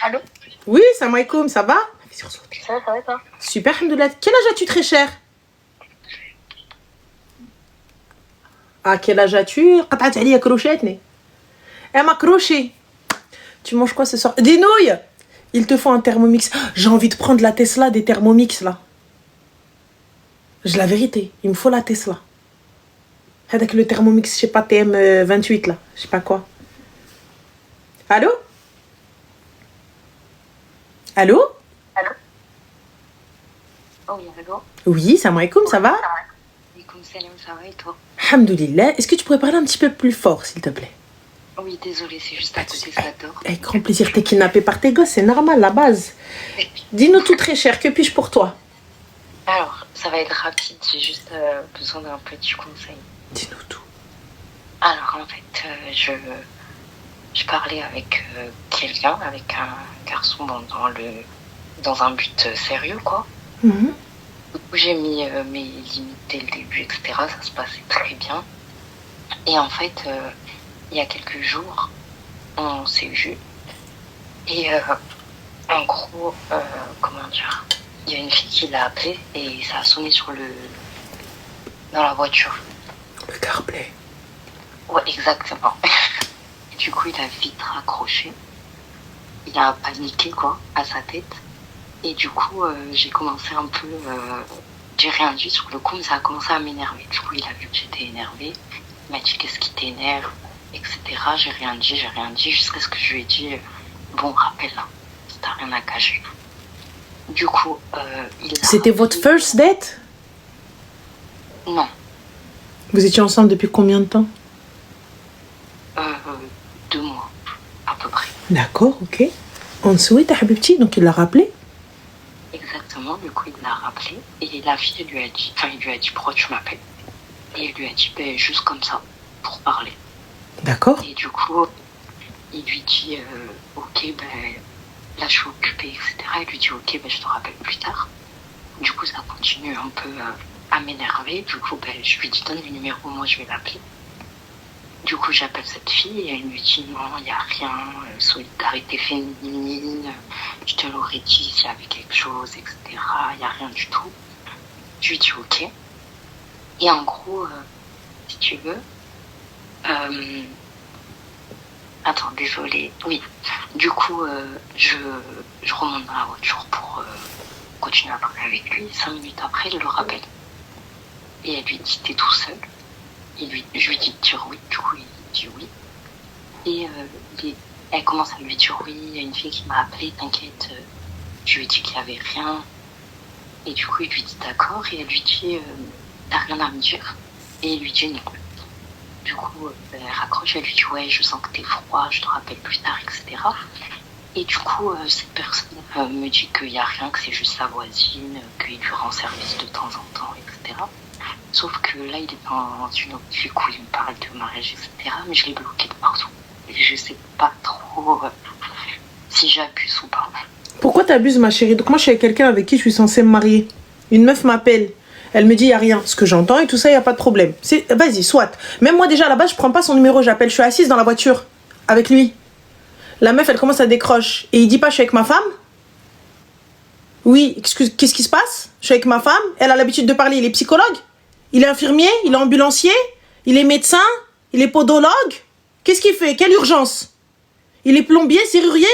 Allô? Oui, salam alaikum, ça va? Ça va pas? Super, alhamdoulilah. Quel âge as-tu, très cher? Ah, quel âge as-tu? قطعت عليا كروشاتني. Elle m'a croché. Tu manges quoi ce soir? Des nouilles. Il te faut un Thermomix. J'ai envie de prendre la Tesla des Thermomix là. J'ai la vérité, il me faut la Tesla. Avec le Thermomix, je sais pas, TM28 là, je sais pas quoi. Allô? Allô? Allô? Oh oui, allô? Oui, salam alaikum, ça va? Alaikum salam, ça va et toi? Alhamdoulilah. Est-ce que tu pourrais parler un petit peu plus fort, s'il te plaît? Oui, désolée, c'est juste à côté, ça dort. Avec grand plaisir, t'es kidnappé par tes gosses, c'est normal, la base. Dis-nous tout très cher, que puis-je pour toi? Alors, ça va être rapide, j'ai juste besoin d'un petit conseil. Dis-nous tout. Alors, en fait, je parlais avec quelqu'un, avec un garçon dans un but sérieux, quoi. Mhm. Du coup, j'ai mis mes limites dès le début, etc. Ça se passait très bien. Et en fait, il y a quelques jours, on s'est vus. Et en gros, comment dire, il y a une fille qui l'a appelé et ça a sonné dans la voiture. Le CarPlay. Ouais, exactement. Et du coup, il a vite raccroché. Il a paniqué, quoi, à sa tête. Et du coup, j'ai commencé un peu... j'ai rien dit sur le coup, mais ça a commencé à m'énerver. Du coup, il a vu que j'étais énervée. Il m'a dit qu'est-ce qui t'énerve, etc. J'ai rien dit, jusqu'à ce que je lui ai dit bon, rappelle-la, t'as rien à cacher. Du coup, C'était votre first date? Non. Vous étiez ensemble depuis combien de temps? 2 mois, à peu près. D'accord, ok. Ensuite, Habibti, donc il l'a rappelé? Exactement, du coup, il l'a rappelé. Et la fille, il lui a dit pourquoi tu m'appelles? Et il lui a dit juste comme ça, pour parler. D'accord. Et du coup, il lui dit ok, là je suis occupée, etc. Il lui dit ok, je te rappelle plus tard. Du coup, ça continue un peu à m'énerver. Du coup, je lui dis donne le numéro, moi je vais l'appeler. Du coup, j'appelle cette fille et elle me dit non, il n'y a rien, solidarité féminine, je te l'aurais dit s'il y avait quelque chose, etc. Il n'y a rien du tout. Je lui dis ok. Et en gros, si tu veux, attends, désolée. Oui, du coup, je remonte dans la voiture pour continuer à parler avec lui. 5 minutes après, il le rappelle. Et elle lui dit t'es tout seul. Je lui dis de dire oui, du coup il dit oui. Et elle commence à lui dire oui, il y a une fille qui m'a appelé, t'inquiète. Je lui dis qu'il n'y avait rien. Et du coup il lui dit d'accord et elle lui dit t'as rien à me dire. Et il lui dit non. Du coup elle raccroche, elle lui dit ouais je sens que t'es froid, je te rappelle plus tard, etc. Et du coup cette personne me dit qu'il n'y a rien, que c'est juste sa voisine, qu'il lui rend service de temps en temps, etc. Sauf que là, il est dans une optique où il me parle de mariage, etc. Mais je l'ai bloqué de partout. Et je sais pas trop si j'abuse ou pas. Pourquoi t'abuses, ma chérie? Donc moi, je suis avec quelqu'un avec qui je suis censée me marier. Une meuf m'appelle. Elle me dit, il n'y a rien. Ce que j'entends et tout ça, il n'y a pas de problème. Vas-y, soit. Même moi, déjà, à la base, je prends pas son numéro. J'appelle, je suis assise dans la voiture avec lui. La meuf, elle commence à décrocher. Et il dit pas, je suis avec ma femme? Oui, excuse, qu'est-ce qui se passe? Je suis avec ma femme. Elle a l'habitude de parler. Il est psychologue? Il est infirmier? Il est ambulancier? Il est médecin? Il est podologue? Qu'est-ce qu'il fait? Quelle urgence? Il est plombier, serrurier?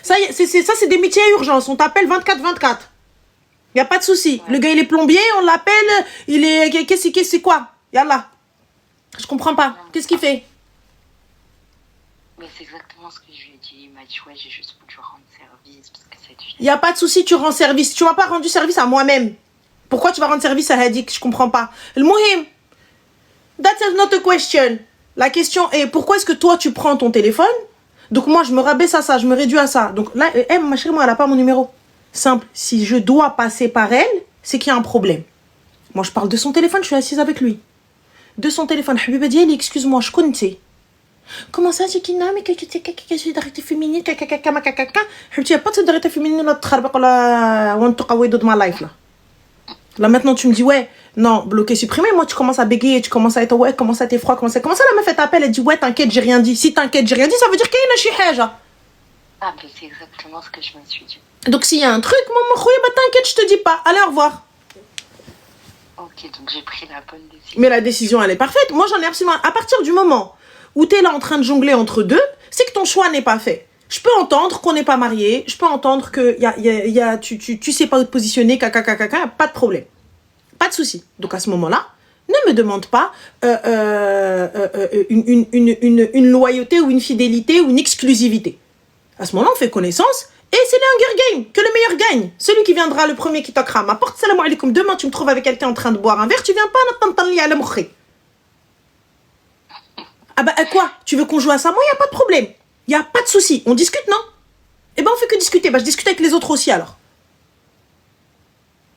Ça, c'est des métiers à urgence. On t'appelle 24-24. Il n'y a pas de souci. Ouais. Le gars, il est plombier, on l'appelle. Il est... Qu'est-ce quoi? Yallah. Je comprends pas. Qu'est-ce qu'il fait? Mais c'est exactement ce que je lui ai dit. Il m'a dit, ouais, j'ai juste voulu rendre service. Parce que cette fille... Il n'y a pas de souci, tu rends service. Tu m'as pas rendu service à moi-même. Pourquoi tu vas rendre service à Hadik? Je comprends pas. Le Mohim, that's not a question. La question est, pourquoi est-ce que toi, tu prends ton téléphone? Donc moi, je me rabaisse à ça, je me réduis à ça. Donc là, ma chérie, moi, elle n'a pas mon numéro. Simple. Si je dois passer par elle, c'est qu'il y a un problème. Moi, je parle de son téléphone, je suis assise avec lui. De son téléphone. Habiba dit, excuse-moi, je connais. Comment ça, j'ai qu'il mais que tu sais que solidarité féminine, il n'y a pas de solidarité féminine là, de ma life là. Là maintenant tu me dis ouais, non, bloqué, supprimé, moi tu commences à bégayer, tu commences à être ouais, comment ça t'es froid, comment ça la meuf elle t'appelle, elle dit ouais t'inquiète j'ai rien dit, si t'inquiète j'ai rien dit ça veut dire qu'il y a une chihaja. Ah, ben c'est exactement ce que je me suis dit. Donc s'il y a un truc, maman, bah t'inquiète, je te dis pas. Allez, au revoir. Ok, donc j'ai pris la bonne décision. Mais la décision, elle est parfaite. Moi, j'en ai absolument... À partir du moment où t'es là en train de jongler entre deux, c'est que ton choix n'est pas fait. Je peux entendre qu'on n'est pas marié. Je peux entendre que tu sais pas où te positionner, pas de problème. Pas de souci. Donc à ce moment-là, ne me demande pas une loyauté ou une fidélité ou une exclusivité. À ce moment-là, on fait connaissance et c'est le Hunger Game, que le meilleur gagne. Celui qui viendra le premier qui toquera ma porte, salam alaikum, demain tu me trouves avec quelqu'un en train de boire un verre, tu viens pas à la moukhri. Ah bah quoi? Tu veux qu'on joue à ça? Moi, il n'y a pas de problème. Il n'y a pas de souci. On discute, non? Eh ben on fait que discuter. Bah je discute avec les autres aussi alors.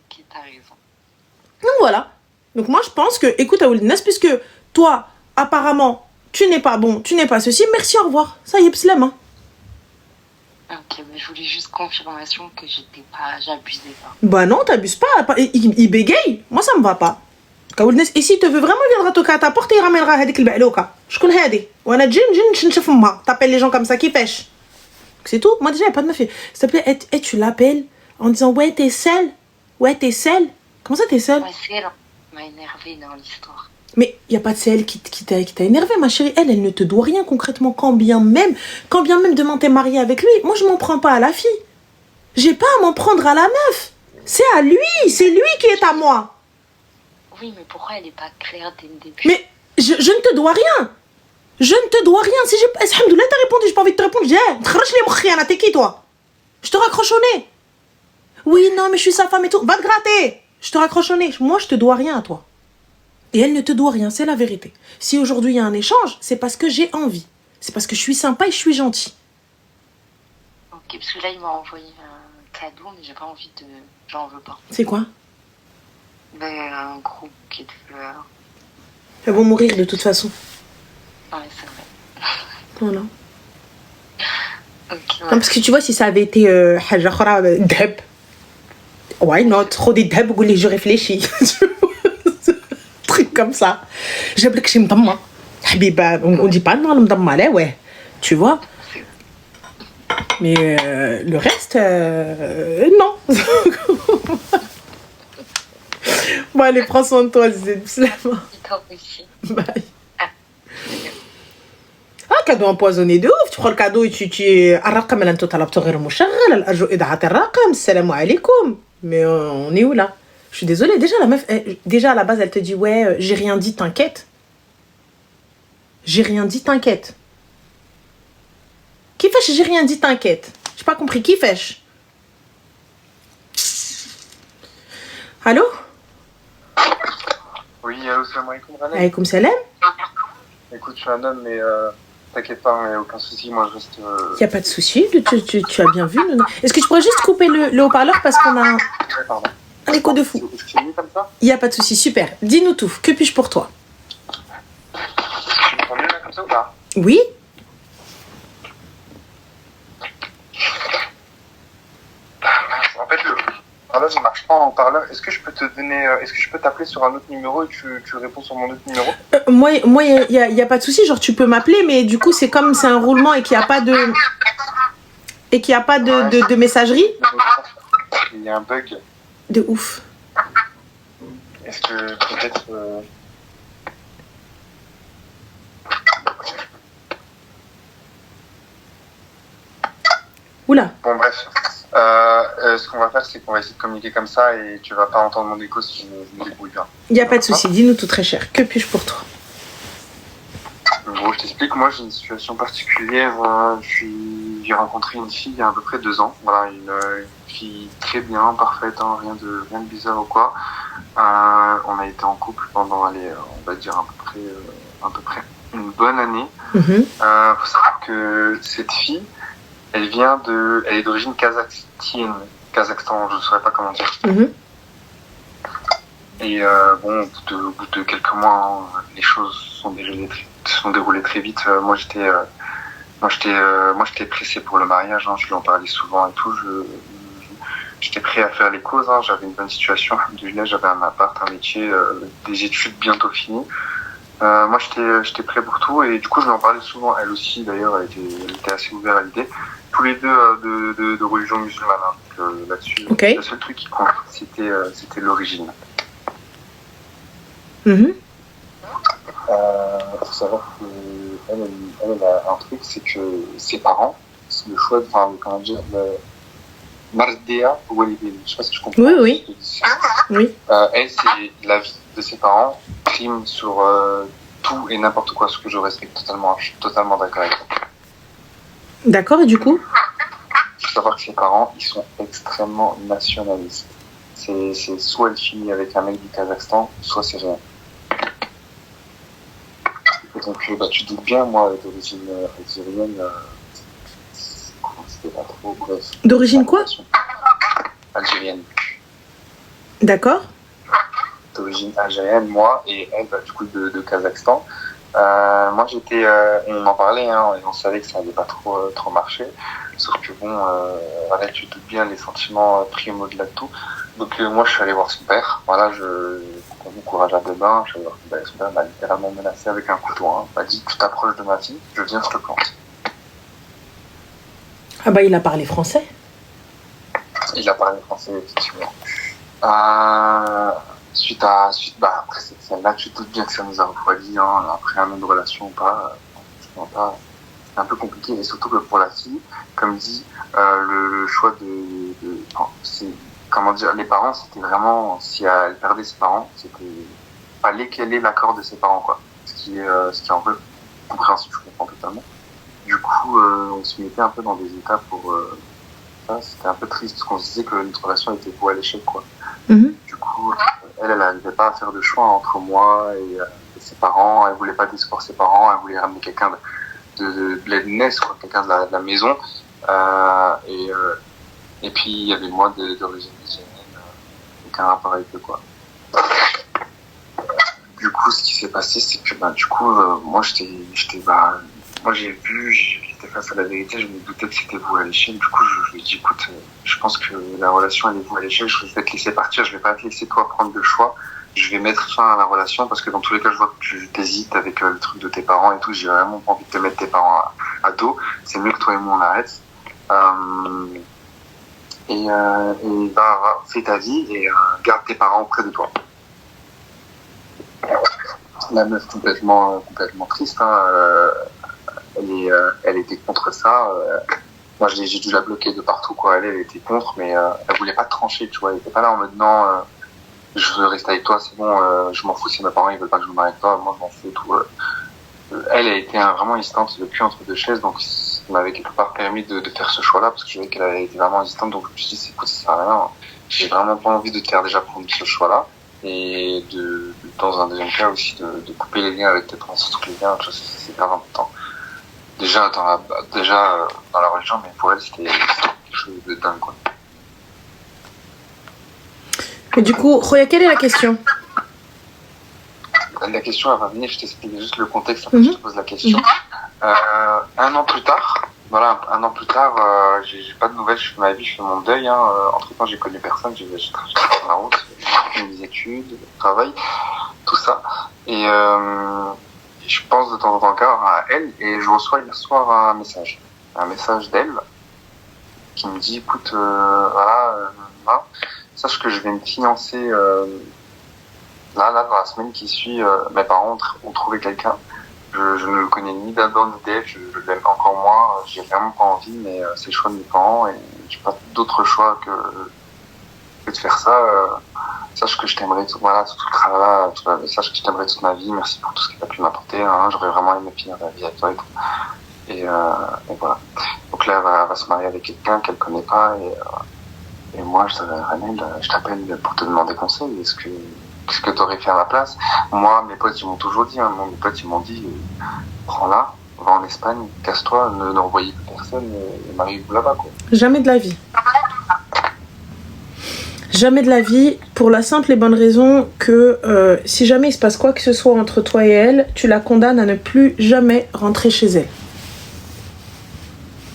Ok, t'as raison. Donc voilà. Donc moi je pense que, écoute Aouldnas, puisque toi, apparemment, tu n'es pas bon, tu n'es pas ceci, merci, au revoir. Ça y est, pslam, hein. Ok, mais je voulais juste confirmation que j'abusais pas. Bah non, t'abuses pas. Il bégaye. Moi ça me va pas. Aouldnas, et s'il te veut vraiment, il viendra toquer à ta porte et il ramènera hadik al-ba'louka. Je connais hadi. Ou ana djin nchafumma. T'appelles les gens comme ça qui pêchent. C'est tout. Moi déjà, il n'y a pas de meuf. S'il te plaît, et tu l'appelles en disant ouais, t'es seule. Ouais, t'es seule. Comment ça, t'es seule? Ouais, c'est elle qui m'a énervée dans l'histoire. Mais il n'y a pas de celle qui t'a énervé, ma chérie. Elle ne te doit rien concrètement, quand bien même demain t'es mariée avec lui. Moi, je m'en prends pas à la fille. J'ai pas à m'en prendre à la meuf. C'est à lui. C'est lui qui est à moi. Oui, mais pourquoi elle n'est pas claire dès le début? Mais je ne te dois rien. Je ne te dois rien. Si j'ai... Alhamdoulilah, t'as répondu. J'ai pas envie de te répondre. Je dis, t'croches les moukhriana, t'es qui, toi? Je te raccroche au nez. Oui, non, mais je suis sa femme et tout. Va te gratter. Je te raccroche au nez. Moi, je te dois rien à toi. Et elle ne te doit rien, c'est la vérité. Si aujourd'hui il y a un échange, c'est parce que j'ai envie. C'est parce que je suis sympa et je suis gentil. Ok, parce que là, il m'a envoyé un cadeau, mais j'ai pas envie de... J'en veux pas. C'est quoi? Ben, un gros bouquet de fleurs. Elles vont mourir de toute façon. Ouais, c'est vrai. Voilà. Ok, ouais. Non, parce que tu vois, si ça avait été Haja Khora Dheb, why not? Trop des Dheb, je réfléchis. Truc comme ça. J'aime que je m'damma. Habiba, on dit pas non, m'damma là, ouais. Tu vois? Mais le reste, non. Bon, allez, prends soin de toi, Zed. Toi aussi. Bye. Ah, cadeau empoisonné de ouf. Tu prends le cadeau et tu الرقم اللي انتو طلبته غير مشغل. الأرجو إضاعة الرقم. السلام عليكم. Mais on est où là? Je suis désolée. Déjà, la meuf, déjà à la base, elle te dit ouais, j'ai rien dit, t'inquiète. J'ai rien dit, t'inquiète. Qui fait j'ai rien dit, t'inquiète? J'ai pas compris. Qui fait? Allô? Oui, allô, salam alaikum, Rana. Alaykoum salam. Écoute, je suis un homme, mais t'inquiète pas, il n'y a aucun souci, moi je reste... Y a pas de souci, tu as bien vu. Est-ce que tu pourrais juste couper le haut-parleur parce qu'on a Ouais, pardon. un écho de fou? Est-ce que c'est mieux comme ça? Y a pas de souci, super. Dis-nous tout, que puis-je pour toi? Tu m'entends mieux là comme ça ou pas? Oui? En fait, le parleur ne marche pas en parleur. Est-ce que je peux te donner... Est-ce que je peux t'appeler sur un autre numéro et tu réponds sur mon autre numéro? Moi, y a pas de souci, genre tu peux m'appeler, mais du coup, c'est comme c'est un roulement et qu'il n'y a pas de... Et qu'il n'y a pas de messagerie. Il y a un bug. De ouf. Est-ce que peut-être... Oula. Bon, bref. Ce qu'on va faire, c'est qu'on va essayer de communiquer comme ça et tu vas pas entendre mon écho si je me débrouille bien. Y a pas de souci, dis-nous tout très cher. Que puis-je pour toi? Bon, je t'explique. Moi, j'ai une situation particulière. J'ai rencontré une fille il y a à peu près 2 ans. Voilà, une fille très bien, parfaite, hein, rien de bizarre ou quoi. On a été en couple pendant, allez, on va dire à peu près une bonne année. Faut savoir que cette fille, elle est d'origine Kazakhstan, je ne saurais pas comment dire. Et bon, au bout de quelques mois, hein, les choses se sont déroulées très vite. Moi, j'étais pressé pour le mariage. Hein, je lui en parlais souvent et tout. J'étais prêt à faire les causes. Hein, j'avais une bonne situation. Alhamdoulilah, j'avais un appart, un métier, des études bientôt finies. Moi, j'étais prêt pour tout et du coup, je lui en parlais souvent. Elle aussi, d'ailleurs, elle était assez ouverte à l'idée. Tous les deux de religion musulmane. Hein. Donc, là-dessus, Okay. le seul truc qui compte, c'était l'origine. Mhm. Faut savoir que elle a un truc, c'est que ses parents, c'est le choix, enfin, comment dire, Mardea Walidin. Je sais pas si tu comprends. Oui. Oui. Elle, c'est la vie de ses parents prime sur tout et n'importe quoi, ce que je respecte totalement. Je suis totalement d'accord avec toi. D'accord, et du coup? Il faut savoir que ses parents, ils sont extrêmement nationalistes. C'est soit elle finit avec un mec du Kazakhstan, soit c'est rien. Et donc, tu te doutes bien, moi, d'origine algérienne, c'était pas trop, bref. D'origine quoi? Algérienne. D'accord. D'origine algérienne, moi, et elle, du coup, de Kazakhstan. Moi, on en parlait, hein, et on savait que ça allait pas trop marcher. Sauf que bon, voilà, tu te doutes bien, les sentiments priment au-delà de tout. Donc, moi, je suis allé voir son père. Voilà, bon courage à demain. Je suis allé voir son père. Son père m'a littéralement menacé avec un couteau. Hein. Il m'a dit, tu t'approches de ma fille, je viens, je te plante. Ah bah, il a parlé français. Il a parlé français, effectivement. Après cette scène-là, tu te doutes bien que ça nous a refroidi, hein, après un an de relation ou pas, c'est un peu compliqué, et surtout que pour la fille, comme dit, le choix comment dire, les parents, c'était vraiment, si elle perdait ses parents, fallait qu'elle ait l'accord de ses parents, quoi. Ce qui est un peu compréhensible, je comprends totalement. Du coup, on se mettait un peu dans des états pour ça, c'était un peu triste, parce qu'on se disait que notre relation était vouée à l'échec, quoi. Mhm. Du coup, elle n'arrivait pas à faire de choix entre moi et ses parents. Elle voulait pas décevoir ses parents. Elle voulait ramener quelqu'un de l'aide-naisse, quoi, quelqu'un de la maison. Et puis, il y avait moi d'origine nigérienne, aucun rapport avec eux, quoi. Du coup, ce qui s'est passé, c'est que, moi, j'étais face à la vérité, je me doutais que c'était voué à l'échec. Du coup, je lui ai dit, écoute, je pense que la relation, elle est vouée à l'échec, je vais te laisser partir, je vais pas te laisser toi prendre le choix. Je vais mettre fin à la relation parce que dans tous les cas, je vois que tu t'hésites avec le truc de tes parents et tout. J'ai vraiment pas envie de te mettre tes parents à dos. C'est mieux que toi et moi, on arrête. Fais ta vie et garde tes parents auprès de toi. La meuf complètement triste, hein, elle était contre ça. Moi, j'ai dû la bloquer de partout, quoi. Elle était contre, mais elle voulait pas trancher, tu vois. Elle était pas là en me disant, je veux rester avec toi, c'est bon, je m'en fous si mes parents ils veulent pas que je me marie avec toi, moi je m'en fous, tout. Elle a été vraiment hésitante, le cul entre deux chaises, donc ça m'avait quelque part permis de faire ce choix-là, parce que je voyais qu'elle avait été vraiment hésitante, donc je me suis dit, écoute, ça sert à rien. J'ai vraiment pas envie de te faire déjà prendre ce choix-là, et dans un deuxième cas aussi, de couper les liens avec tes parents, surtout que les liens, c'est hyper important. Déjà dans la religion, mais pour elle, c'était quelque chose de dingue, quoi. Et du coup, Roya, quelle est la question? La question, elle va venir, je t'explique juste le contexte, après je te pose la question. Un an plus tard, j'ai pas de nouvelles, je fais ma vie, je fais mon deuil, hein. Entre-temps, j'ai connu personne, j'ai traversé la route, j'ai fait mes études, le travail, tout ça. Et je pense de temps en temps encore à elle, et je reçois hier soir un message d'elle, qui me dit, écoute, sache que je vais me fiancer là, dans la semaine qui suit. Mes parents ont trouvé quelqu'un. Je ne le connais ni d'Adam ni d'Ève, je l'aime encore moins. J'ai vraiment pas envie, mais c'est le choix de mes parents et j'ai pas d'autre choix que de faire ça. Sache que je t'aimerais tout le tralala. Sache que je t'aimerais toute ma vie. Merci pour tout ce que tu as pu m'apporter. Hein. J'aurais vraiment aimé finir la vie avec toi et tout. Et voilà. Donc là, elle va se marier avec quelqu'un qu'elle connaît pas et moi, je t'appelle pour te demander conseil. Qu'est-ce que tu aurais fait à ma place? Moi, mes potes, ils m'ont toujours dit, hein, mes potes, ils m'ont dit, prends-la, va en Espagne, casse-toi, ne revoyez plus personne, et marie-vous là-bas, quoi. Jamais de la vie. Jamais de la vie, pour la simple et bonne raison que si jamais il se passe quoi que ce soit entre toi et elle, tu la condamnes à ne plus jamais rentrer chez elle.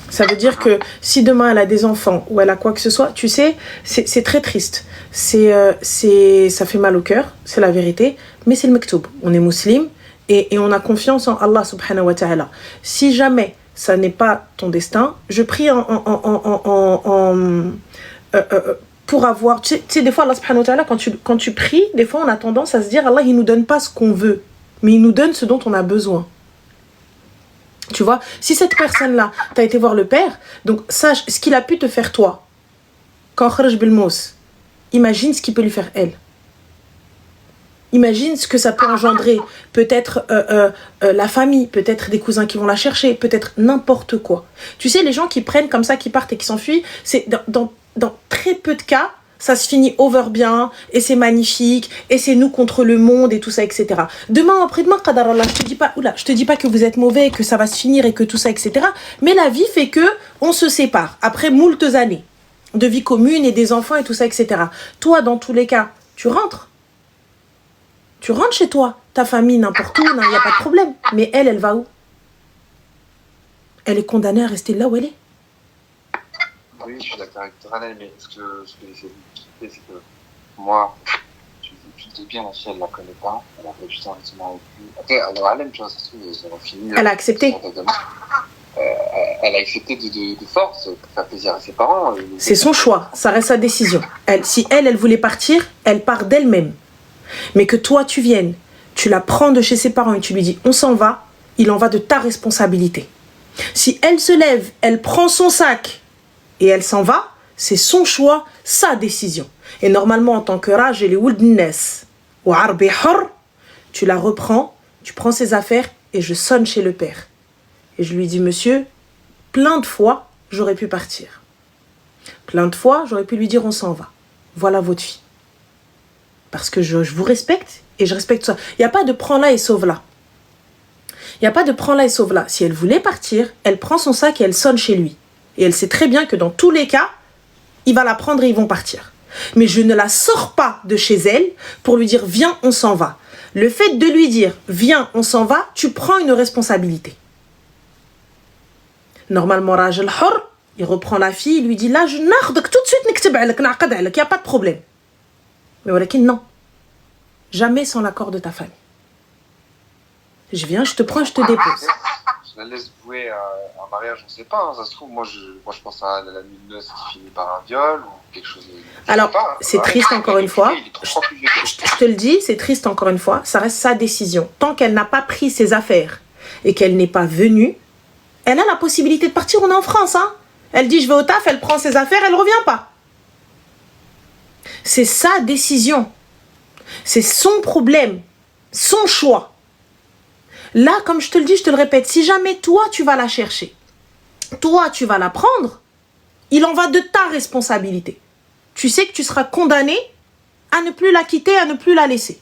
Ça veut dire que si demain elle a des enfants ou elle a quoi que ce soit, tu sais, c'est très triste. Ça fait mal au cœur, c'est la vérité, mais c'est le mektoub. On est musulman et on a confiance en Allah subhanahu wa ta'ala. Si jamais ça n'est pas ton destin, je prie pour avoir... Tu sais, des fois, Allah subhanahu wa ta'ala, quand tu pries, des fois, on a tendance à se dire, Allah, il nous donne pas ce qu'on veut, mais il nous donne ce dont on a besoin. Tu vois, si cette personne-là, tu as été voir le père, donc sache ce qu'il a pu te faire toi. Quand kharaj bil mous, imagine ce qu'il peut lui faire elle. Imagine ce que ça peut engendrer. Peut-être la famille, peut-être des cousins qui vont la chercher, peut-être n'importe quoi. Tu sais, les gens qui prennent comme ça, qui partent et qui s'enfuient, c'est dans très peu de cas, ça se finit over bien, et c'est magnifique, et c'est nous contre le monde, et tout ça, etc. Demain, après-demain, qadar Allah, je te dis pas que vous êtes mauvais, que ça va se finir, et que tout ça, etc. Mais la vie fait que on se sépare, après moultes années de vie commune, et des enfants, et tout ça, etc. Toi, dans tous les cas, tu rentres chez toi, ta famille, n'importe où, il n'y a pas de problème. Mais elle va où? Elle est condamnée à rester là où elle est. Oui, je suis d'accord avec toi, mais ce que j'essaie d'expliquer, c'est que moi, tu te dis bien, la fille, elle la connaît pas, elle a pas du temps avec lui. Après, alors, elle aime, tu vois, ça se trouve, ils ont fini. Elle a accepté. Elle a accepté de force pour faire plaisir à ses parents. C'est son choix, ça reste sa décision. Si elle voulait partir, elle part d'elle-même. Mais que toi, tu viennes, tu la prends de chez ses parents et tu lui dis, on s'en va, il en va de ta responsabilité. Si elle se lève, elle prend son sac et elle s'en va, c'est son choix, sa décision. Et normalement, en tant que rajel ou l'nes, ou arbi hor, tu la reprends, tu prends ses affaires et je sonne chez le père. Et je lui dis, monsieur, plein de fois, j'aurais pu partir. Plein de fois, j'aurais pu lui dire, on s'en va. Voilà votre fille. Parce que je vous respecte et je respecte ça. Il n'y a pas de prends-la et sauve-la. Il n'y a pas de prends-la et sauve-la. Si elle voulait partir, elle prend son sac et elle sonne chez lui. Et elle sait très bien que dans tous les cas, il va la prendre et ils vont partir. Mais je ne la sors pas de chez elle pour lui dire « Viens, on s'en va ». Le fait de lui dire « Viens, on s'en va », tu prends une responsabilité. Normalement, Rajel Hor, il reprend la fille, il lui dit « Là, je n'ardak tout de suite, n'ktib alak, n'aqad alak, il n'y a pas de problème ». Mais walakin, non. Jamais sans l'accord de ta famille. Je viens, je te prends, je te dépose. Je la laisse vouer un mariage, on ne sait pas. Hein, ça se trouve, moi je pense à la nuit de noces qui finit par un viol ou quelque chose. Alors, c'est triste encore une fois. Je te le dis, c'est triste encore une fois. Ça reste sa décision. Tant qu'elle n'a pas pris ses affaires et qu'elle n'est pas venue, elle a la possibilité de partir. On est en France, hein. Elle dit je vais au taf, elle prend ses affaires, elle ne revient pas. C'est sa décision. C'est son problème. Son choix. Là, comme je te le dis, je te le répète, si jamais toi, tu vas la chercher, toi, tu vas la prendre, il en va de ta responsabilité. Tu sais que tu seras condamné à ne plus la quitter, à ne plus la laisser.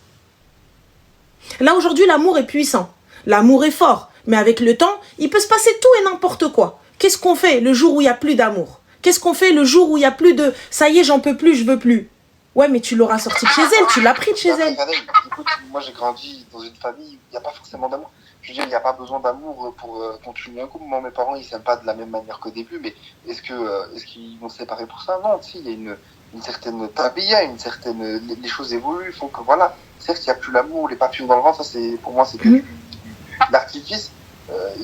Là, aujourd'hui, l'amour est puissant. L'amour est fort. Mais avec le temps, il peut se passer tout et n'importe quoi. Qu'est-ce qu'on fait le jour où il n'y a plus d'amour? Qu'est-ce qu'on fait le jour où il n'y a plus de « ça y est, j'en peux plus, je veux plus ». Ouais, mais tu l'auras sorti de chez elle, tu l'as pris de chez elle. Écoute, moi j'ai grandi dans une famille où il n'y a pas forcément d'amour. Je veux dire, il n'y a pas besoin d'amour pour continuer un couple. Moi, mes parents, ils s'aiment pas de la même manière qu'au début, mais est-ce qu'ils vont se séparer pour ça? Non, si, il y a une certaine tabia, les choses évoluent, il faut que, voilà. Certes, il n'y a plus l'amour, les papillons dans le vent, ça c'est, pour moi, c'est que l'artifice.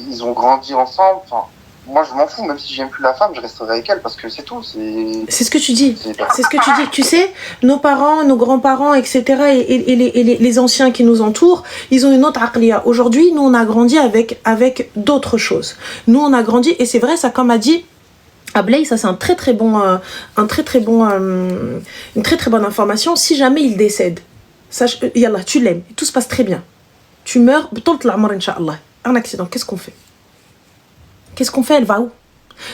Ils ont grandi ensemble, enfin. Moi, je m'en fous, même si j'aime plus la femme, je resterai avec elle parce que c'est tout. C'est ce que tu dis. C'est ce que tu dis. Tu sais, nos parents, nos grands-parents, etc. et les anciens qui nous entourent, ils ont une autre aqliya. Aujourd'hui, nous, on a grandi avec d'autres choses. Nous, on a grandi, et c'est vrai, ça, comme a dit Ablay, ça, c'est une très très bonne information. Si jamais il décède, sache, yallah, tu l'aimes, tout se passe très bien. Tu meurs, un accident, qu'est-ce qu'on fait? Qu'est-ce qu'on fait? Elle va où?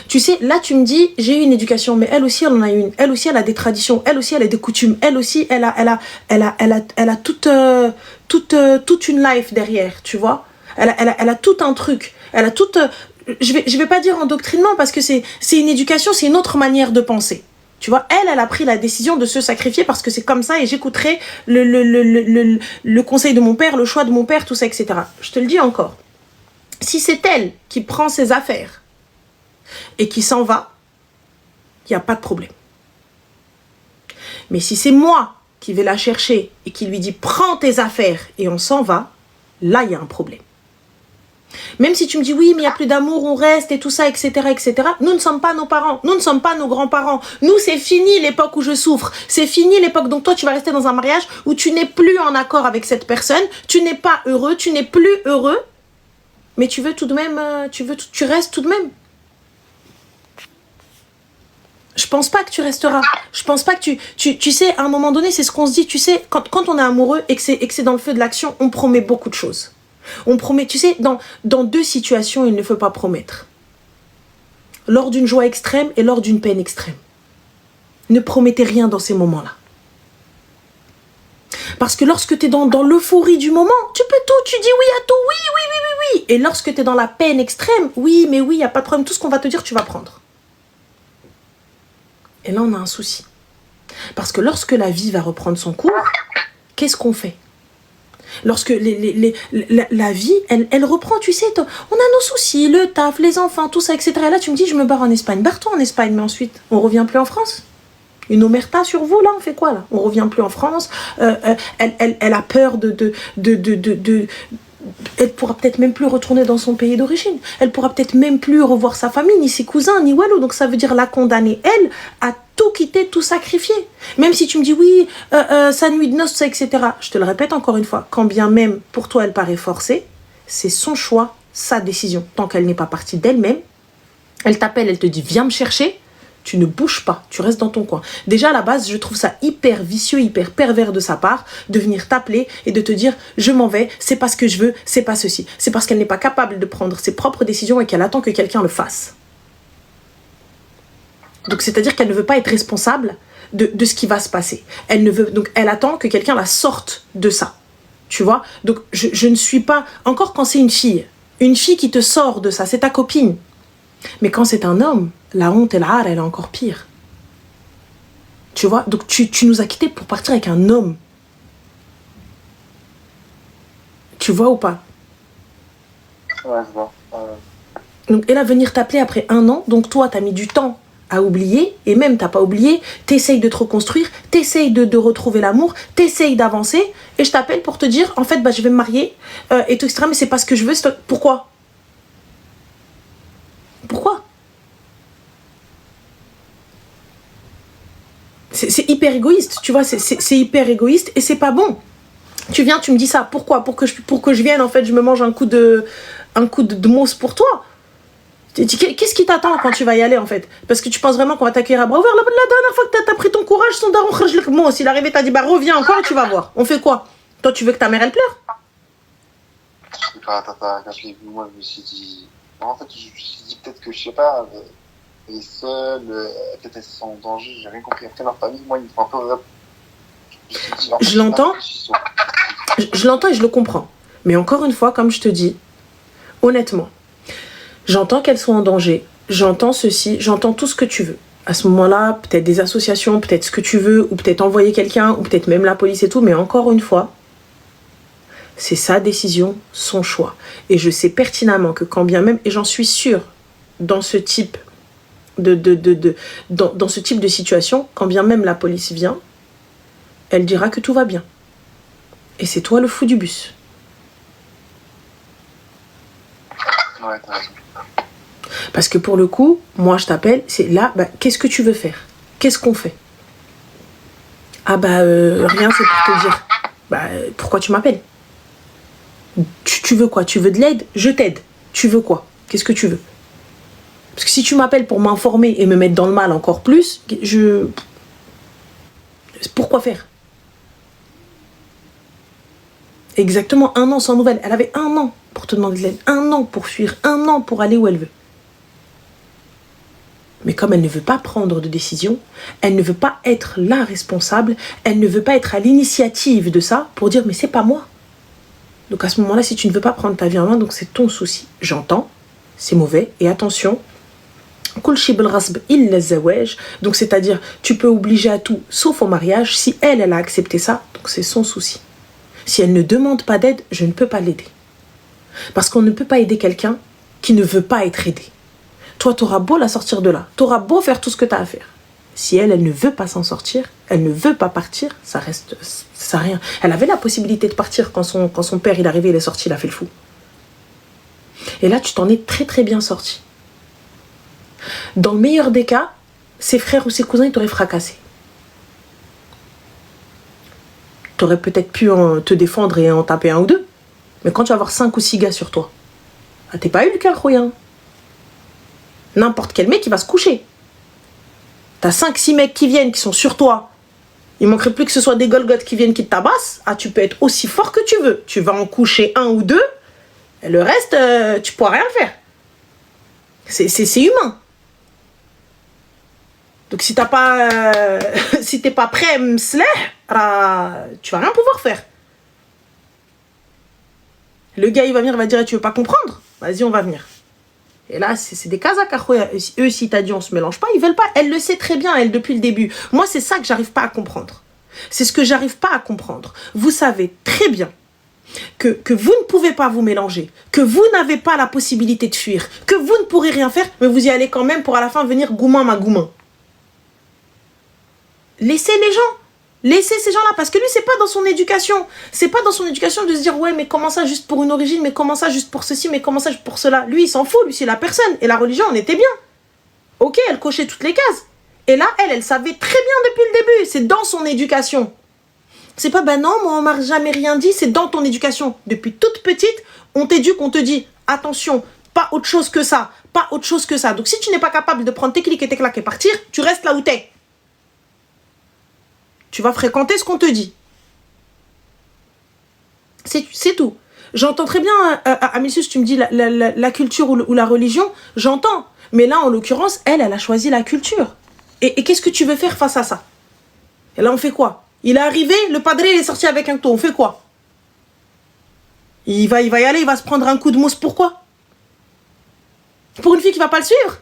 Tu sais, là tu me dis, j'ai eu une éducation, mais elle aussi elle en a une. Elle aussi elle a des traditions, elle aussi elle a des coutumes, elle aussi elle a toute une life derrière, tu vois. Elle a tout un truc. Elle a toute, je vais pas dire endoctrinement parce que c'est une éducation, c'est une autre manière de penser. Tu vois, elle a pris la décision de se sacrifier parce que c'est comme ça et j'écouterai le conseil de mon père, le choix de mon père, tout ça, etc. Je te le dis encore. Si c'est elle qui prend ses affaires et qui s'en va, il n'y a pas de problème. Mais si c'est moi qui vais la chercher et qui lui dit « prends tes affaires et on s'en va », là, il y a un problème. Même si tu me dis, oui, mais il n'y a plus d'amour, on reste et tout ça, etc., etc. Nous ne sommes pas nos parents, nous ne sommes pas nos grands-parents. Nous, c'est fini l'époque où je souffre. C'est fini l'époque, donc toi, tu vas rester dans un mariage où tu n'es plus en accord avec cette personne, tu n'es pas heureux, tu n'es plus heureux, mais tu veux tout de même, tu restes tout de même. Je pense pas que tu resteras. Je pense pas que tu sais, à un moment donné, c'est ce qu'on se dit, tu sais, quand on est amoureux et que c'est dans le feu de l'action, on promet beaucoup de choses. On promet, tu sais, dans deux situations, il ne faut pas promettre. Lors d'une joie extrême et lors d'une peine extrême. Ne promettez rien dans ces moments-là. Parce que lorsque tu es dans l'euphorie du moment, tu peux tout, tu dis oui à tout, oui, oui, oui, oui, oui. Et lorsque tu es dans la peine extrême, oui, mais oui, il n'y a pas de problème, tout ce qu'on va te dire, tu vas prendre. Et là, on a un souci. Parce que lorsque la vie va reprendre son cours, qu'est-ce qu'on fait ? Lorsque la vie, elle reprend, tu sais, on a nos soucis, le taf, les enfants, tout ça, etc. Et là, tu me dis, je me barre en Espagne. Barre-toi en Espagne, mais ensuite, on revient plus en France. Une omerta sur vous, là, on fait quoi, là? On revient plus en France. Elle a peur elle pourra peut-être même plus retourner dans son pays d'origine. Elle pourra peut-être même plus revoir sa famille, ni ses cousins, ni walou. Donc ça veut dire la condamner, elle, à tout quitter, tout sacrifier. Même si tu me dis oui, sa nuit de noces, etc. Je te le répète encore une fois, quand bien même pour toi elle paraît forcée, c'est son choix, sa décision. Tant qu'elle n'est pas partie d'elle-même, elle t'appelle, elle te dit viens me chercher. Tu ne bouges pas, tu restes dans ton coin. Déjà, à la base, je trouve ça hyper vicieux, hyper pervers de sa part, de venir t'appeler et de te dire « je m'en vais, c'est pas ce que je veux, c'est pas ceci ». C'est parce qu'elle n'est pas capable de prendre ses propres décisions et qu'elle attend que quelqu'un le fasse. Donc, c'est-à-dire qu'elle ne veut pas être responsable de ce qui va se passer. Donc, elle attend que quelqu'un la sorte de ça. Tu vois? Donc, je ne suis pas... Encore quand c'est une fille qui te sort de ça, c'est ta copine. Mais quand c'est un homme, la honte et la hare, elle est encore pire. Tu vois? Donc tu nous as quittés pour partir avec un homme. Tu vois ou pas? Ouais, je vois. Donc, et là, venir t'appeler après 1 an, donc toi, t'as mis du temps à oublier, et même t'as pas oublié, t'essayes de te reconstruire, t'essayes de retrouver l'amour, t'essayes d'avancer, et je t'appelle pour te dire, en fait, je vais me marier, et tout, etc., mais c'est pas ce que je veux, pourquoi? Pourquoi? C'est hyper égoïste, tu vois, c'est hyper égoïste et c'est pas bon. Tu viens, tu me dis ça, pourquoi? Pour que je vienne, en fait, je me mange un coup de mousse pour toi. Qu'est-ce qui t'attend quand tu vas y aller, en fait? Parce que tu penses vraiment qu'on va t'accueillir à bras ouverts. La dernière fois que t'as pris ton courage, son daron, moi, s'il arrivait, t'as dit, reviens encore et tu vas voir. On fait quoi? Toi, tu veux que ta mère, elle pleure? Quand je l'ai vu, moi, je me suis dit... En fait, je me suis dit peut-être que, je sais pas, elle est seule, peut-être elle se sent en danger, j'ai rien compris. Après, leur famille, moi, ils me font un peu... Je l'entends. Je l'entends et je le comprends. Mais encore une fois, comme je te dis, honnêtement, j'entends qu'elles sont en danger, j'entends ceci, j'entends tout ce que tu veux. À ce moment-là, peut-être des associations, peut-être ce que tu veux, ou peut-être envoyer quelqu'un, ou peut-être même la police et tout, mais encore une fois, c'est sa décision, son choix. Et je sais pertinemment que quand bien même, et j'en suis sûre, dans ce type dans ce type de situation, quand bien même la police vient, elle dira que tout va bien. Et c'est toi le fou du bus. Ouais, t'as raison. Parce que pour le coup, moi je t'appelle, c'est là, qu'est-ce que tu veux faire? Qu'est-ce qu'on fait? Rien, c'est pour te dire. Pourquoi tu m'appelles? Tu veux quoi? Tu veux de l'aide? Je t'aide. Tu veux quoi? Qu'est-ce que tu veux? Parce que si tu m'appelles pour m'informer et me mettre dans le mal encore plus, pourquoi faire? Exactement 1 an sans nouvelles. Elle avait 1 an pour te demander de l'aide, 1 an pour fuir, 1 an pour aller où elle veut. Mais comme elle ne veut pas prendre de décision, elle ne veut pas être la responsable, elle ne veut pas être à l'initiative de ça pour dire mais c'est pas moi. Donc à ce moment-là, si tu ne veux pas prendre ta vie en main, donc c'est ton souci. J'entends, c'est mauvais. Et attention, donc c'est-à-dire, tu peux obliger à tout, sauf au mariage. Si elle a accepté ça, donc c'est son souci. Si elle ne demande pas d'aide, je ne peux pas l'aider. Parce qu'on ne peut pas aider quelqu'un qui ne veut pas être aidé. Toi, t'auras beau la sortir de là, t'auras beau faire tout ce que t'as à faire. Si elle ne veut pas s'en sortir, elle ne veut pas partir, ça reste, ça rien. Elle avait la possibilité de partir quand son père, il est arrivé, il est sorti, il a fait le fou. Et là, tu t'en es très très bien sorti. Dans le meilleur des cas, ses frères ou ses cousins, ils t'auraient fracassé. Tu aurais peut-être pu te défendre et en taper un ou deux. Mais quand tu vas avoir 5 ou 6 gars sur toi, t'es pas eu le cœur, rien. N'importe quel mec, il va se coucher. T'as 5-6 mecs qui viennent, qui sont sur toi. Il manquerait plus que ce soit des Golgotes qui viennent, qui te tabassent. Ah, tu peux être aussi fort que tu veux. Tu vas en coucher 1 ou 2. Et le reste, tu pourras rien faire. C'est humain. Donc si t'as pas, si t'es pas prêt, tu vas rien pouvoir faire. Le gars, il va venir, il va dire, tu veux pas comprendre? Vas-y, on va venir. Et là, c'est des Kazakhs. Eux, si t'as dit on se mélange pas, ils veulent pas. Elle le sait très bien, elle, depuis le début. Moi, c'est ça que j'arrive pas à comprendre. C'est ce que j'arrive pas à comprendre. Vous savez très bien que vous ne pouvez pas vous mélanger, que vous n'avez pas la possibilité de fuir, que vous ne pourrez rien faire, mais vous y allez quand même pour à la fin venir goumin ma goumin. Laissez les gens. Laissez ces gens-là, parce que lui, c'est pas dans son éducation. C'est pas dans son éducation de se dire, ouais, mais comment ça juste pour une origine, mais comment ça juste pour ceci, mais comment ça juste pour cela. Lui, il s'en fout, lui, c'est la personne. Et la religion, on était bien. Ok, elle cochait toutes les cases. Et là, elle savait très bien depuis le début. C'est dans son éducation. C'est pas, ben non, moi, on m'a jamais rien dit, c'est dans ton éducation. Depuis toute petite, on t'éduque, on te dit, attention, pas autre chose que ça, pas autre chose que ça. Donc, si tu n'es pas capable de prendre tes clics et tes claques et partir, tu restes là où t'es. Tu vas fréquenter ce qu'on te dit. C'est tout. J'entends très bien, Amilsus, tu me dis la culture ou la religion, j'entends. Mais là, en l'occurrence, elle a choisi la culture. Et qu'est-ce que tu veux faire face à ça? Et là, on fait quoi? Il est arrivé, le padré, il est sorti avec un couteau. On fait quoi? Il va y aller, il va se prendre un coup de mousse. Pourquoi? Pour une fille qui va pas le suivre?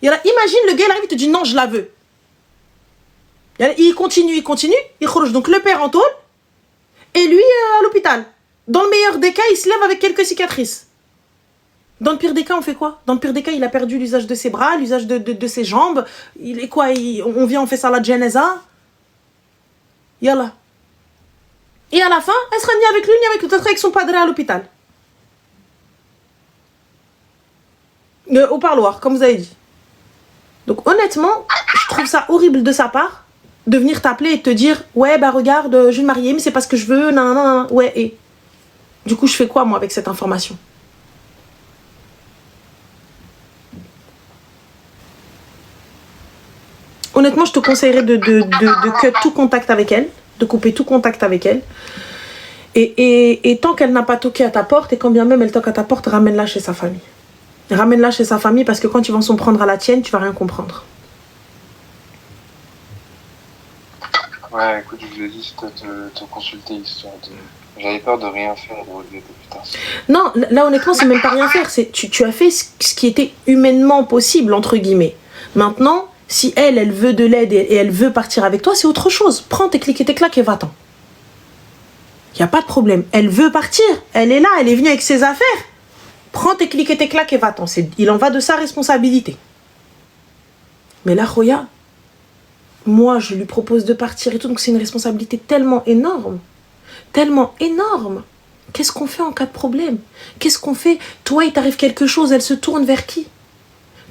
Imagine, le gars, il arrive, il te dit non, je la veux. Il continue, il croche. Donc le père en tôle, et lui à l'hôpital. Dans le meilleur des cas, il se lève avec quelques cicatrices. Dans le pire des cas, on fait quoi? Dans le pire des cas, il a perdu l'usage de ses bras, l'usage de ses jambes. Il est quoi? On vient, on fait ça à la Geneza. Yallah. Et à la fin, elle sera ni avec lui, ni avec peut-être avec son padre à l'hôpital. Au parloir, comme vous avez dit. Donc honnêtement, je trouve ça horrible de sa part de venir t'appeler et te dire ouais bah regarde, je vais me marier mais c'est pas ce que je veux, non, ouais, et du coup je fais quoi moi avec cette information? Honnêtement, je te conseillerais de cut tout contact avec elle, de couper tout contact avec elle, et tant qu'elle n'a pas toqué à ta porte, et quand bien même elle toque à ta porte, ramène-la chez sa famille. Ramène-la chez sa famille, parce que quand ils vont s'en prendre à la tienne, tu vas rien comprendre. Ouais, écoute, je vous ai dit, c'était te consulter, histoire de... J'avais peur de rien faire et de regretter plus tard. Non, là honnêtement, c'est même pas rien faire. Tu as fait ce qui était humainement possible, entre guillemets. Maintenant, si elle veut de l'aide et elle veut partir avec toi, c'est autre chose. Prends tes clics et tes claques et va-t'en. Il n'y a pas de problème. Elle veut partir. Elle est là, elle est venue avec ses affaires. Prends tes clics et tes claques et va-t'en. Il en va de sa responsabilité. Mais là, Roya, moi, je lui propose de partir et tout, donc c'est une responsabilité tellement énorme. Tellement énorme. Qu'est-ce qu'on fait en cas de problème? Qu'est-ce qu'on fait? Toi, il t'arrive quelque chose, elle se tourne vers qui?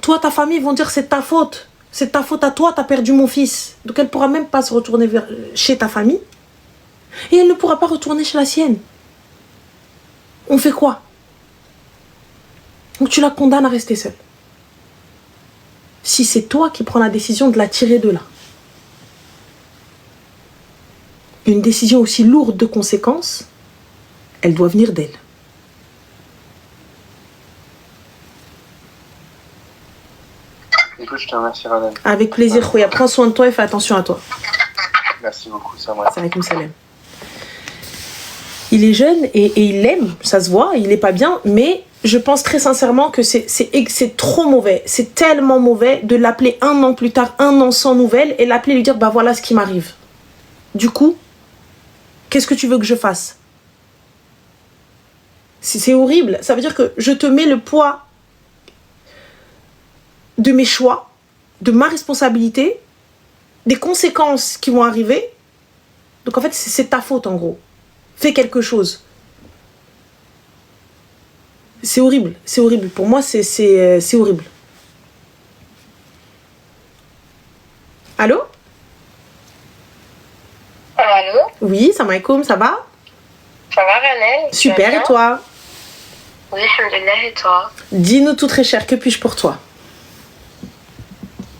Toi, ta famille vont dire c'est de ta faute. C'est de ta faute à toi, t'as perdu mon fils. Donc elle ne pourra même pas se retourner chez ta famille. Et elle ne pourra pas retourner chez la sienne. On fait quoi? Donc tu la condamnes à rester seule. Si c'est toi qui prends la décision de la tirer de là. Une décision aussi lourde de conséquences, elle doit venir d'elle. Écoute, je te remercie, Radan. Avec plaisir, Khoya. Prends soin de toi et fais attention à toi. Merci beaucoup, ça va. Salam salam. Il est jeune et il l'aime, ça se voit, il n'est pas bien, mais je pense très sincèrement que c'est trop mauvais. C'est tellement mauvais de l'appeler 1 an plus tard, 1 an sans nouvelles, et l'appeler et lui dire bah voilà ce qui m'arrive. Du coup, qu'est-ce que tu veux que je fasse? C'est horrible. Ça veut dire que je te mets le poids de mes choix de ma responsabilité, des conséquences qui vont arriver. Donc en fait, c'est ta faute en gros. Fais quelque chose. C'est horrible, c'est horrible. Pour moi, c'est horrible. Allô? Allô? Oui, salam alaikum, ça va? Ça va, Ranel? Super, et toi? Oui, alhamdoulilah, et toi? Dis-nous tout très cher, que puis-je pour toi?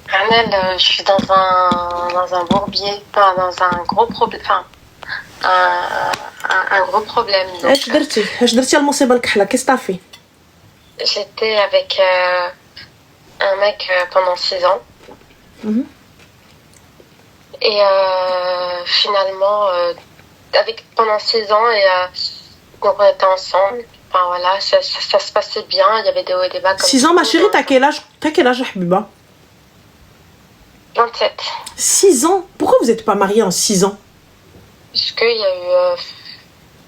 Ranel, je suis dans un bourbier, enfin, dans un gros problème, enfin, un gros problème. Donc, ايش درتي المصيبة الكحلة? Qu'est-ce que t'as fait? j'étais avec un mec pendant 6 ans. Mhm. Et finalement, pendant 6 ans, et donc on était ensemble. Enfin voilà, ça se passait bien, il y avait des hauts et des bas. Comme 6 ans, ma chérie, t'as quel âge, Habiba? 27. 6 ans? Pourquoi vous n'êtes pas mariés en 6 ans? Parce qu'il y a eu...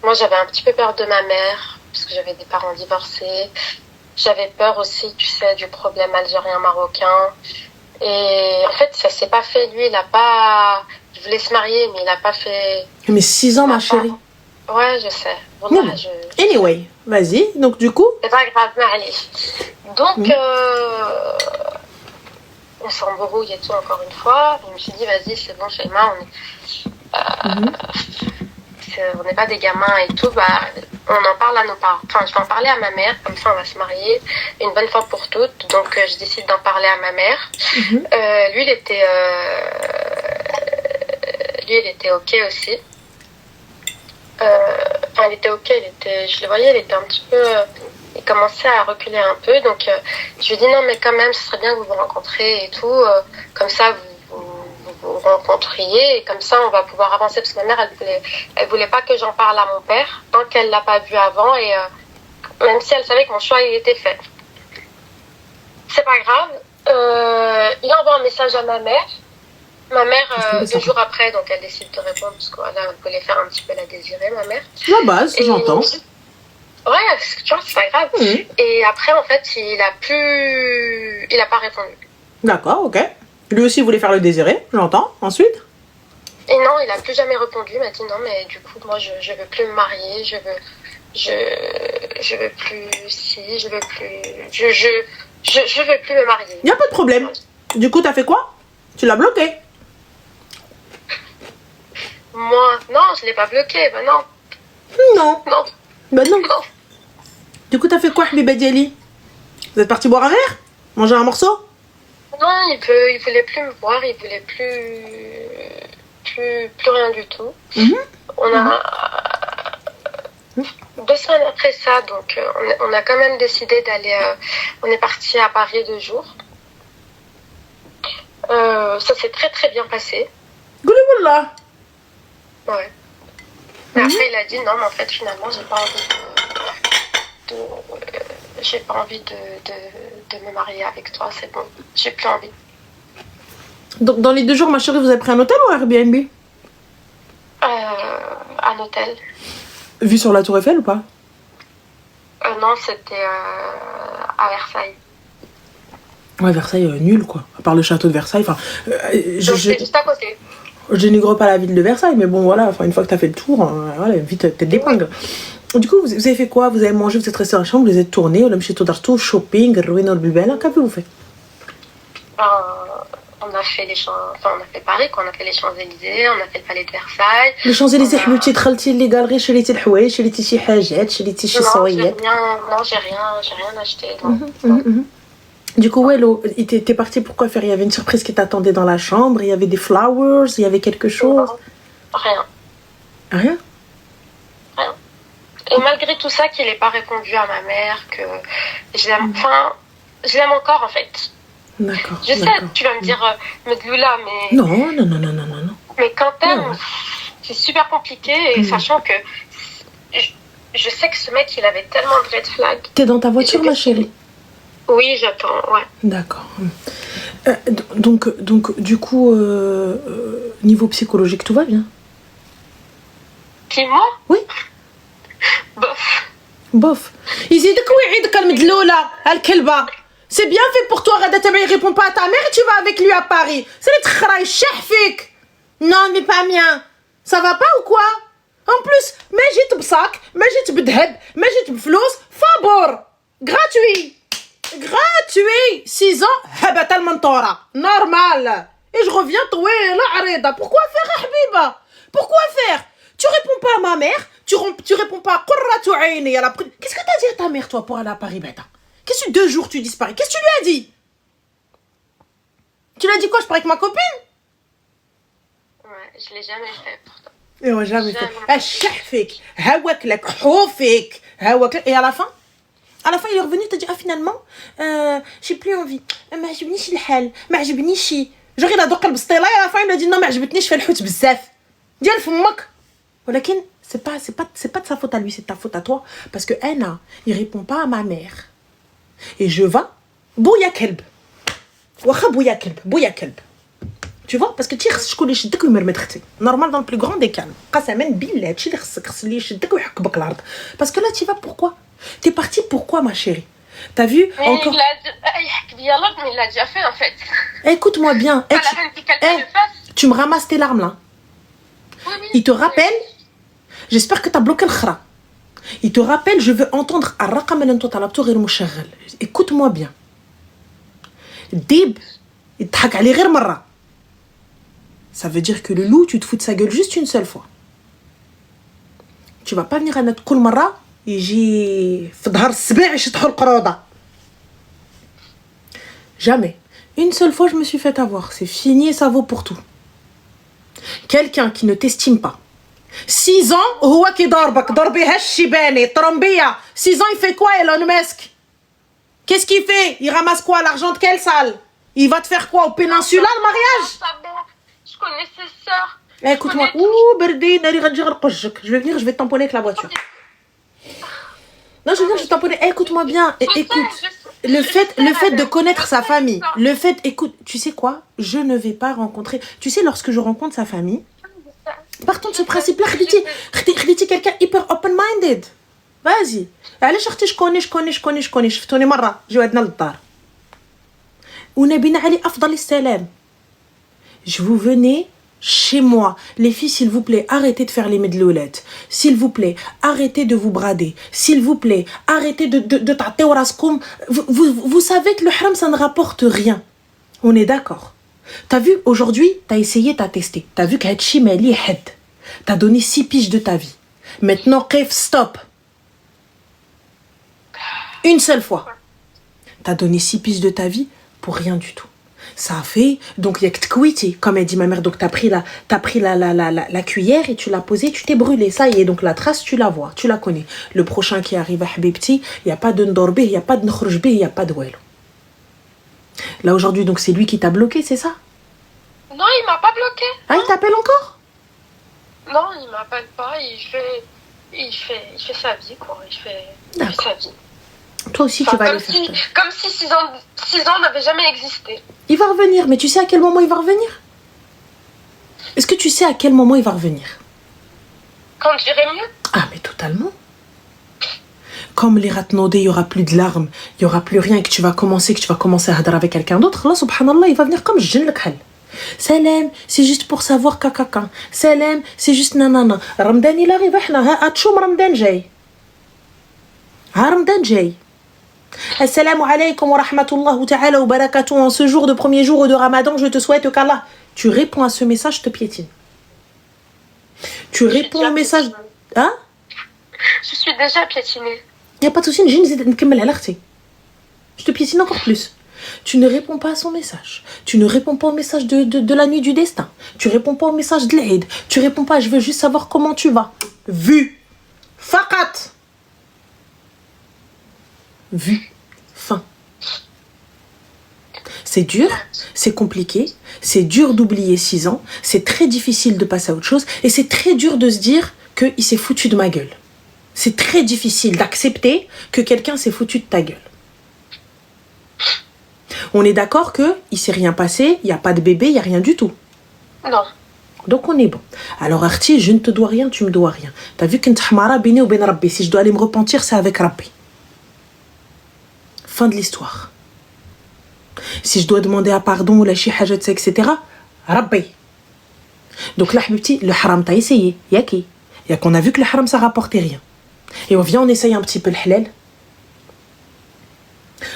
moi, j'avais un petit peu peur de ma mère, parce que j'avais des parents divorcés. J'avais peur aussi, tu sais, du problème algérien-marocain. Et en fait, ça s'est pas fait. Lui, il a pas... Il voulait se marier, mais il a pas fait... Mais 6 ans, ma chérie. Ouais, je sais. Bon, Bon. Anyway, vas-y. Donc, du coup... C'est pas grave, mais allez. Donc, on s'embrouille et tout encore une fois. Je me suis dit, vas-y, c'est bon, Shaima, on n'est pas des gamins et tout. Bah, on en parle à nos parents. Enfin, je vais en parler à ma mère, comme ça on va se marier une bonne fois pour toutes. Donc, je décide d'en parler à ma mère. Lui, il était OK aussi. Enfin, il était OK, je le voyais, il était un petit peu... il commençait à reculer un peu, donc je lui ai dit non mais quand même ce serait bien que vous vous rencontriez et tout, comme ça vous rencontriez et comme ça on va pouvoir avancer, parce que ma mère elle voulait pas que j'en parle à mon père tant qu'elle l'a pas vu avant, et même si elle savait que mon choix il était fait. C'est pas grave, il envoie un message à ma mère. Ma mère, 2 jours après, donc elle décide de répondre, parce que voilà, elle voulait faire un petit peu la désirée, ma mère. La base, j'entends. Ouais, parce que tu vois, c'est pas grave. Et après, en fait, il a pas répondu. D'accord, ok. Lui aussi voulait faire le désiré, j'entends. Ensuite? Et non, il a plus jamais répondu. Il m'a dit non, mais du coup, moi, je veux plus me marier, je veux plus si, je veux plus, je veux plus me marier. Y a pas de problème. Du coup, t'as fait quoi? Tu l'as bloqué? Moi, non, je l'ai pas bloqué, bah non. Non. Non. Bah non. Non. Du coup, t'as fait quoi, Habiba Diali? Vous êtes parti boire un verre? Manger un morceau? Non, il voulait plus me voir, il voulait plus rien du tout. On a 2 semaines après ça, donc on a quand même décidé d'aller. On est parti à Paris 2 jours. Ça s'est très très bien passé. Goulouboullah. Ouais. Mais après il a dit non, mais en fait finalement j'ai pas envie de me marier avec toi, c'est bon, j'ai plus envie. Donc, dans les 2 jours, ma chérie, vous avez pris un hôtel ou un Airbnb? Un hôtel. Vu sur la Tour Eiffel ou pas? Non, c'était à Versailles. Ouais, Versailles, nul quoi. À part le château de Versailles, enfin... C'était juste à côté. Je dénigre pas la ville de Versailles, mais bon, voilà, une fois que t'as fait le tour, voilà, vite, tête d'épingle. Du coup, vous avez fait quoi? Vous avez mangé, vous êtes resté dans la chambre, vous êtes tourné, on a chez Todartou, shopping, ruine au Bilbel, qu'avez-vous fait? On a fait on a fait Paris, quoi. On a fait les Champs-Élysées, on a fait le palais de Versailles. Les Champs-Élysées, حبيبتي دخلتي لي غالري شريتي الحوايج شريتي شي حاجات شريتي شي صويات. Non, j'ai rien acheté. Non. Du coup, ouais, t'es parti pour quoi faire? Il y avait une surprise qui t'attendait dans la chambre, il y avait des flowers, il y avait quelque chose? Rien. Rien? Rien. Et malgré tout ça, qu'il n'ait pas répondu à ma mère, que je l'aime, je l'aime encore en fait. D'accord. Je sais, tu vas me dire, Medloula, mais... Non. Mais quand t'aimes, c'est super compliqué, et sachant que je sais que ce mec, il avait tellement de red flags. T'es dans ta voiture, ma chérie? Oui, j'attends, ouais. D'accord. Donc, du coup, niveau psychologique, tout va bien? Qui, moi? Oui. Bof. يزيدك ويعيدك المدلولة الكلبة C'est bien fait pour toi, Rada Tabi, il répond pas à ta mère et tu vas avec lui à Paris. C'est les tchraï, chahfik. Non, mais pas bien. Ça va pas ou quoi? En plus, mais j'ai bsac, mais j'ai bdheb, mais j'ai flous, favor. Gratuit. Gratuit. 6 ans, habat al-mantora. Normal. Et je reviens, toi, la arida. Pourquoi faire, Habiba? Pourquoi faire? Tu réponds pas à ma mère, tu réponds pas à Qurratu Aini. Qu'est-ce que t'as dit à ta mère, toi, pour aller à Paris, bêta? Qu'est-ce que 2 jours tu disparais? Qu'est-ce que tu lui as dit? Tu lui as dit quoi? Je pars avec ma copine? Ouais, je l'ai jamais fait pourtant. Et on jamais fait. Chahfik, hawaklak, houfik, hawaklak. Et à la fin, il est revenu, il t'a dit, ah finalement, j'ai plus envie. ما عجبنيش الحال, ما عجبنيش. Genre il a دوق البسطيله et à la fin il a dit non ما عجبتنيش في الحوت بزاف. ديال فمك. ولكن c'est pas de sa faute à lui, c'est de ta faute à toi parce que Anna, il répond pas à ma mère. Et je vais bouya kelb. Wacha bouya kelb. Tu vois, parce que tu خص شكون اللي يشدك ويمرمد اختي. Normal dans le plus grand des calmes. قسما بالله هادشي اللي خص اللي يشدك ويحك الارض. Parce que là tu vas pourquoi? T'es partie pourquoi ma chérie? T'as vu mais encore il l'a déjà fait en fait. Écoute-moi bien. Tu me ramasses tes larmes là. Oui. Il te rappelle. J'espère que t'as bloqué le khra. Il te rappelle, je veux entendre الرقم اللي انت طلبته غير مشغل. Écoute-moi bien. Dib, يضحك عليه غير مرة. Ça veut dire que le loup, tu te fous de sa gueule juste une seule fois. Tu vas pas venir à notre كل مرة يجي في ظهر السبع يشطحوا القرودة. Jamais. Une seule fois, je me suis fait avoir. C'est fini et ça vaut pour tout. Quelqu'un qui ne t'estime pas. 6 ans, هو كي ضربك ضربيها الشيباني طرمبية. 6 ans, il fait quoi, Elon Musk? Qu'est-ce qu'il fait? Il ramasse quoi? L'argent de quelle salle? Il va te faire quoi? Au péninsula, le mariage? Je connais ses sœurs. Écoute-moi. Ouh, Berdi, je vais venir, je vais te tamponner avec la voiture. Non, je veux dire, je vais tamponner. Écoute-moi bien. Écoute. Le fait de connaître sa famille. Le fait, écoute, tu sais quoi? Je ne vais pas rencontrer. Tu sais, lorsque je rencontre sa famille, partons de ce principe-là, خديتي quelqu'un hyper open-minded. Vas-y. علاش اختي شكوني شفتوني مرة جيو عندنا للدار. ونبينا علي أفضل السلام. Je vous venez chez moi. Les filles, s'il vous plaît, arrêtez de faire les medloulettes. S'il vous plaît, arrêtez de vous brader. S'il vous plaît, arrêtez de تعطي وراسكم. Vous savez que le haram, ça ne rapporte rien. On est d'accord. T'as vu, aujourd'hui, t'as essayé, t'as testé. T'as vu qu'Hadchi Mali Had. T'as donné 6 piges de ta vie. Maintenant, Kef, stop. Une seule fois. T'as donné 6 piges de ta vie pour rien du tout. Ça a fait, donc il y a que t'kwiti, comme elle dit ma mère, donc t'as pris la cuillère et tu l'as posée, tu t'es brûlé, ça y est, donc la trace, tu la vois, tu la connais. Le prochain qui arrive à Habibti, il n'y a pas de ndorbe, il n'y a pas de nkhrouchbe, il n'y a pas de welo. Là aujourd'hui, donc c'est lui qui t'a bloqué, c'est ça? Non, il m'a pas bloqué. Ah, il t'appelle encore? Non, il m'appelle pas, il fait sa vie, quoi, il fait sa vie. Toi aussi, tu vas aller faire ça. Comme si 6 ans n'avaient jamais existé. Il va revenir, mais tu sais à quel moment il va revenir? Est-ce que tu sais à quel moment il va revenir? Quand j'irai mieux? Ah, mais totalement. Comme les ratnodés, il n'y aura plus de larmes, il n'y aura plus rien, que tu vas commencer à hadar avec quelqu'un d'autre, là, subhanallah, il va venir comme je le khal. Salam, c'est juste pour savoir cacacan. Salam, c'est juste nanana. Ramadan, il arrive, atchoum Ramadan jay. Ramadan jay. Assalamu alaikum wa rahmatullahi ta'ala wa barakatuh. En ce jour de premier jour de Ramadan, je te souhaite qu'Allah. Tu réponds à ce message, je te piétine. Tu réponds au message. Hein? Je suis déjà piétinée. Il n'y a pas de souci, je te piétine encore plus. Tu ne réponds pas à son message. Tu ne réponds pas au message de la nuit du destin. Tu réponds pas au message de l'Aïd. Tu réponds pas, je veux juste savoir comment tu vas. Vu. Fakat. Vu. Fin. C'est dur, c'est compliqué, c'est dur d'oublier 6 ans, c'est très difficile de passer à autre chose et c'est très dur de se dire qu'il s'est foutu de ma gueule. C'est très difficile d'accepter que quelqu'un s'est foutu de ta gueule. On est d'accord qu'il ne s'est rien passé, il n'y a pas de bébé, il n'y a rien du tout. Non. Donc on est bon. Alors Arti, je ne te dois rien, tu me dois rien. T'as vu que bini ou ben Rabbi. Si je dois aller me repentir, c'est avec Rabbi. Fin de l'histoire. Si je dois demander à pardon ou la chi hajat, etc. Rabbi. Donc là, habibti, le haram, t'as essayé. Yaki. Y'a qu'on a vu que le haram, ça rapportait rien. Et on vient, on essaye un petit peu le halal.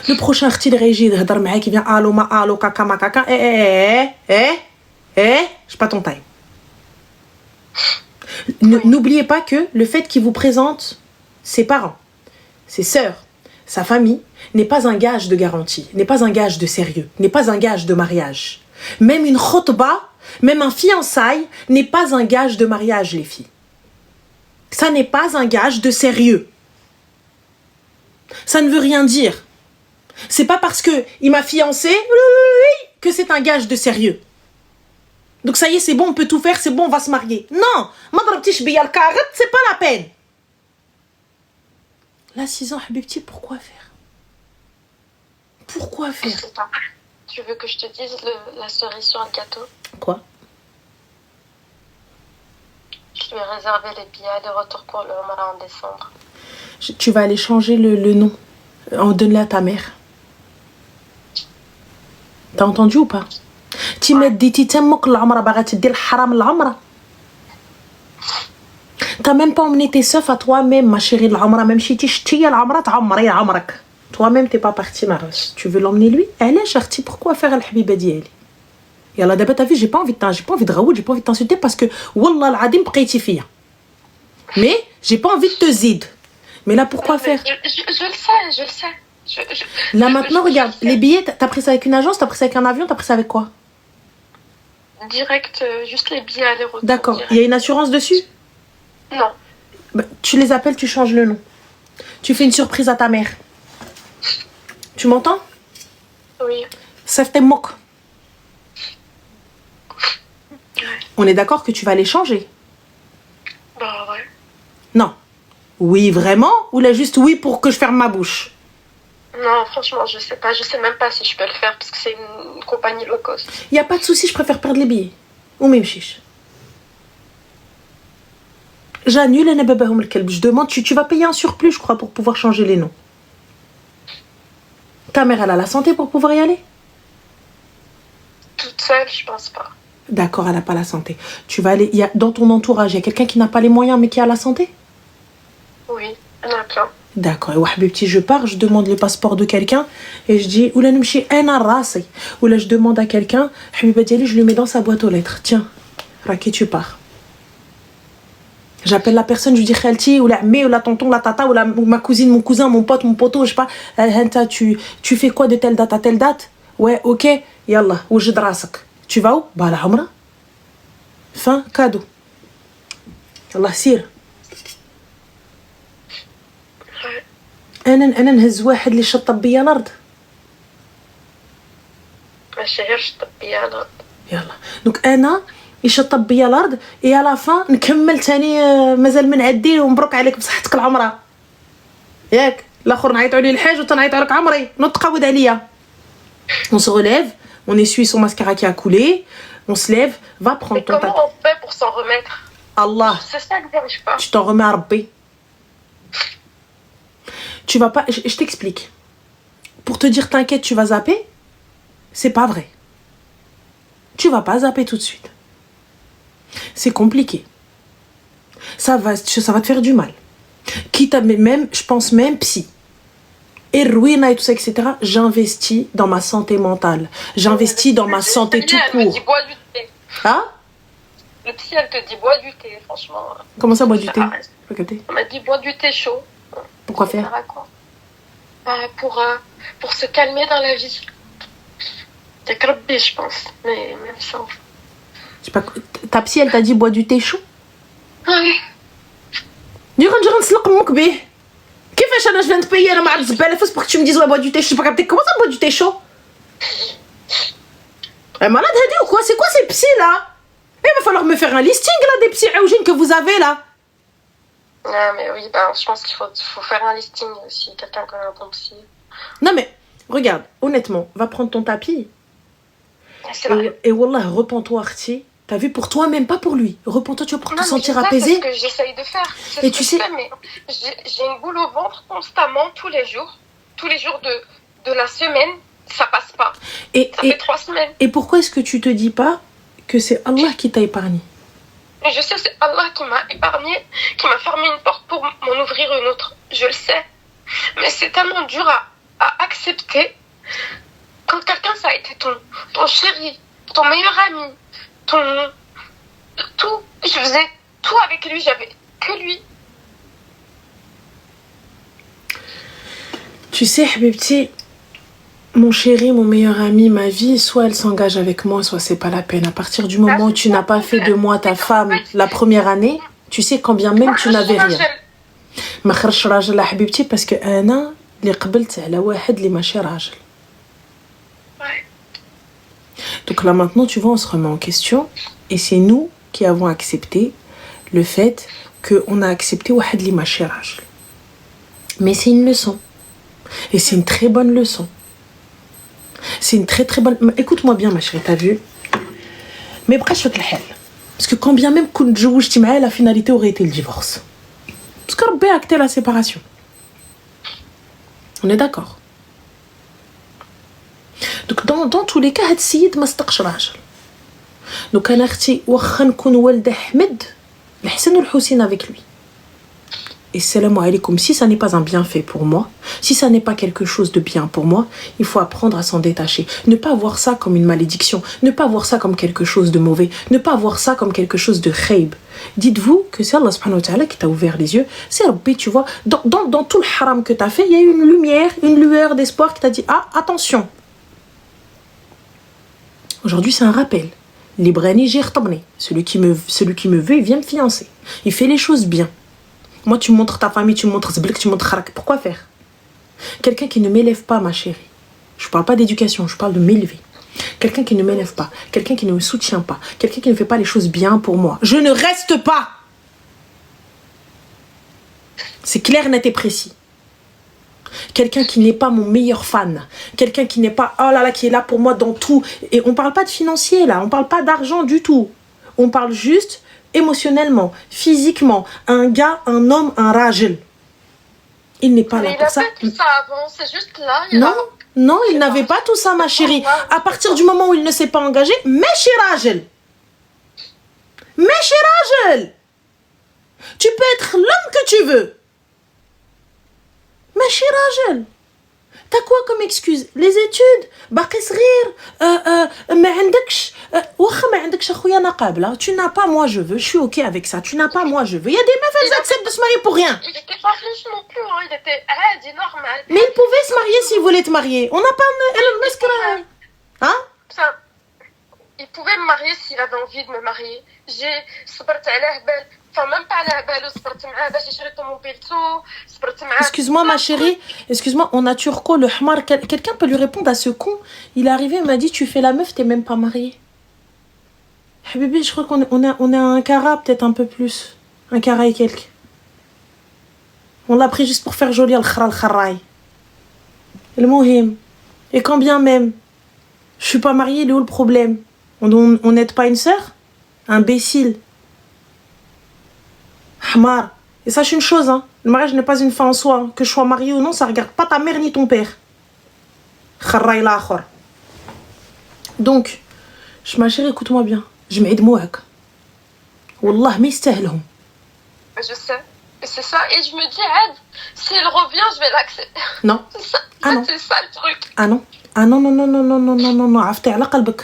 Le prochain article régie de Hadar Maha qui vient allo ma allo kaka ma kaka. J'ai pas ton time. N'oubliez pas que le fait qu'il vous présente ses parents, ses sœurs, sa famille, n'est pas un gage de garantie, n'est pas un gage de sérieux, n'est pas un gage de mariage. Même une khotba, même un fiançailles n'est pas un gage de mariage, les filles. Ça n'est pas un gage de sérieux. Ça ne veut rien dire. C'est pas parce que il m'a fiancé que c'est un gage de sérieux. Donc ça y est, c'est bon, on peut tout faire, c'est bon, on va se marier. Non, c'est pas la peine. Là, 6 ans, habibti, pourquoi faire? Pourquoi Je faire? sais pas. Tu veux que je te dise la cerise sur le gâteau? Quoi? Je lui ai réservé les billets de retour pour le Umrah en décembre. Tu vas aller changer le nom. Donne-le à ta mère. T'as entendu ou pas? Tu m'as dit que l'Amra bagat te dire haram l'Amra. T'as même pas emmené tes sœurs à toi-même, ma chérie, l'Amra. Même si tu ch'tis l'Amra, t'amra ya amrak. Toi-même, t'es pas parti, Maros. Tu veux l'emmener lui? Elle est charti. Pourquoi faire al-habiba diali? Et Allah d'abord, t'as vu, j'ai pas envie de raoud, j'ai pas envie de t'insulter parce que, wallah al-adim, bqayti fiya. Mais, j'ai pas envie de te zid. Mais là, pourquoi faire? Je le sais. Là, maintenant, regarde, les billets, t'as pris ça avec une agence, t'as pris ça avec un avion, t'as pris ça avec quoi? Direct, juste les billets aller-retour. D'accord. Direct. Il y a une assurance dessus? Non. Bah, tu les appelles, tu changes le nom. Tu fais une surprise à ta mère. Tu m'entends? Oui. Ça fait moque. On est d'accord que tu vas les changer? Bah ouais. Non. Oui, vraiment? Ou là, juste oui pour que je ferme ma bouche? Non, franchement, je sais pas. Je sais même pas si je peux le faire parce que c'est une compagnie low cost. Il n'y a pas de souci, je préfère perdre les billets. Ou même chiche. J'annule et je demande, tu vas payer un surplus, je crois, pour pouvoir changer les noms. Ta mère, elle a la santé pour pouvoir y aller? Toute seule, je pense pas. D'accord, elle n'a pas la santé. Tu vas aller, dans ton entourage, il y a quelqu'un qui n'a pas les moyens mais qui a la santé? Oui, il y en a plein. D'accord, et habibti, je pars, je demande le passeport de quelqu'un et je dis, oula nimshi ana rasi. Ou là, je demande à quelqu'un, habiba diali, je le mets dans sa boîte aux lettres. Tiens, Raki, tu pars. J'appelle la personne, je lui dis khalti, ou la mé, ou la tonton, la tata, ou ma cousine, mon cousin, mon pote, mon poteau, je sais pas. Henta, tu fais quoi de telle date à telle date? Ouais, ok, yallah, oujid rasak. Tu vas où? Bah, la Umrah. Fin, cadeau. Allah sir. انا نهز واحد اللي شطب بيا الارض. ماشي غير شطب بيا الارض. يلا دونك انا يشطب بيا الارض اي على فا نكمل تاني مازال من عدي ومبروك عليك بصحتك العمره ياك. الاخر نعيطوا عليه الحاج وتنعيط عليك عمري نتقود عليا. On se relève, on essuie son mascara qui a coulé, on se lève, va prendre mais ton tapis. comment on fait pour s'en remettre? Allah, C'est ça que j'arrive pas. tu t'en remets à Rabbi. Tu vas pas, je t'explique. Pour te dire t'inquiète, tu vas zapper, c'est pas vrai. Tu vas pas zapper tout de suite. C'est compliqué. Ça va te faire du mal. Quitte à même, je pense même psy. Et ruina et tout ça, etc. J'investis dans ma santé mentale. J'investis dans ma santé tout Elle me court. dit bois du thé. Hein? Le psy, elle te dit bois du thé, franchement. Comment ça, bois du thé? arrête. Regardez. On m'a dit bois du thé chaud. Pourquoi Ça faire? sert à quoi? Pour se calmer dans la vie. C'est crabé, je pense. Mais même ça. Je sais pas, ta psy, elle t'a dit bois du thé chaud? Ouais. نجي نسلق امك به. كيفاش انا je viens de payer انا ما عرفت زباله فاس pour que tu me dises ouais bois du thé chaud? Pas capté. Comment ça bois du thé chaud? Elle est malade هادي ou quoi? C'est quoi ces psys là? Il va falloir me faire un listing là des psys aoujines que vous avez là. Ah, mais oui, bah, je pense qu'il faut faire un listing si quelqu'un connaît un bon psy. Non mais regarde, honnêtement, va prendre ton tapis. C'est vrai. Et wallah, repens-toi Arti. T'as vu, pour toi même, pas pour lui. Repens-toi, tu vas pour te sentir apaisé. C'est ce que j'essaye de faire. Et tu sais, mais j'ai une boule au ventre constamment, tous les jours de la semaine. ça passe pas. Ça fait 3 semaines. Et pourquoi est-ce que tu te dis pas que c'est Allah qui t'a épargné? Et je sais, c'est Allah qui m'a épargné, qui m'a fermé une porte pour m'en ouvrir une autre. Je le sais. Mais c'est tellement dur à accepter. Quand quelqu'un, ça a été ton chéri, ton meilleur ami, tout. Je faisais tout avec lui, j'avais que lui. Tu sais, Habibti, mon chéri, mon meilleur ami, ma vie, soit elle s'engage avec moi, soit c'est pas la peine. À partir du moment où tu n'as pas fait de moi ta femme la première année, tu sais quand bien même tu n'avais rien. ما خرجش راجل حبيبتي parce que انا اللي قبلت على واحد اللي ماشي راجل. Donc là maintenant, tu vois, on se remet en question et c'est nous qui avons accepté le fait qu'on a accepté واحد اللي ماشي راجل. Mais c'est une leçon. Et c'est une très bonne leçon. C'est une très très bonne... Écoute-moi bien ma chérie, t'as vu? Mais après je fais le hal. Parce que quand bien même كنت تزوجتي معاه, la finalité aurait été le divorce. Parce que Rabbi a acté la séparation. On est d'accord? Donc dans tous les cas هاد السيد ما صدقش راجل. Donc انا اختي واخا نكون والده احمد الحسن والحسين avec lui. Et salam alaikum, si ça n'est pas un bienfait pour moi, si ça n'est pas quelque chose de bien pour moi, il faut apprendre à s'en détacher. Ne pas voir ça comme une malédiction, ne pas voir ça comme quelque chose de mauvais, ne pas voir ça comme quelque chose de khayb. Dites-vous que c'est Allah subhanahu wa ta'ala qui t'a ouvert les yeux, c'est Rabbi, tu vois, dans tout le haram que t'as fait, il y a eu une lumière, une lueur d'espoir qui t'a dit, ah, attention. Aujourd'hui, c'est un rappel. Librani jirtabni, celui qui me veut, il vient me fiancer. Il fait les choses bien. Moi, tu montres ta famille, tu montres Zblik, tu montres Kharak. Pourquoi faire? Quelqu'un qui ne m'élève pas, ma chérie. Je ne parle pas d'éducation, je parle de m'élever. Quelqu'un qui ne m'élève pas, quelqu'un qui ne me soutient pas, quelqu'un qui ne fait pas les choses bien pour moi. Je ne reste pas. C'est clair, net et précis. Quelqu'un qui n'est pas mon meilleur fan. Quelqu'un qui n'est pas, oh là là, qui est là pour moi dans tout. Et on ne parle pas de financier, là. On ne parle pas d'argent du tout. On parle juste... émotionnellement, physiquement, un gars, un homme, un rajel. Il n'est pas là pour ça. Il avait tout ça avant, c'est juste là. Non, il n'avait pas tout ça, ma chérie. À partir du moment où il ne s'est pas engagé, méchi rajel. Méchi rajel. Tu peux être l'homme que tu veux. Méchi rajel. T'as quoi comme excuse? Les études, باقي صغير, ما عندكش, واخا ما عندكش اخويا انا قابله. Tu n'as pas, moi je veux, je suis ok avec ça. Tu n'as pas, moi je veux. Il y a des meufs, elles acceptent de se marier pour rien. Il était pas riche non plus, hein. Il était عادي, normal. Mais il pouvait se marier s'il voulait te marier. On n'a pas le hein? Ça, il pouvait me marier s'il avait envie de me marier. J'ai صبرت عليه بال. Enfin, même pas على بالو, صبرت معاه باش يشري طوموبيلتو, صبرت معاه. Excuse-moi ma chérie, excuse-moi, on a turco le hmar. Quelqu'un peut lui répondre à ce con? Il est arrivé, il m'a dit, tu fais la meuf, t'es même pas mariée. Habibi, je crois qu'on a un carat, peut-être un peu plus. Un carat et quelques. On l'a pris juste pour faire joli al-khara al-kharraï. Le mohim. Et quand bien même, je suis pas mariée, il est où le problème? On n'aide pas une sœur? Imbécile. Hamar. Et sache une chose, hein, le mariage n'est pas une fin en soi. Hein. Que je sois mariée ou non, ça regarde pas ta mère ni ton père. Kharraï l'akhor. Donc, ma chérie, écoute-moi bien. Je m'aide moi. Wallah, mais c'est Je sais. Et c'est ça. Et je me dis, Ad, si elle revient, je vais l'accepter. Non. C'est ça. Ah non. C'est ça le truc. Ah non. Ah non, non, non, non, non, non, non, non, non. After ala qalbak.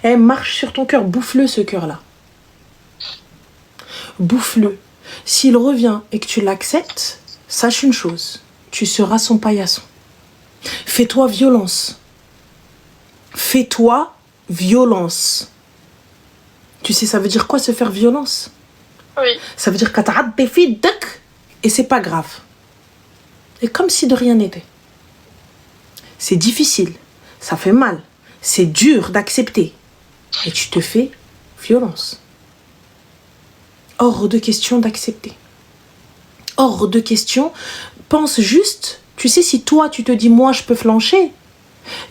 Eh, marche sur ton cœur. Bouffe-le, ce cœur-là. Bouffe-le. S'il revient et que tu l'acceptes, sache une chose. Tu seras son paillasson. Fais-toi violence. Fais-toi violence. Tu sais, ça veut dire quoi se faire violence? Oui. Ça veut dire que t'as des filles et c'est pas grave. Et comme si de rien n'était. C'est difficile. Ça fait mal. C'est dur d'accepter. Et tu te fais violence. Hors de question d'accepter. Hors de question. Pense juste, tu sais, si toi tu te dis moi je peux flancher,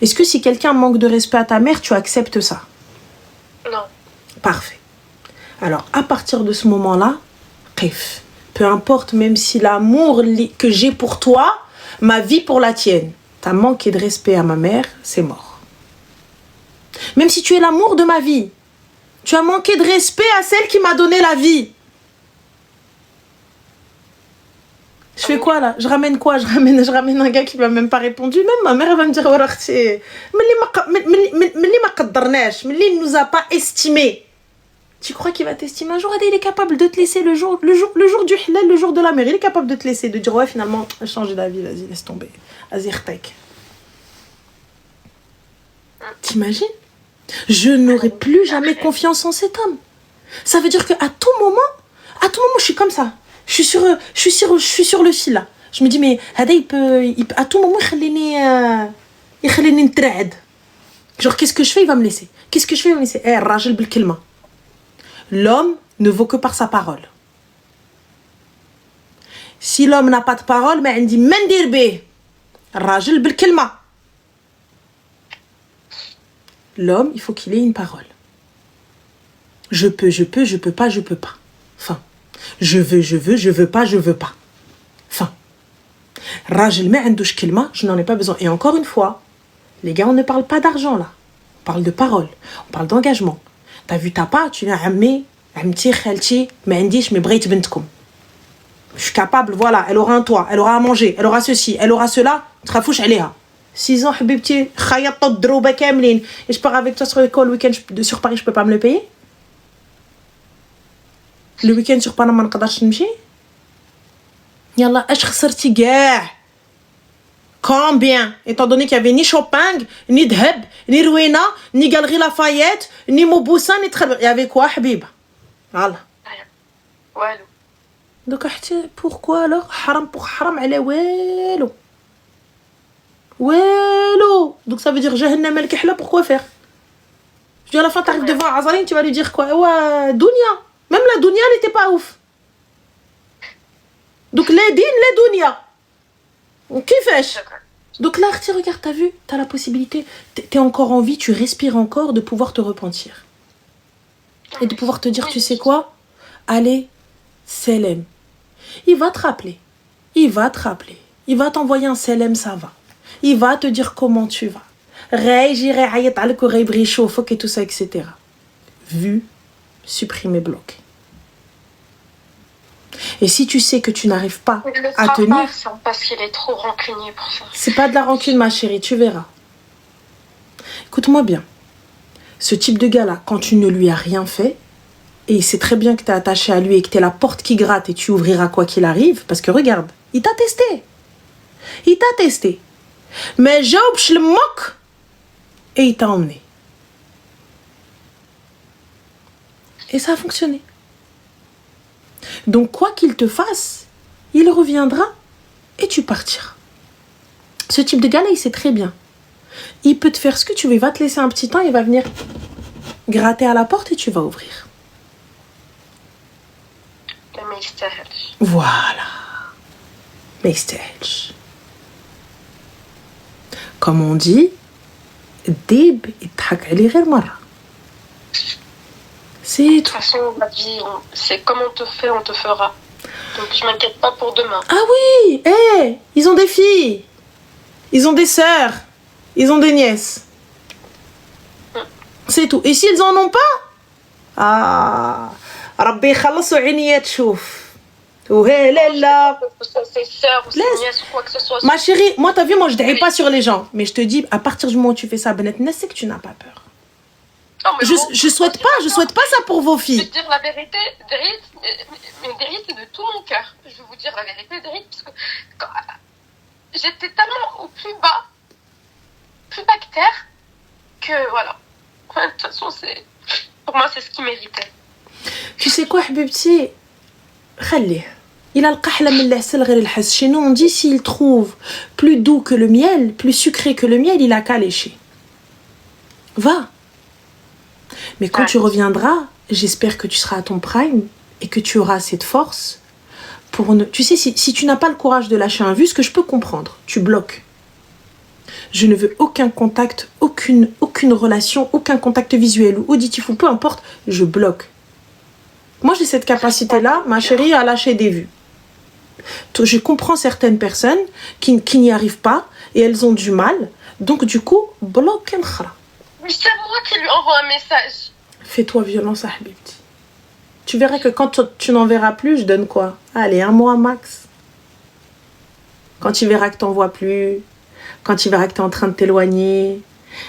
est-ce que si quelqu'un manque de respect à ta mère, tu acceptes ça? Non. Parfait. Alors à partir de ce moment-là, bref, peu importe, même si l'amour que j'ai pour toi, ma vie pour la tienne, t'as manqué de respect à ma mère, c'est mort. Même si tu es l'amour de ma vie, tu as manqué de respect à celle qui m'a donné la vie. Je fais quoi là? Je ramène quoi? Je ramène un gars qui m'a même pas répondu. Même ma mère elle va me dire mais il nous a pas estimé. Tu crois qu'il va t'estimer un jour? Il est capable de te laisser le jour du halal, le jour de la mer. Il est capable de te laisser, de dire ouais finalement changer d'avis, vas-y laisse tomber. Vas-y retake. T'imagines? Je n'aurai plus jamais confiance en cet homme. Ça veut dire que à tout moment, je suis comme ça. Je suis sur le fil là. Je me dis mais Hada il peut à tout moment il خليني نترعد. Genre qu'est-ce que je fais, il va me laisser. Qu'est-ce que je fais, il va me laisser. راجل بالكلمة. L'homme ne vaut que par sa parole. Si l'homme n'a pas de parole, mais عندي ما ندير به. الراجل بالكلمة. L'homme, il faut qu'il ait une parole. Je peux pas. Fin. Je veux pas. Fin. Rajel ma عندوش كلمة, je n'en ai pas besoin. Et encore une fois, les gars, on ne parle pas d'argent là. On parle de parole. On parle d'engagement. T'as vu ta part, tu viens عمي, عمتي, خالتي, ما عنديش mais بغيت بنتكم. Je suis capable, voilà, elle aura un toit, elle aura à manger, elle aura ceci, elle aura cela, تخافوش عليها. 6 ans, حبيبتي, خيطت الدروبة كاملين. Et je pars avec toi sur l'école, le week-end sur Paris, je peux pas me le payer? Le week-end sur Paris, ما نقدرش نمشي? يلا, اش خسرتي كاع? Combien? Étant donné qu'il y avait ni shopping, ni dheb, ni Ruina, ni Galerie Lafayette, ni Mauboussin, ni très... Il y avait quoi, Habib? Voilà. Ouais. Donc, pourquoi alors? Haram pour haram, elle est welo. Welo. Donc, ça veut dire Jahannam al-Kahla, pourquoi faire? Je dis à la fin, t'arrives devant Azaline, tu vas lui dire quoi? Ouais, Dounia. Même la Dounia, elle n'était pas ouf. Donc, les dînes, les Dounia. Kifesh. Donc là, regarde, t'as vu, t'as la possibilité, t'es encore en vie, tu respires encore, de pouvoir te repentir. Et de pouvoir te dire, tu sais quoi? Allez, Selem. Il va te rappeler. Il va t'envoyer un Selem, ça va. Il va te dire comment tu vas. J'irai ayat al koreibri chauffok et tout ça, etc. Vu, supprimer, bloquer. Et si tu sais que tu n'arrives pas à tenir... Parce qu'il est trop rancunier pour ça. C'est pas de la rancune, ma chérie, tu verras. Écoute-moi bien. Ce type de gars-là, quand tu ne lui as rien fait, et il sait très bien que tu es attaché à lui et que tu es la porte qui gratte et tu ouvriras quoi qu'il arrive, parce que regarde, il t'a testé. Mais Job, je le moque, et il t'a emmené. Et ça a fonctionné. Donc, quoi qu'il te fasse, il reviendra et tu partiras. Ce type de gars-là, il sait très bien. Il peut te faire ce que tu veux. Il va te laisser un petit temps, il va venir gratter à la porte et tu vas ouvrir. Mais يستاهلش. Voilà. Mais يستاهلش. Comme on dit, ديب يضحك عليه غير مرة. C'est de toute façon, la vie, c'est comme on te fait, on te fera. Donc je m'inquiète pas pour demain. Ah oui, ils ont des filles, ils ont des sœurs, ils ont des nièces. C'est tout. Et s'ils en ont pas, Rabbi يخلصوا عينيا تشوف. وهلا Ses sœurs ou ses nièces ou quoi que ce soit. Ma chérie, moi t'as vu, moi je ne pas sur les gens, mais je te dis, à partir du moment où tu fais ça, Benet, c'est que tu n'as pas peur. Non, mais Je souhaite pas ça pour vos je vais filles. te dire la vérité, Derrit, c'est de tout mon cœur. Je vais vous dire la vérité, Derrit, parce que j'étais tellement au plus bas que terre, que voilà. De toute façon, pour moi, c'est ce qu'il méritait. Tu sais quoi, Habibti? خليه. Il a le قحلة من العسل غير الحس. Chez nous, on dit s'il trouve plus doux que le miel, plus sucré que le miel, il a qu'à lécher. Va. Mais quand tu reviendras, j'espère que tu seras à ton prime et que tu auras assez de force pour ne... Tu sais, si tu n'as pas le courage de lâcher un vu, ce que je peux comprendre, tu bloques. Je ne veux aucun contact, aucune relation, aucun contact visuel ou auditif ou peu importe, je bloque. Moi, j'ai cette capacité-là, ma chérie, à lâcher des vues. Je comprends certaines personnes qui n'y arrivent pas et elles ont du mal. Donc du coup, bloque l'khra. Mais c'est moi qui lui envoie un message. Fais-toi violence à Habibti. Tu verras que quand tu n'en verras plus, je donne quoi? Allez, 1 mois max. Quand tu verras que t'en vois plus, quand tu verras que t'es en train de t'éloigner,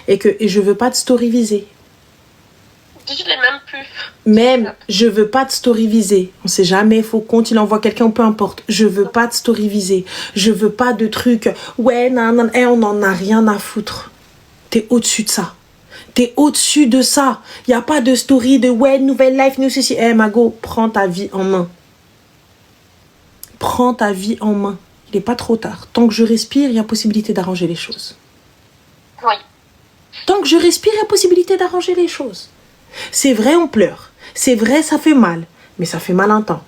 et je veux pas te story viser. Je l'ai même plus. Même, je veux pas te story viser. On sait jamais, faut compte, il envoie quelqu'un ou peu importe. Je veux pas te story viser. Je veux pas de trucs. Ouais, nan, on en a rien à foutre. T'es au-dessus de ça. T'es au-dessus de ça. Y a pas de story de ouais, nouvelle life, nous ceci. Mago, prends ta vie en main. Prends ta vie en main. Il est pas trop tard. Tant que je respire, il y a possibilité d'arranger les choses. Oui. Tant que je respire, il y a possibilité d'arranger les choses. C'est vrai, on pleure. C'est vrai, ça fait mal. Mais ça fait mal un temps.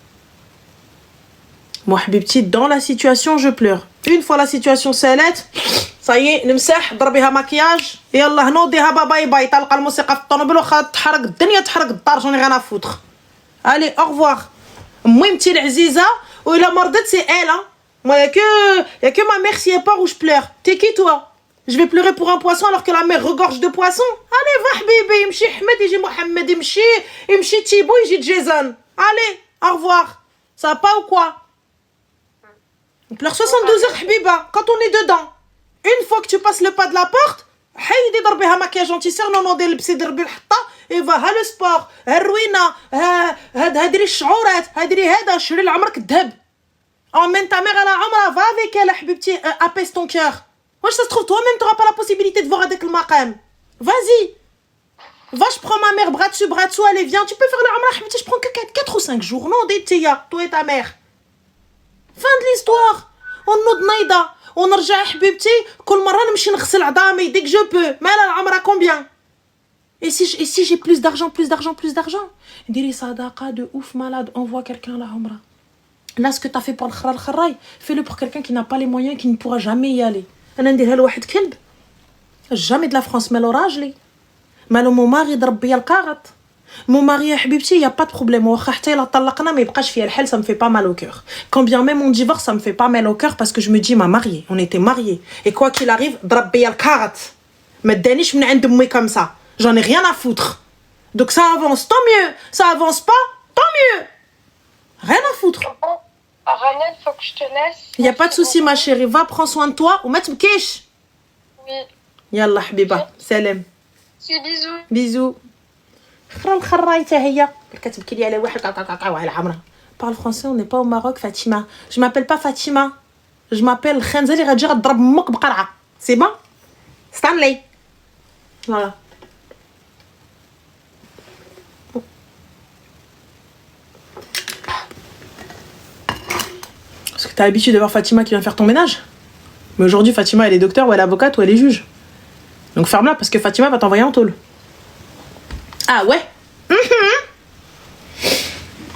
Moi, Habibti, dans la situation, je pleure. Une fois la situation s'élève, ça y est, نمسح ضربيها مكياج يلا نوضيها باي باي طلق الموسيقى في الطوموبيل وخا تحرق الدنيا تحرق الدار جوني غانا فوتر. Allez, au revoir. مهمتي العزيزة وإلا مرضت c'est elle. Hein. Moi, y a que ma mère si elle part où je pleure. T'es qui toi? Je vais pleurer pour un poisson alors que la mer regorge de poissons. Allez, va Habibi, يمشي Ahmed, يجي Mohamed, يمشي Thibaut, يجي Jason. Allez, au revoir. Ça va pas ou quoi? On pleure 72 heures, Habiba, quand on est dedans. Une fois que tu passes le pas de la porte, حيدي ضربيها مكياج انتيسير نو دير لبسي ضربي الحطه ايفا ها لو سبور ها الروينه هادري الشعورات هادري هذا شري لعمرك الذهب. Emmène ta mère à la Amra, va avec elle, Habibti, apaise ton cœur. Moi, ça se trouve, toi-même, tu n'auras pas la possibilité de voir avec le maqam. Vas-y. Va, je prends ma mère, bras dessous, allez, viens. Tu peux faire le Amra, Habibti, je prends que 4 ou 5 jours. Non, Détia, toi et ta mère. Fin de l'histoire. On nous naïda. On rej'a, Habibti, كل مرة نمشي نغسل عظامي dès que je peux. Mais là, la Amra, combien? Et si j'ai plus d'argent, Diri sadaqa de ouf malade, envoie quelqu'un à la Amra. Là, ce que tu as fait pour le kharay, fais-le pour quelqu'un qui n'a pas les moyens, qui ne pourra jamais y aller. Jamais de la France, mais l'orage, mais mon mari d'rabbi al-qarat. Mon mari, Habibti, il n'y a pas de problème. Ça me fait pas mal au cœur. Quand bien même on divorce, ça me fait pas mal au cœur parce que je me dis, ma mariée, on était mariés. Et quoi qu'il arrive, d'rabbi al-qarat. Mais danish min عند moi comme ça. J'en ai rien à foutre. Donc ça avance, tant mieux. Ça avance pas, tant mieux. Rien à foutre. Ranel, faut que je te laisse. Il n'y a pas de souci, ma chérie. Va, prends soin de toi. Ou mets mkish. Oui. Yallah, Habiba. Salam. Bisous. Bisous. Parle français, on n'est pas au Maroc, Fatima. Je m'appelle pas Fatima. Je m'appelle Khenzali Radjira Drab Mok Bqara. C'est bon? Stanley. Voilà. Parce que t'as l'habitude de voir Fatima qui vient faire ton ménage. Mais aujourd'hui, Fatima, elle est docteur ou elle est avocate ou elle est juge. Donc ferme-la parce que Fatima va t'envoyer en tôle. Ah ouais?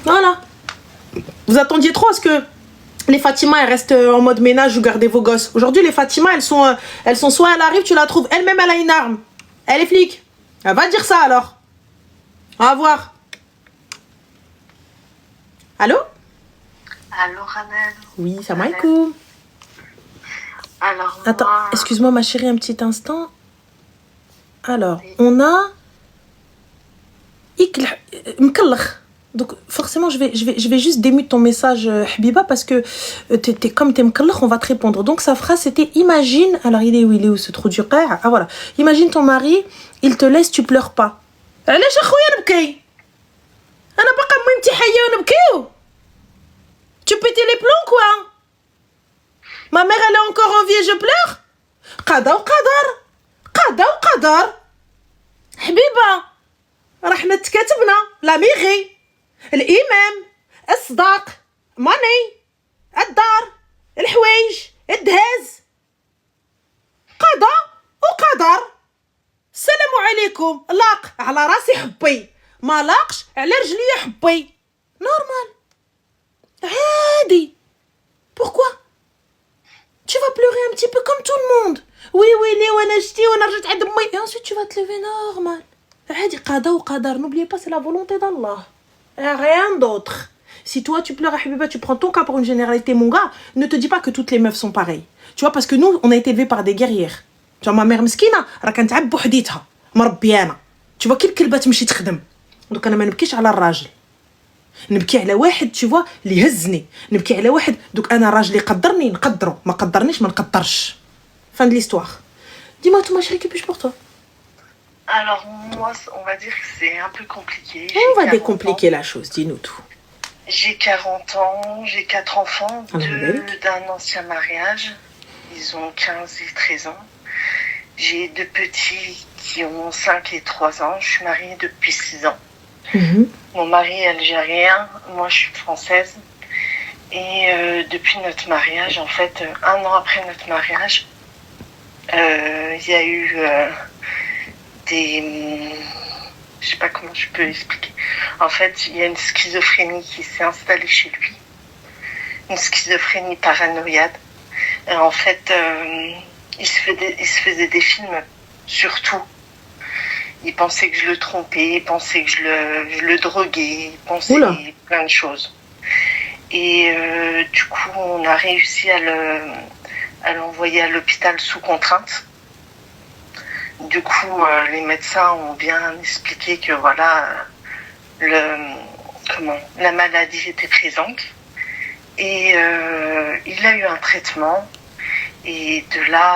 Voilà. Vous attendiez trop à ce que les Fatima elles restent en mode ménage ou gardez vos gosses. Aujourd'hui, les Fatima, elles sont soit elle arrive, tu la trouves, elle-même, elle a une arme. Elle est flic. Elle va dire ça alors. Au revoir. Allô? Allô, Ranel. Oui, salam alaikum. Alors, attends, moi... excuse-moi ma chérie un petit instant. Alors, on a donc forcément je vais juste démute ton message Habiba parce que comme t'es mkallah, on va te répondre. Donc sa phrase c'était imagine, alors il est où ce trou du qar. Ah voilà, imagine ton mari, il te laisse, tu pleures pas. علاش اخويا نبكي انا باقا مهمتي حيه ونبكيو. Tu pétais les plombs quoi? Ma mère elle est encore en vie et je pleure. قضاء وقدر حبيبه رحنا تكاتبنا لا ميغي الامام الصداق ماني الدار الحوايج الدهاز قضاء وقدر. السلام عليكم. لاق على راسي حبي ما لاقش على رجلي حبي. نورمال عادي. Pourquoi? Tu vas pleurer un petit peu comme tout le monde. Oui لي وانا شتي وانا رجعت عند امي. Et ensuite tu vas te lever normal. عادي قضاء وقدر. N'oubliez pas, c'est la volonté d'Allah. Rien d'autre. Si toi, tu pleures à Habiba, tu prends ton cas pour une généralité, mon gars, ne te dis pas que toutes les meufs sont pareilles. Tu vois, parce que nous, on a été élevés par des guerrières. Tu vois, ma mère مسكينة راه كانت تعب بوحديتها مربيانا. Tu vois, كل كلبة تمشي تخدم. Donc أنا ما نبكيش على الراجل. نبكي على واحد tu vois اللي يهزني. نبكي على واحد دوك أنا راجلي قدرني نقدره، ما قدرنيش ما نقدرش. Fin de l'histoire. Dis-moi tout ma chérie, que puis-je pour toi? Alors, moi, on va dire que c'est un peu compliqué. On va décompliquer la chose, dis-nous tout. J'ai 40 ans, j'ai 4 enfants, Ah, deux d'un ancien mariage. Ils ont 15 et 13 ans. J'ai deux petits qui ont 5 et 3 ans. Je suis mariée depuis 6 ans. Mon mari est algérien, moi je suis française. Et depuis notre mariage, en fait, 1 an après notre mariage, il y a eu des... Je sais pas comment je peux expliquer. En fait, il y a une schizophrénie qui s'est installée chez lui. Une schizophrénie paranoïade. Et en fait, il se faisait des films sur tout. Il pensait que je le trompais, il pensait que je le droguais, il pensait plein de choses. Et du coup, on a réussi à l'envoyer à l'hôpital sous contrainte. Du coup, les médecins ont bien expliqué que voilà, la maladie était présente. Et il a eu un traitement. Et de là,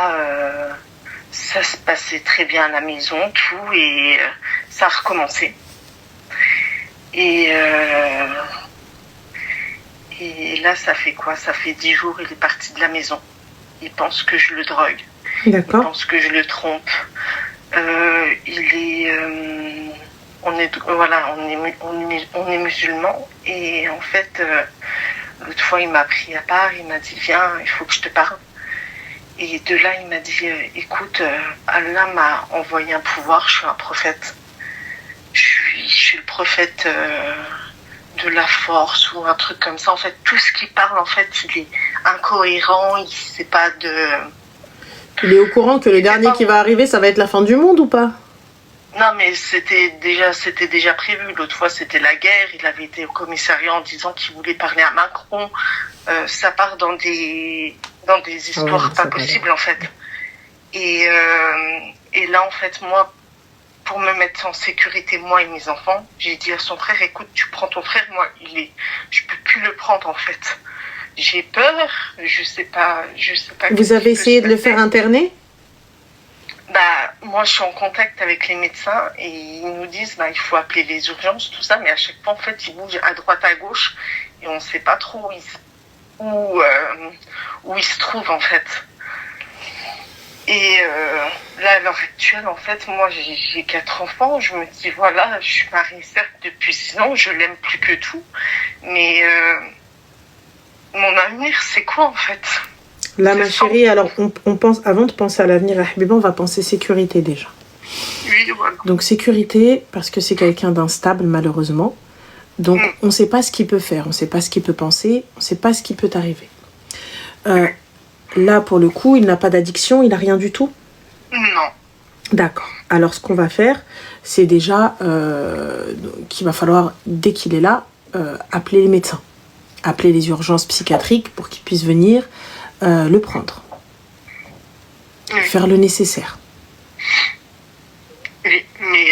ça se passait très bien à la maison, tout, et ça a recommencé. Et là, ça fait quoi? Ça fait 10 jours, il est parti de la maison. Il pense que je le drogue. D'accord. Il pense que je le trompe. On est musulmans. Et en fait, l'autre fois, il m'a pris à part. Il m'a dit, viens, il faut que je te parle. Et de là, il m'a dit, écoute, Allah m'a envoyé un pouvoir, je suis un prophète. Je suis le prophète de la force ou un truc comme ça. En fait, tout ce qu'il parle, en fait, il est incohérent, il sait pas de... Il est au courant que le dernier qui va arriver, ça va être la fin du monde ou pas? Non, mais c'était déjà prévu. L'autre fois, c'était la guerre. Il avait été au commissariat en disant qu'il voulait parler à Macron. Ça part dans des histoires pas possibles, en fait. Et là, en fait, moi, pour me mettre en sécurité, moi et mes enfants, j'ai dit à son frère, écoute, tu prends ton frère, moi, je peux plus le prendre, en fait. J'ai peur, je sais pas. Vous avez essayé de le faire interner? Bah, moi, je suis en contact avec les médecins et ils nous disent, bah, il faut appeler les urgences, tout ça, mais à chaque fois, en fait, ils bougent à droite, à gauche et on sait pas trop où ils se trouvent, en fait. Et là, à l'heure actuelle, en fait, moi, j'ai 4 enfants. Je me dis, voilà, je suis mariée, certes, depuis 6 ans, je l'aime plus que tout, mais mon avenir, c'est quoi, en fait? Là, ma chérie, alors, on pense, avant de penser à l'avenir à Habiba, on va penser sécurité déjà. Oui, voilà. Donc, sécurité, parce que c'est quelqu'un d'instable, malheureusement. Donc, on ne sait pas ce qu'il peut faire, on ne sait pas ce qu'il peut penser, on ne sait pas ce qui peut arriver. Là, pour le coup, il n'a pas d'addiction, il n'a rien du tout? Non. D'accord. Alors, ce qu'on va faire, c'est déjà qu'il va falloir, dès qu'il est là, appeler les médecins. Appeler les urgences psychiatriques pour qu'ils puissent venir le prendre. Faire le nécessaire. Oui, mais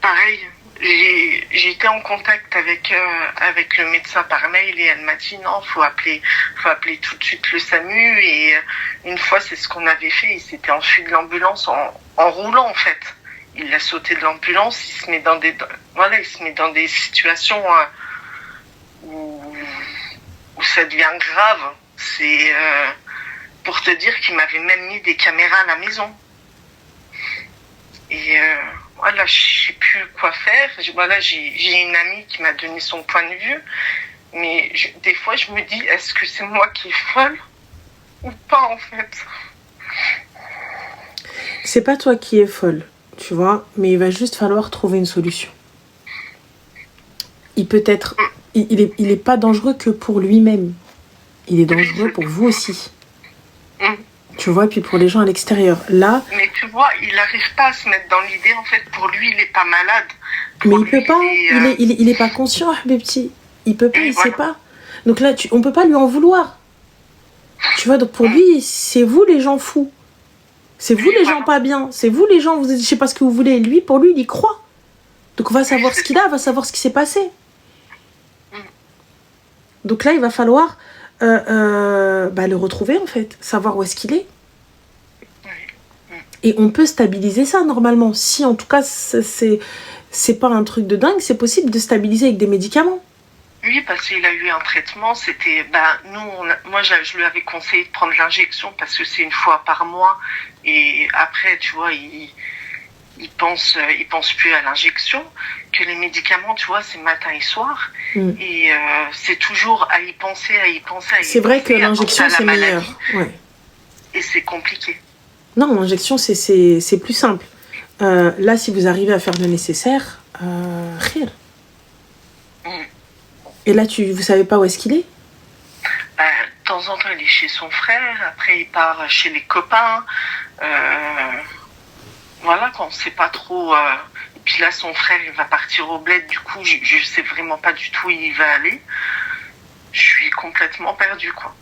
pareil, j'ai été en contact avec le médecin par mail et elle m'a dit non, faut appeler tout de suite le SAMU. Et une fois, c'est ce qu'on avait fait, il s'était enfui de l'ambulance en roulant, en fait. Il a sauté de l'ambulance, il se met dans des situations où ça devient grave. C'est pour te dire qu'il m'avait même mis des caméras à la maison. Et voilà, je sais plus quoi faire. Voilà, j'ai une amie qui m'a donné son point de vue. Mais des fois, je me dis, est-ce que c'est moi qui est folle ou pas, en fait? C'est pas toi qui es folle, tu vois, mais il va juste falloir trouver une solution. Il peut être... Il est pas dangereux que pour lui-même. Il est dangereux pour vous aussi. Tu vois, et puis pour les gens à l'extérieur. Là... Mais tu vois, il n'arrive pas à se mettre dans l'idée, en fait, pour lui, il n'est pas malade. Mais il peut pas, il est pas conscient, mes petits. Il peut pas, Et il voilà. sait pas. Donc là, on peut pas lui en vouloir. Tu vois, donc pour lui, c'est vous les gens fous. C'est vous Oui, les voilà. gens pas bien. C'est vous les gens, je sais pas ce que vous voulez. Et lui, pour lui, il y croit. Donc on va savoir c'est ce qu'il a, on va savoir ce qui s'est passé. Mm. Donc là, il va falloir le retrouver en fait, savoir où est-ce qu'il est. Et on peut stabiliser ça normalement. Si en tout cas, c'est pas un truc de dingue, c'est possible de stabiliser avec des médicaments. Oui, parce qu'il a eu un traitement, c'était, moi, je lui avais conseillé de prendre l'injection parce que c'est une fois par mois. Et après, tu vois, il pense plus à l'injection. Que les médicaments, tu vois, c'est matin et soir. Et c'est toujours à y penser. C'est vrai que l'injection, à la c'est maladie. meilleur. Ouais. Et c'est compliqué. Non, l'injection, c'est plus simple. Là, si vous arrivez à faire le nécessaire, khir. Et là, vous savez pas où est-ce qu'il est? De temps en temps, il est chez son frère. Après, il part chez les copains. Voilà, quand on sait pas trop. Et puis là, son frère, il va partir au bled. Du coup, je sais vraiment pas du tout où il va aller. Je suis complètement perdue, quoi.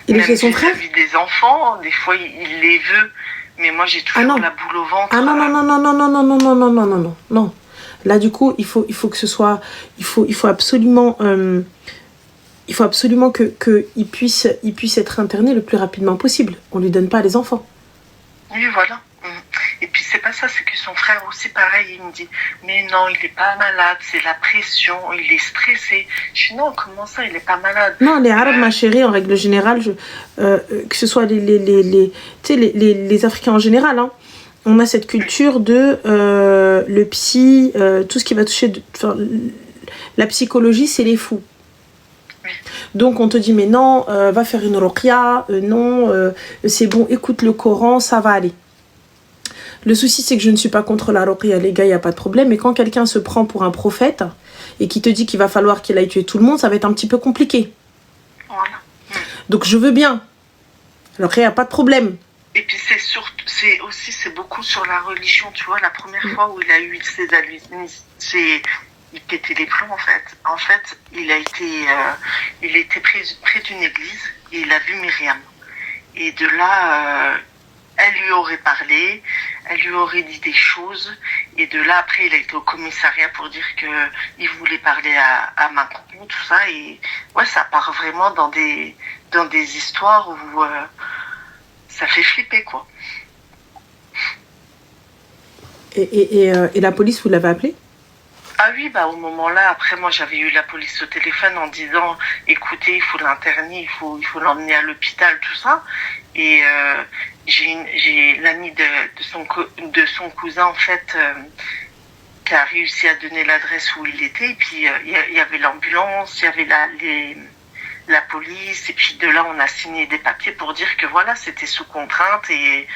Il est chez son frère? Vis-à-vis des enfants, des fois, il les veut. Mais moi, j'ai toujours la boule au ventre. Ah non. Là, du coup, il faut que ce soit... Il faut absolument... il faut absolument qu'il puisse être interné le plus rapidement possible. On lui donne pas les enfants. Oui, voilà. Et puis, c'est pas ça, c'est que son frère aussi, pareil, il me dit, mais non, il est pas malade, c'est la pression, il est stressé. Je dis, non, comment ça, il est pas malade? Non, les Arabes, ma chérie, en règle générale, que ce soit les Africains en général, hein, on a cette culture de le psy, tout ce qui va toucher... la psychologie, c'est les fous. Donc on te dit mais non, va faire une ruqya, non, c'est bon, écoute le Coran, ça va aller. Le souci c'est que je ne suis pas contre la ruqya, les gars, il n'y a pas de problème, mais quand quelqu'un se prend pour un prophète et qui te dit qu'il va falloir qu'il aille tuer tout le monde, ça va être un petit peu compliqué. Voilà. Donc je veux bien, alors il n'y a pas de problème. Et puis c'est beaucoup sur la religion, tu vois, la première fois où il a eu il pétait les plombs en fait. En fait, il était près d'une église et il a vu Myriam. Et de là, elle lui aurait parlé, elle lui aurait dit des choses. Et de là, après, il a été au commissariat pour dire qu'il voulait parler à Macron, tout ça. Et ouais, ça part vraiment dans des histoires où ça fait flipper, quoi. Et la police, vous l'avez appelé? Ah oui, au moment-là, après moi j'avais eu la police au téléphone en disant écoutez, il faut l'interner, il faut l'emmener à l'hôpital, tout ça. Et j'ai l'ami de son cousin en fait qui a réussi à donner l'adresse où il était. Et puis il y avait l'ambulance, il y avait la police. Et puis de là on a signé des papiers pour dire que voilà, c'était sous contrainte et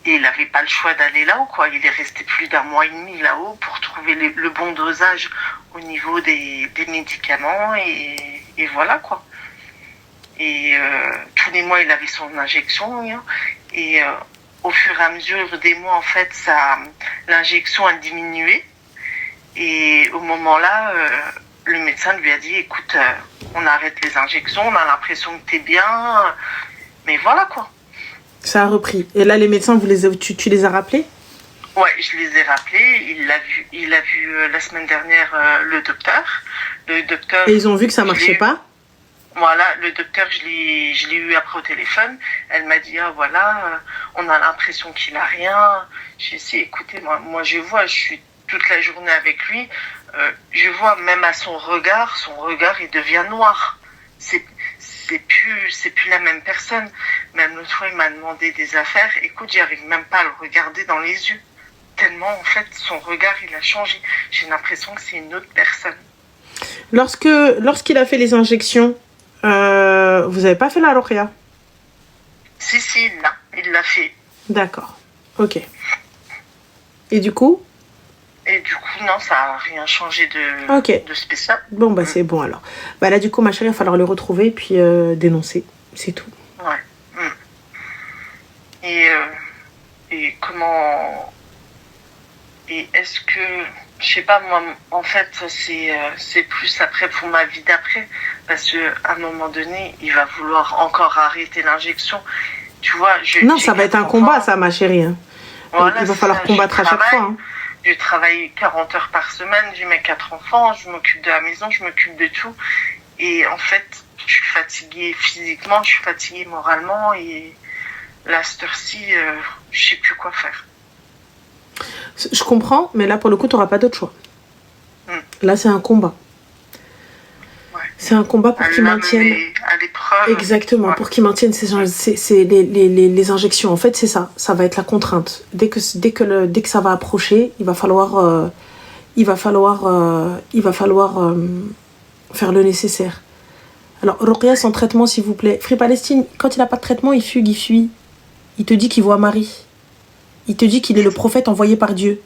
il n'avait pas le choix d'aller là-haut, quoi. Il est resté plus d'1 mois et demi là-haut pour trouver le bon dosage au niveau des médicaments et voilà, quoi. Et tous les mois, il avait son injection. Hein, et au fur et à mesure des mois, en fait, l'injection a diminué. Et au moment-là, le médecin lui a dit, écoute, on arrête les injections, on a l'impression que t'es bien. Mais voilà, quoi. Ça a repris. Et là, les médecins, tu les as rappelés? Ouais, je les ai rappelés. Il a vu la semaine dernière le docteur. Et ils ont vu que ça marchait pas? Voilà, le docteur, je l'ai eu après au téléphone. Elle m'a dit, ah voilà, on a l'impression qu'il a rien. J'ai dit, écoutez, moi je vois, je suis toute la journée avec lui. Je vois même à son regard, il devient noir. C'est plus la même personne. Même l'autre fois, il m'a demandé des affaires. Écoute, j'arrive même pas à le regarder dans les yeux. Tellement, en fait, son regard, il a changé. J'ai l'impression que c'est une autre personne. Lorsqu'il a fait les injections, vous avez pas fait la ruqya? Si, il l'a fait. D'accord, ok. Et du coup? Et du coup, non, ça n'a rien changé de spécial. Bon, c'est bon alors. Là, du coup, ma chérie, il va falloir le retrouver et puis dénoncer. C'est tout. Ouais. Et comment... Et est-ce que, je sais pas, moi, en fait, c'est plus après pour ma vie d'après, parce que à un moment donné, il va vouloir encore arrêter l'injection. Tu vois, non, ça va être un combat, ça, ma chérie. Hein. Voilà, il va falloir combattre à chaque fois. Hein. Je travaille 40 heures par semaine, j'ai mes 4 enfants, je m'occupe de la maison, je m'occupe de tout. Et en fait, je suis fatiguée physiquement, je suis fatiguée moralement, et là, cette heure-ci, je sais plus quoi faire. Je comprends, mais là, pour le coup, tu n'auras pas d'autre choix. Là, c'est un combat. Ouais. C'est un combat pour qu'ils maintiennent... à l'épreuve. Exactement, ouais. Pour qu'ils maintiennent les injections. En fait, c'est ça. Ça va être la contrainte. Dès que ça va approcher, il va falloir faire le nécessaire. Alors, Roqia, sans traitement, s'il vous plaît. Free Palestine, quand il n'a pas de traitement, il fuit. Il te dit qu'il voit Marie. Il te dit qu'il est le prophète envoyé par Dieu.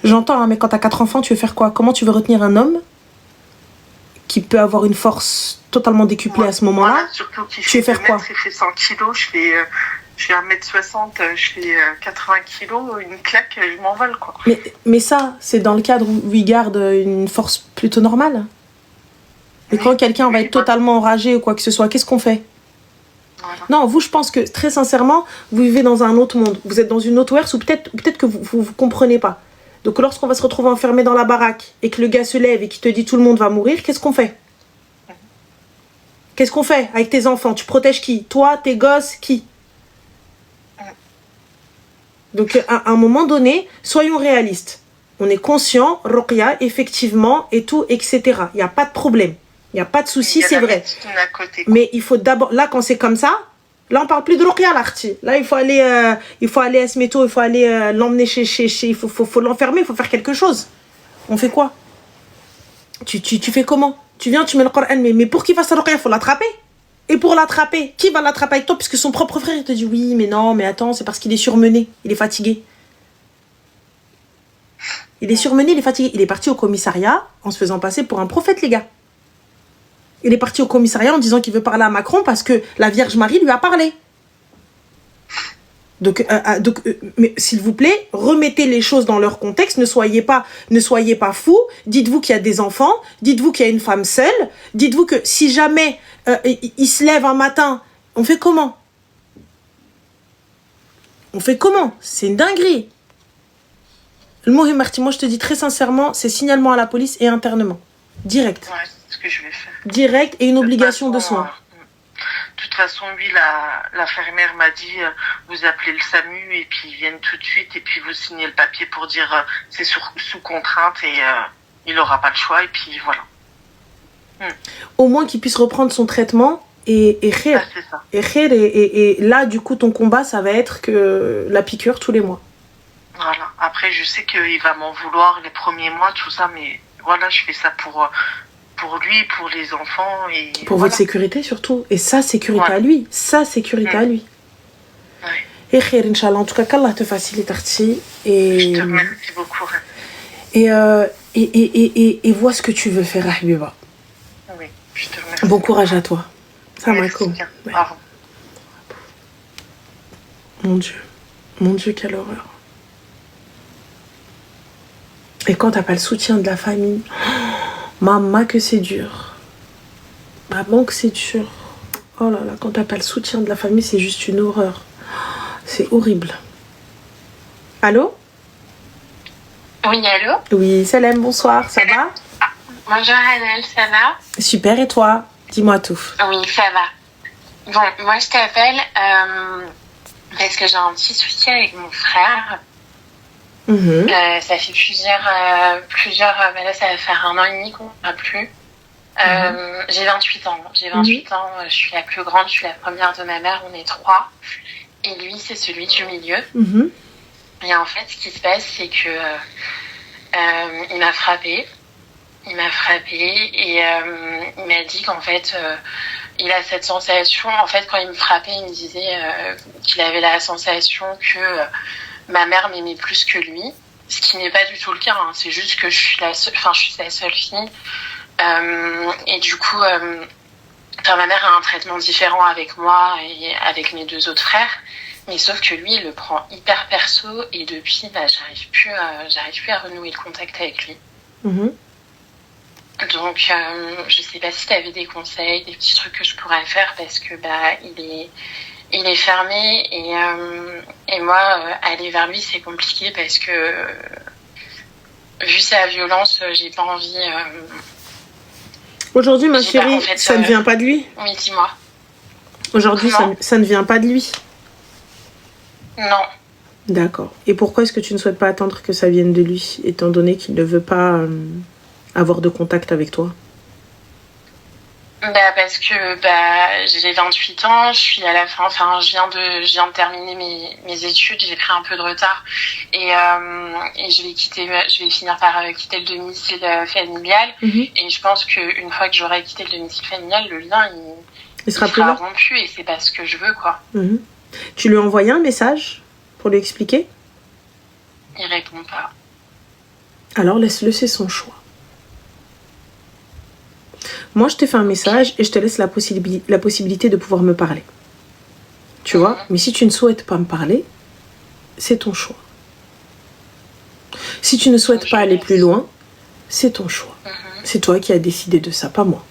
J'entends, hein, mais quand tu as 4 enfants, tu veux faire quoi? Comment tu veux retenir un homme qui peut avoir une force totalement décuplée à ce moment-là? Surtout tu veux faire quoi? Il fait 100 kilos, je fais 1m60, je fais 80 kilos, une claque, je m'envole, quoi. Mais ça, c'est dans le cadre où il garde une force plutôt normale. Et quand quelqu'un va être totalement enragé ou quoi que ce soit, qu'est-ce qu'on fait? Voilà. Non, vous, je pense que, très sincèrement, vous vivez dans un autre monde. Vous êtes dans une autre ère où peut-être que vous comprenez pas. Donc, lorsqu'on va se retrouver enfermé dans la baraque et que le gars se lève et qu'il te dit tout le monde va mourir, qu'est-ce qu'on fait? Qu'est-ce qu'on fait avec tes enfants? Tu protèges qui? Toi, tes gosses, qui? Donc, à un moment donné, soyons réalistes. On est conscient, Roqia, effectivement, et tout, etc. Il n'y a pas de problème. Il n'y a pas de souci, c'est vrai. Mais il faut d'abord... Là, quand c'est comme ça, là, on ne parle plus de Roqia, l'arti. Là, il faut aller à Smeto, il faut aller l'emmener chez... Il faut l'enfermer, il faut faire quelque chose. On fait quoi? Tu fais comment? Tu viens, tu mets le Coran, mais pour qu'il fasse Roqia, il faut l'attraper. Et pour l'attraper, qui va l'attraper avec toi? Puisque son propre frère, il te dit oui, mais non, mais attends, c'est parce qu'il est surmené, il est fatigué. Il est surmené, il est fatigué. Il est parti au commissariat en se faisant passer pour un prophète, les gars. Il est parti au commissariat en disant qu'il veut parler à Macron parce que la Vierge Marie lui a parlé. Donc, mais s'il vous plaît, remettez les choses dans leur contexte. Ne soyez pas fous. Dites-vous qu'il y a des enfants. Dites-vous qu'il y a une femme seule. Dites-vous que si jamais il se lève un matin, on fait comment? On fait comment? C'est une dinguerie. Le mot Marty, moi je te dis très sincèrement, c'est signalement à la police et internement. Direct. Ouais, c'est ce que je vais faire. Direct et une obligation de soins. De toute façon, lui, l'infirmière m'a dit, vous appelez le SAMU et puis ils viennent tout de suite et puis vous signez le papier pour dire c'est sous contrainte et il n'aura pas le choix et puis voilà. Au moins qu'il puisse reprendre son traitement et rire. Ah, c'est ça. Et là, du coup, ton combat, ça va être que la piqûre tous les mois. Voilà. Après, je sais qu'il va m'en vouloir les premiers mois, tout ça, mais voilà, je fais ça pour lui, pour les enfants. Et pour votre sécurité surtout. Et sa sécurité à lui. Sa sécurité à lui. Ouais. Et khair, Inch'Allah. En tout cas, qu'Allah te facilite, Arti. Et je te remercie beaucoup. Et vois ce que tu veux faire, Habiba. Oui, je te remercie. Bon courage à toi. Salam alaikum. Ouais. Mon Dieu, quelle horreur. Et quand t'as pas le soutien de la famille, maman que c'est dur. Maman que c'est dur. Oh là là, quand t'as pas le soutien de la famille, c'est juste une horreur. C'est horrible. Allô? Oui, allô? Oui, Salam, bonsoir, ça va? Bonjour Hanel, ça va? Super, et toi? Dis-moi tout. Oui, ça va. Bon, moi je t'appelle parce que j'ai un petit souci avec mon frère. Ça fait plusieurs là ça va faire 1 an et demi qu'on ne parle plus. J'ai 28 ans. Je suis la plus grande, je suis la première de ma mère, on est 3. Et lui, c'est celui du milieu. Et en fait, ce qui se passe, c'est que il m'a frappée. Et il m'a dit qu'en fait, il a cette sensation. En fait, quand il me frappait, il me disait qu'il avait la sensation que ma mère m'aimait plus que lui, ce qui n'est pas du tout le cas. Hein. C'est juste que je suis sa seule fille. Et du coup, ma mère a un traitement différent avec moi et avec mes 2 autres frères. Mais sauf que lui, il le prend hyper perso et depuis, j'arrive plus à renouer le contact avec lui. Donc, je sais pas si tu avais des conseils, des petits trucs que je pourrais faire parce que il est fermé et moi, aller vers lui, c'est compliqué parce que vu sa violence, j'ai pas envie. Aujourd'hui, ma chérie, ça ne vient pas de lui. Oui, dis-moi. Aujourd'hui, ça ne vient pas de lui. Non. D'accord. Et pourquoi est-ce que tu ne souhaites pas attendre que ça vienne de lui, étant donné qu'il ne veut pas avoir de contact avec toi? Parce que j'ai 28 ans, je suis à la fin, je viens de terminer mes études, j'ai pris un peu de retard et je vais finir par quitter le domicile familial et je pense qu'une fois que j'aurai quitté le domicile familial, le lien il sera rompu et c'est pas ce que je veux quoi. Tu lui as envoyé un message pour lui expliquer? Il répond pas. Alors laisse-le, c'est son choix. Moi, je te fais un message et je te laisse la possibilité de pouvoir me parler. Tu vois? Mais si tu ne souhaites pas me parler, c'est ton choix. Si tu ne souhaites pas aller plus loin, c'est ton choix. C'est toi qui as décidé de ça, pas moi.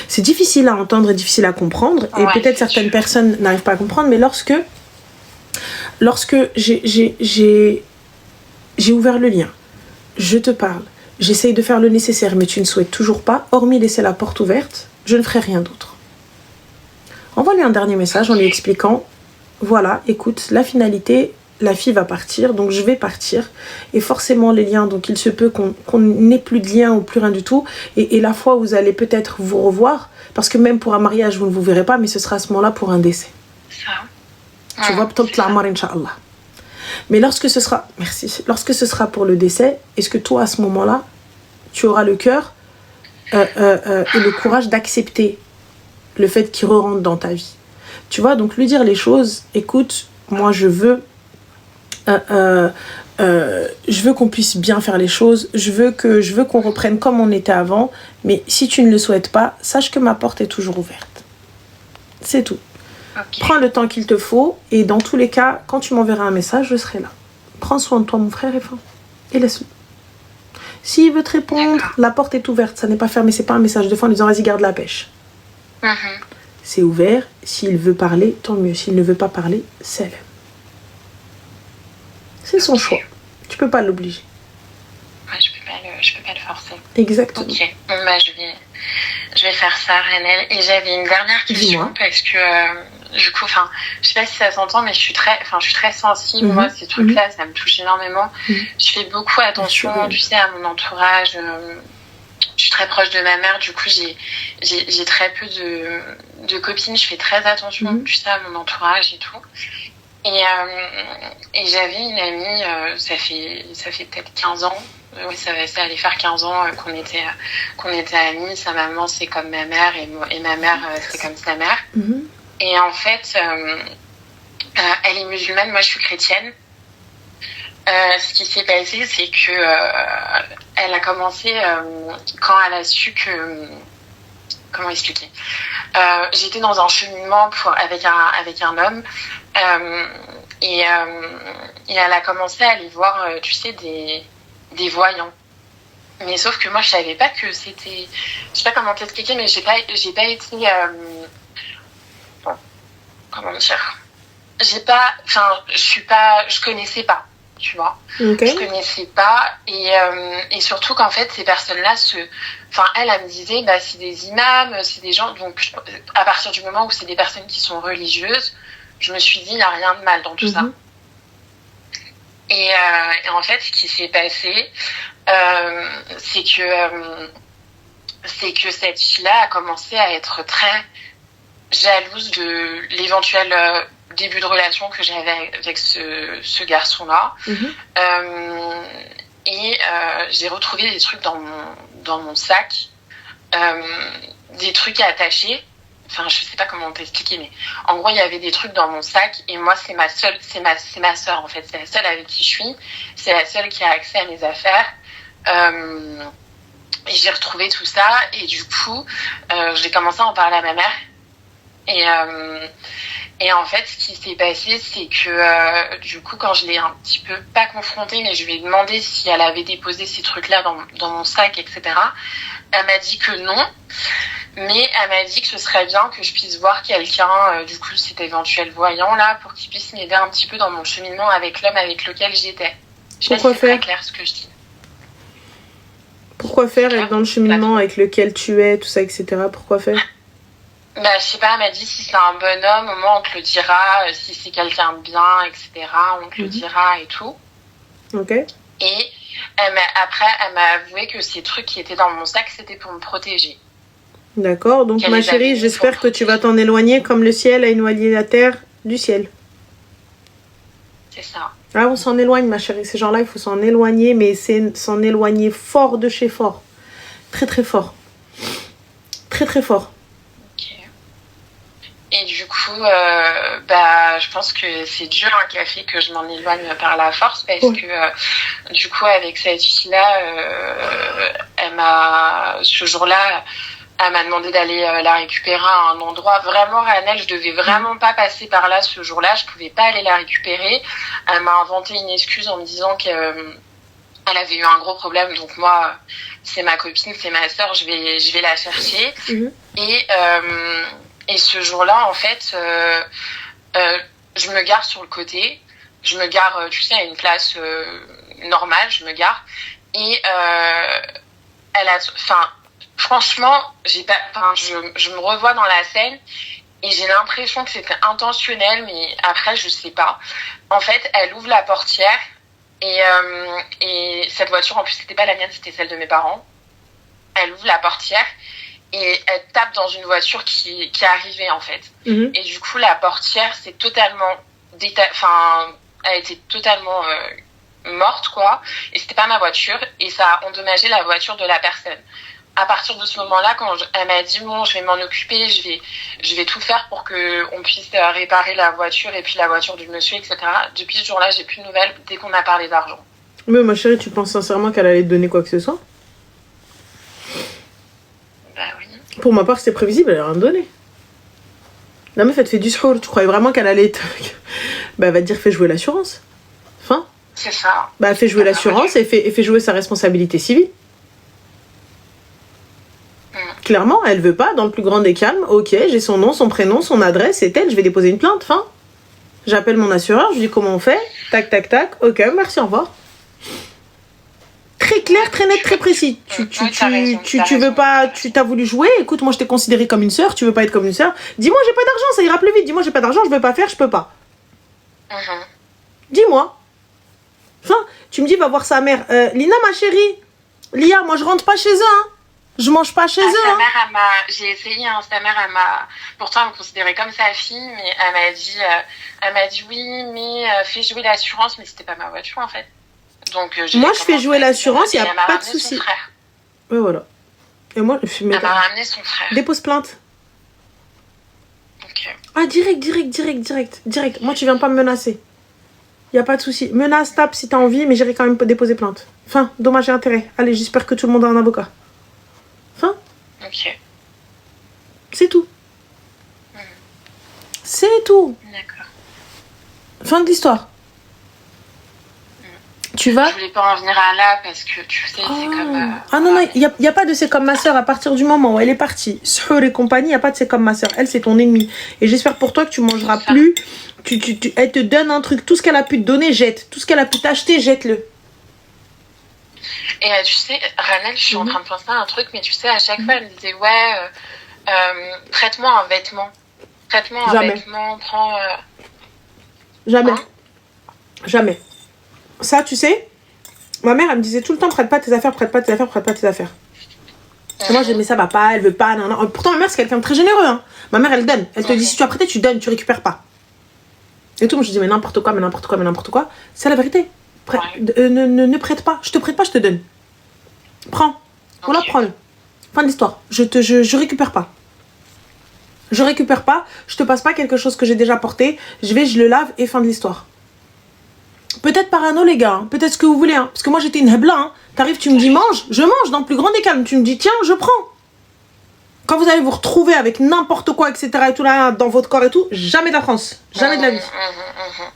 C'est difficile à entendre et difficile à comprendre. Et peut-être certaines personnes n'arrivent pas à comprendre. Mais lorsque j'ai ouvert le lien, je te parle, j'essaye de faire le nécessaire, mais tu ne souhaites toujours pas, hormis laisser la porte ouverte, je ne ferai rien d'autre. Envoie-lui un dernier message en lui expliquant, voilà, écoute, la finalité, la fille va partir, donc je vais partir. Et forcément, les liens, donc il se peut qu'on n'ait plus de lien ou plus rien du tout. Et la fois où vous allez peut-être vous revoir, parce que même pour un mariage, vous ne vous verrez pas, mais ce sera à ce moment-là pour un décès. Ça. Tu vois, peut-être la mort, Inch'Allah. Mais lorsque ce sera pour le décès, est-ce que toi, à ce moment-là, tu auras le cœur et le courage d'accepter le fait qu'il re-rentre dans ta vie? Tu vois, donc lui dire les choses, écoute, moi je veux qu'on puisse bien faire les choses, je veux qu'on reprenne comme on était avant, mais si tu ne le souhaites pas, sache que ma porte est toujours ouverte. C'est tout. Prends le temps qu'il te faut et dans tous les cas, quand tu m'enverras un message, je serai là. Prends soin de toi, mon frère, et laisse-le. S'il veut te répondre, la porte est ouverte, ça n'est pas fermé, c'est pas un message de fin en disant vas-y, garde la pêche. C'est ouvert, s'il veut parler, tant mieux. S'il ne veut pas parler, c'est là. C'est son choix. Tu peux pas l'obliger. Ouais, je peux pas le forcer. Exactement. Ok, je vais faire ça, Renelle. Et j'avais une dernière question parce que du coup, je sais pas si ça s'entend, mais je suis très sensible. Moi, ces trucs-là, ça me touche énormément. Je fais beaucoup attention, tu sais, à mon entourage. Je suis très proche de ma mère, du coup, j'ai très peu de copines. Je fais très attention, tu sais, à mon entourage et tout. Et j'avais une amie, ça fait peut-être 15 ans. Oui, ça allait faire 15 ans qu'on était amis. Sa maman, c'est comme ma mère et ma mère, c'est comme sa mère. Et en fait, elle est musulmane, moi je suis chrétienne. Ce qui s'est passé, c'est que elle a commencé quand elle a su que... Comment expliquer? J'étais dans un cheminement avec un homme et elle a commencé à aller voir, tu sais, des voyants. Mais sauf que moi, je savais pas que c'était... Je sais pas comment t'expliquer, mais j'ai pas été... comment dire? Je connaissais pas, tu vois. Okay. Je connaissais pas et surtout qu'en fait, ces personnes-là elle me disait, c'est des imams, c'est des gens... Donc, à partir du moment où c'est des personnes qui sont religieuses, je me suis dit, il n'y a rien de mal dans tout ça. Et en fait, ce qui s'est passé, c'est que cette fille-là a commencé à être très jalouse de l'éventuel début de relation que j'avais avec ce garçon-là. Et j'ai retrouvé des trucs dans mon sac, des trucs à attacher. Enfin, je sais pas comment t'expliquer, mais en gros, il y avait des trucs dans mon sac et moi, c'est ma sœur, en fait. C'est la seule avec qui je suis. C'est la seule qui a accès à mes affaires. Et j'ai retrouvé tout ça et du coup, j'ai commencé à en parler à ma mère. Et en fait, ce qui s'est passé, c'est que du coup, quand je l'ai un petit peu, pas confrontée, mais je lui ai demandé si elle avait déposé ces trucs-là dans mon sac, etc. Elle m'a dit que non, mais elle m'a dit que ce serait bien que je puisse voir quelqu'un, du coup, cet éventuel voyant là, pour qu'il puisse m'aider un petit peu dans mon cheminement avec l'homme avec lequel j'étais. Je sais pas si c'est très clair ce que je dis. Pourquoi faire être dans le cheminement avec lequel tu es, tout ça, etc. Pourquoi faire? Bah, je sais pas, elle m'a dit si c'est un bonhomme, au moins on te le dira, si c'est quelqu'un de bien, etc. On te le dira et tout. Ok. Et après, elle m'a avoué que ces trucs qui étaient dans mon sac, c'était pour me protéger. D'accord, donc ma chérie, j'espère que tu vas t'en éloigner comme le ciel a éloigné la terre du ciel. C'est ça. Ah, on s'en éloigne, ma chérie. Ces gens-là, il faut s'en éloigner, mais c'est s'en éloigner fort de chez fort. Très, très fort. Très, très fort. Ok. Et du coup, je pense que c'est dur qui a fait que je m'en éloigne par la force parce que, du coup, avec cette fille-là, ce jour-là, elle m'a demandé d'aller la récupérer à un endroit vraiment réel. Je devais vraiment pas passer par là ce jour-là. Je pouvais pas aller la récupérer. Elle m'a inventé une excuse en me disant qu'elle avait eu un gros problème. Donc moi, c'est ma copine, c'est ma sœur. Je vais la chercher. Et ce jour-là, en fait, je me gare sur le côté. Je me gare, tu sais, à une place normale. Je me gare et franchement, je me revois dans la scène et j'ai l'impression que c'était intentionnel, mais après, je sais pas. En fait, elle ouvre la portière et cette voiture, en plus, c'était pas la mienne, c'était celle de mes parents. Elle ouvre la portière et elle tape dans une voiture qui arrivait, en fait. Et du coup, la portière, c'est totalement elle était totalement morte, quoi. Et c'était pas ma voiture et ça a endommagé la voiture de la personne. À partir de ce moment-là, quand elle m'a dit bon, je vais m'en occuper, je vais tout faire pour que on puisse réparer la voiture et puis la voiture du monsieur, etc. Depuis ce jour-là, j'ai plus de nouvelles dès qu'on a parlé d'argent. Mais ma chérie, tu penses sincèrement qu'elle allait te donner quoi que ce soit? Bah oui. Pour ma part, c'était prévisible, elle a rien donné. La meuf, elle te fait du shour. Tu croyais vraiment qu'elle allait te... elle va te dire fais jouer l'assurance. Enfin. C'est ça. Fais jouer l'assurance et fait jouer sa responsabilité civile. Clairement, elle veut pas, dans le plus grand des calmes. Ok, j'ai son nom, son prénom, son adresse, c'est elle, je vais déposer une plainte. Fin. J'appelle mon assureur, je lui dis comment on fait. Tac, tac, tac. Ok, merci, au revoir. Très clair, très net, très précis. Tu veux pas, tu t'as voulu jouer. Écoute, moi je t'ai considérée comme une sœur, tu veux pas être comme une sœur. Dis-moi, j'ai pas d'argent, ça ira plus vite. Dis-moi, j'ai pas d'argent, je veux pas faire, je peux pas. Dis-moi. Enfin, tu me dis, va voir sa mère. Lina, ma chérie. Lia, moi je rentre pas chez eux, hein. Je mange pas chez eux. Sa mère, j'ai essayé, hein, sa mère, pourtant elle me considérait comme sa fille, mais elle m'a dit oui, mais fais jouer l'assurance, mais c'était pas ma voiture en fait. Donc, moi je fais jouer l'assurance, il y a pas de souci. Ouais, voilà. Et moi, elle m'a ramené son frère. Dépose plainte. Ok. Ah, direct. Moi, tu viens pas me menacer. Il y a pas de souci. Menace, tape si t'as envie, mais j'irai quand même déposer plainte. Enfin, dommage et intérêt. Allez, j'espère que tout le monde a un avocat. Fin. Ok. C'est tout. C'est tout. D'accord. Fin de l'histoire. Tu vas... Je voulais pas en venir à là parce que tu sais, c'est comme... Ah non, il y a pas de c'est comme ma soeur. À partir du moment où elle est partie, Sœur et compagnie, il n'y a pas de c'est comme ma soeur. Elle, c'est ton ennemie. Et j'espère pour toi que tu mangeras plus. Elle te donne un truc. Tout ce qu'elle a pu te donner, jette. Tout ce qu'elle a pu t'acheter, jette-le. Et tu sais, Ranel, je suis en train de penser à un truc, mais tu sais, à chaque fois, elle me disait, ouais, prête-moi un vêtement. Prête-moi un vêtement, prends... Jamais. Jamais. Ça, tu sais, ma mère, elle me disait tout le temps, prête pas tes affaires, prête pas tes affaires, prête pas tes affaires. Et moi, j'ai mais ça va pas, elle veut pas, non, non. Pourtant, ma mère, c'est quelqu'un de très généreux, hein. Ma mère, elle donne. Elle te dit, si tu as prêté, tu donnes, tu récupères pas. Et tout, moi, je dis, mais n'importe quoi. C'est la vérité. Ne prête pas. Je te prête pas, je te donne. Prends. Voilà, prends-le. Fin de l'histoire. Je récupère pas. Je récupère pas. Je te passe pas quelque chose que j'ai déjà porté. Je le lave et fin de l'histoire. Peut-être parano, les gars. Hein. Peut-être ce que vous voulez. Hein. Parce que moi, j'étais une hebla. Hein. T'arrives, tu me dis mange. Je mange dans le plus grand des calmes. Tu me dis tiens, je prends. Quand vous allez vous retrouver avec n'importe quoi, etc. et tout là, dans votre corps et tout, jamais de la France. Jamais de la vie.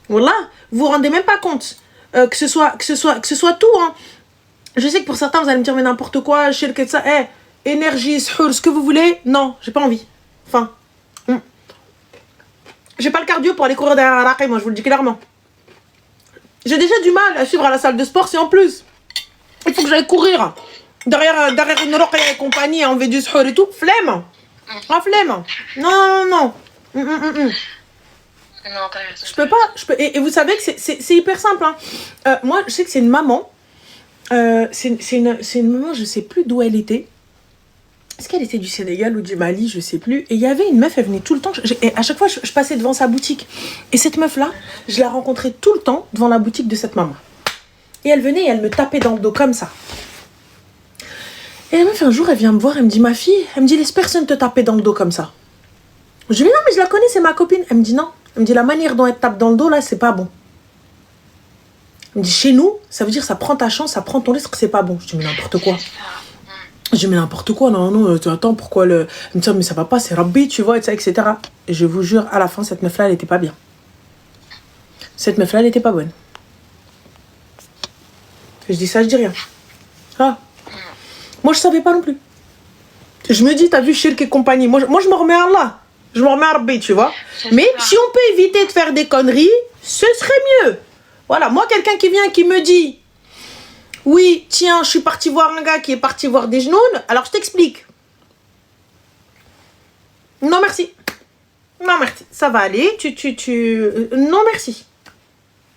Voilà. Vous vous rendez même pas compte. Que ce soit tout, hein. Je sais que pour certains, vous allez me dire, mais n'importe quoi, shirk et ça, énergie, suhour, ce que vous voulez. Non, j'ai pas envie. Enfin. J'ai pas le cardio pour aller courir derrière un raqi, moi, je vous le dis clairement. J'ai déjà du mal à suivre à la salle de sport, si en plus, il faut que j'aille courir derrière une roquette et compagnie, enlever du suhour et tout. Flemme. La flemme. Non. Non, t'as raison. Je peux pas. Et vous savez que c'est hyper simple. Hein. Moi, je sais que c'est une maman. C'est une maman, je sais plus d'où elle était. Est-ce qu'elle était du Sénégal ou du Mali, je sais plus. Et il y avait une meuf, elle venait tout le temps. Et à chaque fois, je passais devant sa boutique. Et cette meuf-là, je la rencontrais tout le temps devant la boutique de cette maman. Et elle venait et elle me tapait dans le dos comme ça. Et la meuf, un jour, elle vient me voir, elle me dit, ma fille, elle me dit, laisse personne te taper dans le dos comme ça. Je lui dis, non, mais je la connais, c'est ma copine. Elle me dit, non. Elle me dit, la manière dont elle te tape dans le dos, là, c'est pas bon. Elle me dit, chez nous, ça veut dire, ça prend ta chance, ça prend ton risque, c'est pas bon. Je dis, mais n'importe quoi. Je dis, mais n'importe quoi, non, attends, pourquoi le... Elle me dit, mais ça va pas, c'est Rabbi, tu vois, etc. Et je vous jure, à la fin, cette meuf-là, elle était pas bien. Cette meuf-là, elle était pas bonne. Je dis ça, je dis rien. Ah. Moi, je savais pas non plus. Je me dis, t'as vu, Shirk et compagnie. Moi, je me remets à Allah. Je me remets à Rabbi, tu vois. Mais si on peut éviter de faire des conneries, ce serait mieux. Voilà, moi, quelqu'un qui vient, qui me dit, oui, tiens, je suis parti voir un gars qui est parti voir des genoux, alors je t'explique. Non, merci. Non, merci. Ça va aller. Non, merci.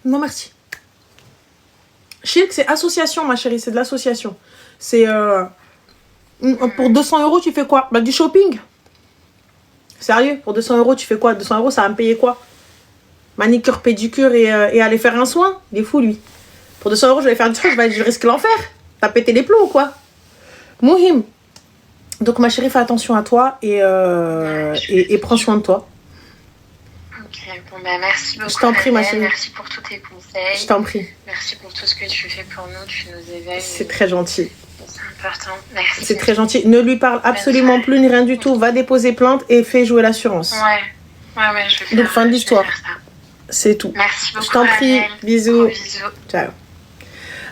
Non, merci. Shirk, c'est association, ma chérie, c'est de l'association. C'est... pour 200 €, tu fais quoi? Bah, du shopping. Sérieux, pour 200 €, tu fais quoi? 200 €, ça va me payer quoi? Manicure, pédicure et aller faire un soin? Il est fou, lui. Pour 200 €, je vais faire du truc, je risque l'enfer. T'as pété les plombs ou quoi? Mouhim. Donc, ma chérie, fais attention à toi et prends soin de toi. Ok, bon, bah merci beaucoup. Je t'en prie, ma chérie. Merci pour tous tes conseils. Je t'en prie. Merci pour tout ce que tu fais pour nous, tu nous éveilles. C'est très gentil. C'est important, merci. C'est très gentil. Ne lui parle absolument plus ni rien du tout. Va déposer plainte et fais jouer l'assurance. Ouais, je vais faire. Donc, fin de l'histoire. C'est tout. Merci beaucoup. Je t'en prie. Annelle. Bisous. Bisous. Ciao.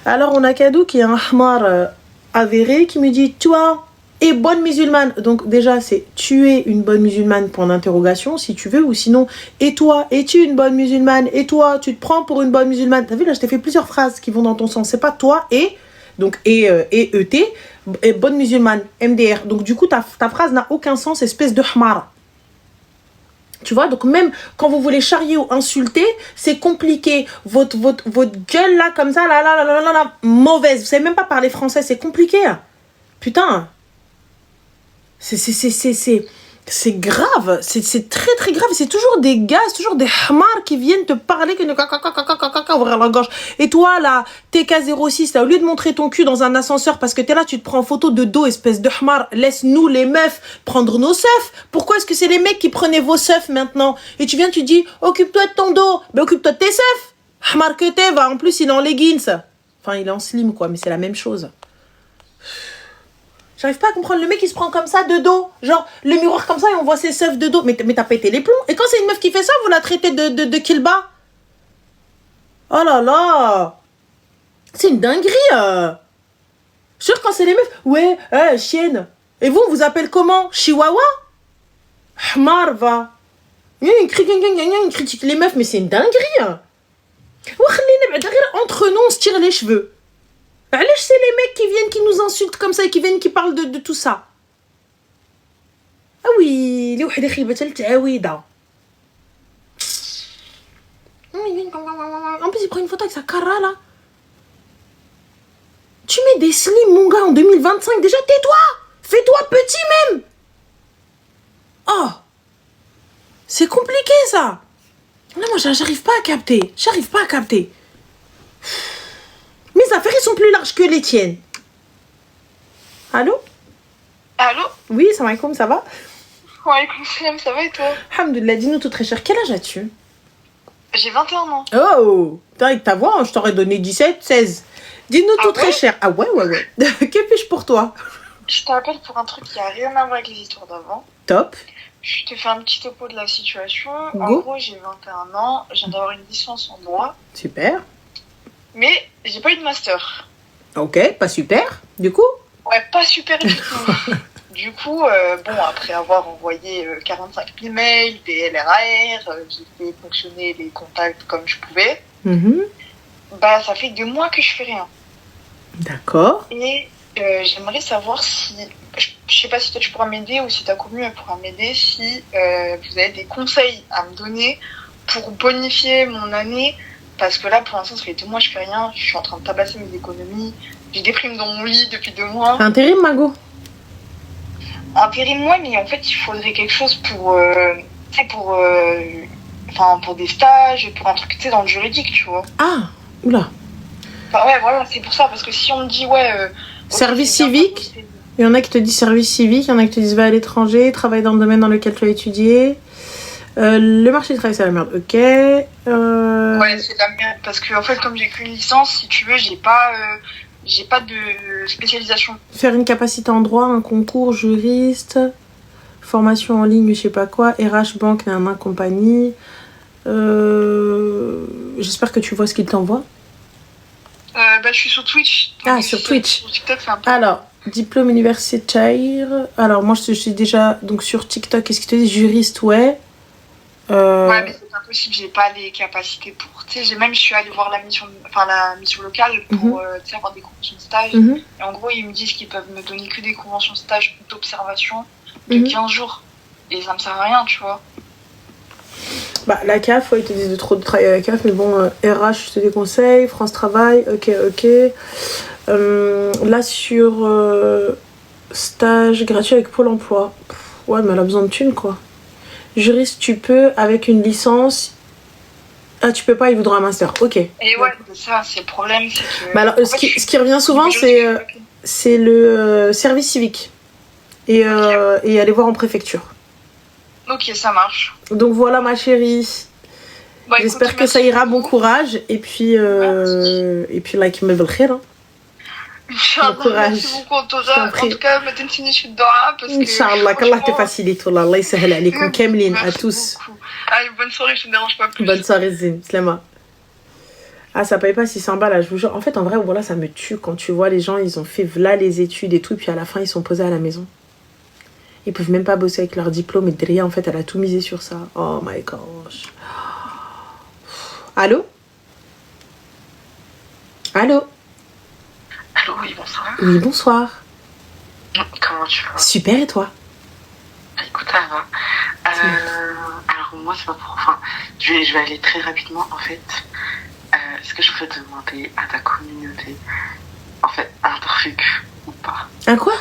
Alors, on a Kadou qui est un ahmar avéré qui me dit, toi, et bonne musulmane. Donc, déjà, c'est tu es une bonne musulmane, point d'interrogation, si tu veux. Ou sinon, et toi, es-tu une bonne musulmane? Et toi, tu te prends pour une bonne musulmane? T'as vu, là, je t'ai fait plusieurs phrases qui vont dans ton sens. C'est pas toi et, donc, et ET, et bonne musulmane, MDR. Donc, du coup, ta phrase n'a aucun sens, espèce de ahmar. Tu vois, donc même quand vous voulez charrier ou insulter, c'est compliqué. Votre gueule là, comme ça, là, mauvaise. Vous savez même pas parler français, c'est compliqué. Putain. C'est grave. C'est très très grave. C'est toujours des gars, c'est toujours des hamars qui viennent te parler, que ouvrir la gorge. Et toi là, TK06, là, au lieu de montrer ton cul dans un ascenseur parce que t'es là, tu te prends en photo de dos, espèce de hamar. Laisse-nous les meufs prendre nos seufs. Pourquoi est-ce que c'est les mecs qui prenaient vos seufs maintenant? Et tu viens, tu dis, occupe-toi de ton dos. Mais occupe-toi de tes seufs. Hamar que t'es, va. En plus, il est en leggings. Enfin, il est en slim, quoi, mais c'est la même chose. J'arrive pas à comprendre. Le mec, il se prend comme ça de dos. Genre, le miroir comme ça et on voit ses seufs de dos. Mais t'as pété les plombs. Et quand c'est une meuf qui fait ça, vous la traitez de kilba. Oh là là. C'est une dinguerie. Sûr, quand c'est les meufs. Ouais, chienne. Et vous, on vous appelle comment? Chihuahua? Hmar, va. Il critique les meufs, mais c'est une dinguerie. Entre nous, on se tire les cheveux. Allez, c'est les mecs qui nous insultent comme ça et qui parlent de tout ça. Ah oui, les wahda khibata l'taawida. En plus, il prend une photo avec sa cara là. Tu mets des slims, mon gars, en 2025. Déjà, tais-toi. Fais-toi petit même. Oh. C'est compliqué ça. Là, moi, j'arrive pas à capter. Mes affaires, ils sont plus larges que les tiennes. Allô? Allô? Oui, salam alaikum, ça va? Ouais, salam, ça va et toi? Alhamdoulilah, dis-nous tout très cher. Quel âge as-tu? J'ai 21 ans. Oh! Avec ta voix, je t'aurais donné 17, 16. Dis-nous tout très cher. Ah ouais. Que puis-je pour toi? je t'appelle pour un truc qui a rien à voir avec les histoires d'avant. Top. Je te fais un petit topo de la situation. Go. En gros, j'ai 21 ans, je viens d'avoir une licence en droit, Super. mais j'ai pas eu de master. Ok, pas super. Du coup Ouais, pas super du tout. Du coup, bon, après avoir envoyé 45 000 mails, des LRAR, j'ai fait fonctionner les contacts comme je pouvais. Bah, ça fait 2 mois que je fais rien. D'accord. Et j'aimerais savoir si, je sais pas si toi tu pourras m'aider ou si ta commune elle pourra m'aider, si vous avez des conseils à me donner pour bonifier mon année. Parce que là, pour l'instant, ça fait 2 mois que je fais rien. Je suis en train de tabasser mes économies. J'ai des primes dans mon lit depuis 2 mois. Intérim, Mago. Intérim, moi, mais en fait, il faudrait quelque chose pour, tu sais, pour des stages, pour un truc, tu sais, dans le juridique, tu vois. Ah, oula. Enfin, ouais, voilà, c'est pour ça, parce que si on me dit, ouais... Service civique. Il y en a qui te disent service civique, il y en a qui te disent va à l'étranger, travaille dans le domaine dans lequel tu as étudié. Le marché du travail, c'est la merde, ok. Ouais, c'est de la merde, parce que, en fait, comme j'ai qu'une licence, si tu veux, j'ai pas de spécialisation. Faire une capacité en droit, un concours, juriste, formation en ligne, je sais pas quoi, RH, banque, nan, compagnie. J'espère que tu vois ce qu'il t'envoie. Je suis sur Twitch. Ah, sur Twitch. Sur TikTok, c'est un peu... Alors, diplôme universitaire. Alors, moi, je suis déjà donc, sur TikTok. Qu'est-ce qu'il te dit? Juriste, ouais. Ouais, mais c'est impossible, j'ai pas les capacités pour... Tu sais, je suis allée voir la mission locale pour tu sais, avoir des conventions de stage. Et en gros, ils me disent qu'ils peuvent me donner que des conventions de stage d'observation de 15 jours. Et ça me sert à rien, tu vois. Bah, la CAF, ils te disent de trop de travailler à la CAF, mais bon, RH, je te déconseille. France Travail, ok. Là, sur stage gratuit avec Pôle emploi. Ouais, mais elle a besoin de thunes, quoi. Juriste, tu peux, avec une licence. Ah, tu peux pas, il voudra un master, ok. Et ouais, c'est ça, c'est le problème, c'est que... Bah alors, ce qui revient souvent, c'est le service civique. Et aller voir en préfecture. Ok, ça marche. Donc voilà, ma chérie. Bah, j'espère que ça ira, bon courage. Et puis, like, me khir. Inch'Allah, merci beaucoup, Antoja. En tout cas, ما تنسينيش في الدعاء parce que Inch'Allah, qu'Allah te facilite, wallah, Allah yisahel alaykoum kamlin à tous. Allez, bonne soirée, je ne dérange pas plus. Bonne soirée, Zin, slama. Ah, ça paye pas 600 balles, là, je vous jure. En fait, en vrai, voilà, ça me tue quand tu vois les gens, ils ont fait là les études et tout, puis à la fin, ils sont posés à la maison. Ils peuvent même pas bosser avec leur diplôme et derrière, en fait, elle a tout misé sur ça. Oh my gosh. Allô? Allô, oui, bonsoir. Oui, bonsoir. Comment tu vas? Super, et toi? Écoute, ça va. Alors, moi, c'est pas pour... Enfin, je vais aller très rapidement, en fait. Est-ce que je pourrais demander à ta communauté, en fait, un truc ou pas? Un quoi?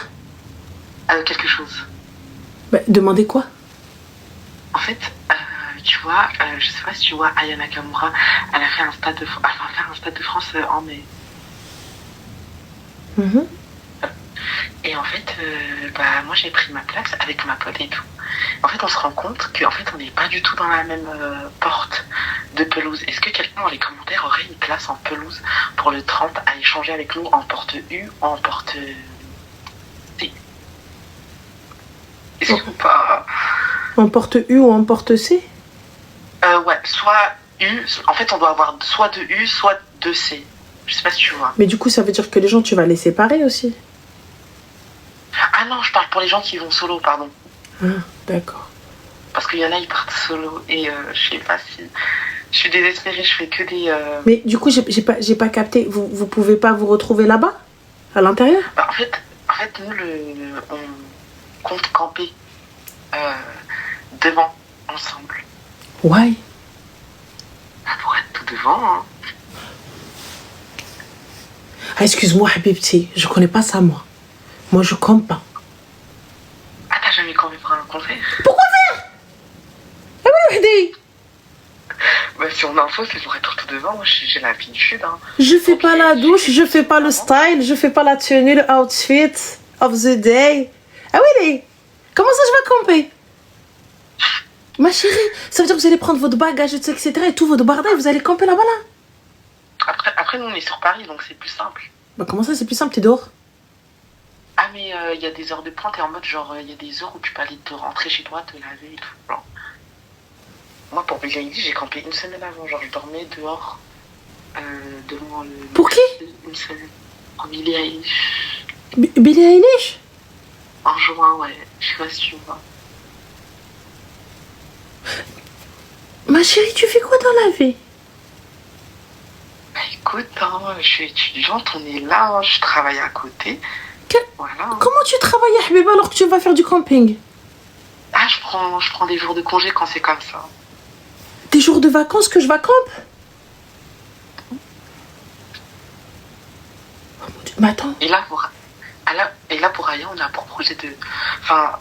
Quelque chose. Bah, demandez quoi? En fait, tu vois, je sais pas si tu vois Aya Nakamura, elle va faire un stade de France en mai. Et en fait, moi j'ai pris ma place avec ma pote et tout. En fait, on se rend compte qu'en fait, on n'est pas du tout dans la même porte de pelouse. Est-ce que quelqu'un dans les commentaires aurait une place en pelouse pour le 30 à échanger avec nous en porte U ou en porte C? Est-ce que pas... En porte U ou en porte C? Ouais, soit U, en fait on doit avoir soit de U, soit de C. Je sais pas si tu vois. Mais du coup, ça veut dire que les gens, tu vas les séparer aussi? Ah non, je parle pour les gens qui vont solo, pardon. Ah, d'accord. Parce qu'il y en a, ils partent solo et je sais pas si... Je suis désespérée, je fais que des... Mais du coup, j'ai pas capté. Vous pouvez pas vous retrouver là-bas? À l'intérieur? Bah, en fait, nous, on compte camper devant, ensemble. Ouais. Pour être tout devant, hein. Ah, excuse-moi, Habibti, je connais pas ça, moi. Moi, je compte pas. Ah, t'as jamais campé pour un concert? Pourquoi faire? Ah oui, Wahdi. Bah, si on a info, c'est pour être tout devant. Moi, j'ai l'habitude, hein. Je fais pas la douche, je fais pas le style, je fais pas la tenue, le outfit of the day. Ah oui, comment ça, je vais camper? Ma chérie, ça veut dire que vous allez prendre votre bagage, etc. et tout votre bardel, vous allez camper là-bas, là? Après, nous, on est sur Paris, donc c'est plus simple. Bah, comment ça, c'est plus simple, t'es dehors? Ah mais il y a des heures de pointe et en mode, genre, il y a des heures où tu peux aller te rentrer chez toi, te laver et tout. Genre. Moi, pour Billie Eilish, j'ai campé une semaine avant. Genre, je dormais dehors, devant le... Pour qui? Une semaine. Pour Billie Eilish. Billie Eilish? En juin, ouais. Je sais pas si tu vois. Ma chérie, tu fais quoi dans la vie? Bah, écoute, hein, je suis étudiante, on est là, hein, je travaille à côté. Voilà. Comment tu travailles, Habiba, alors que tu vas faire du camping? Ah, je prends des jours de congé quand c'est comme ça. Des jours de vacances que je vacampe? Oh mon Dieu, mais attends. Et là, pour Aya, on a pour projet de... Enfin,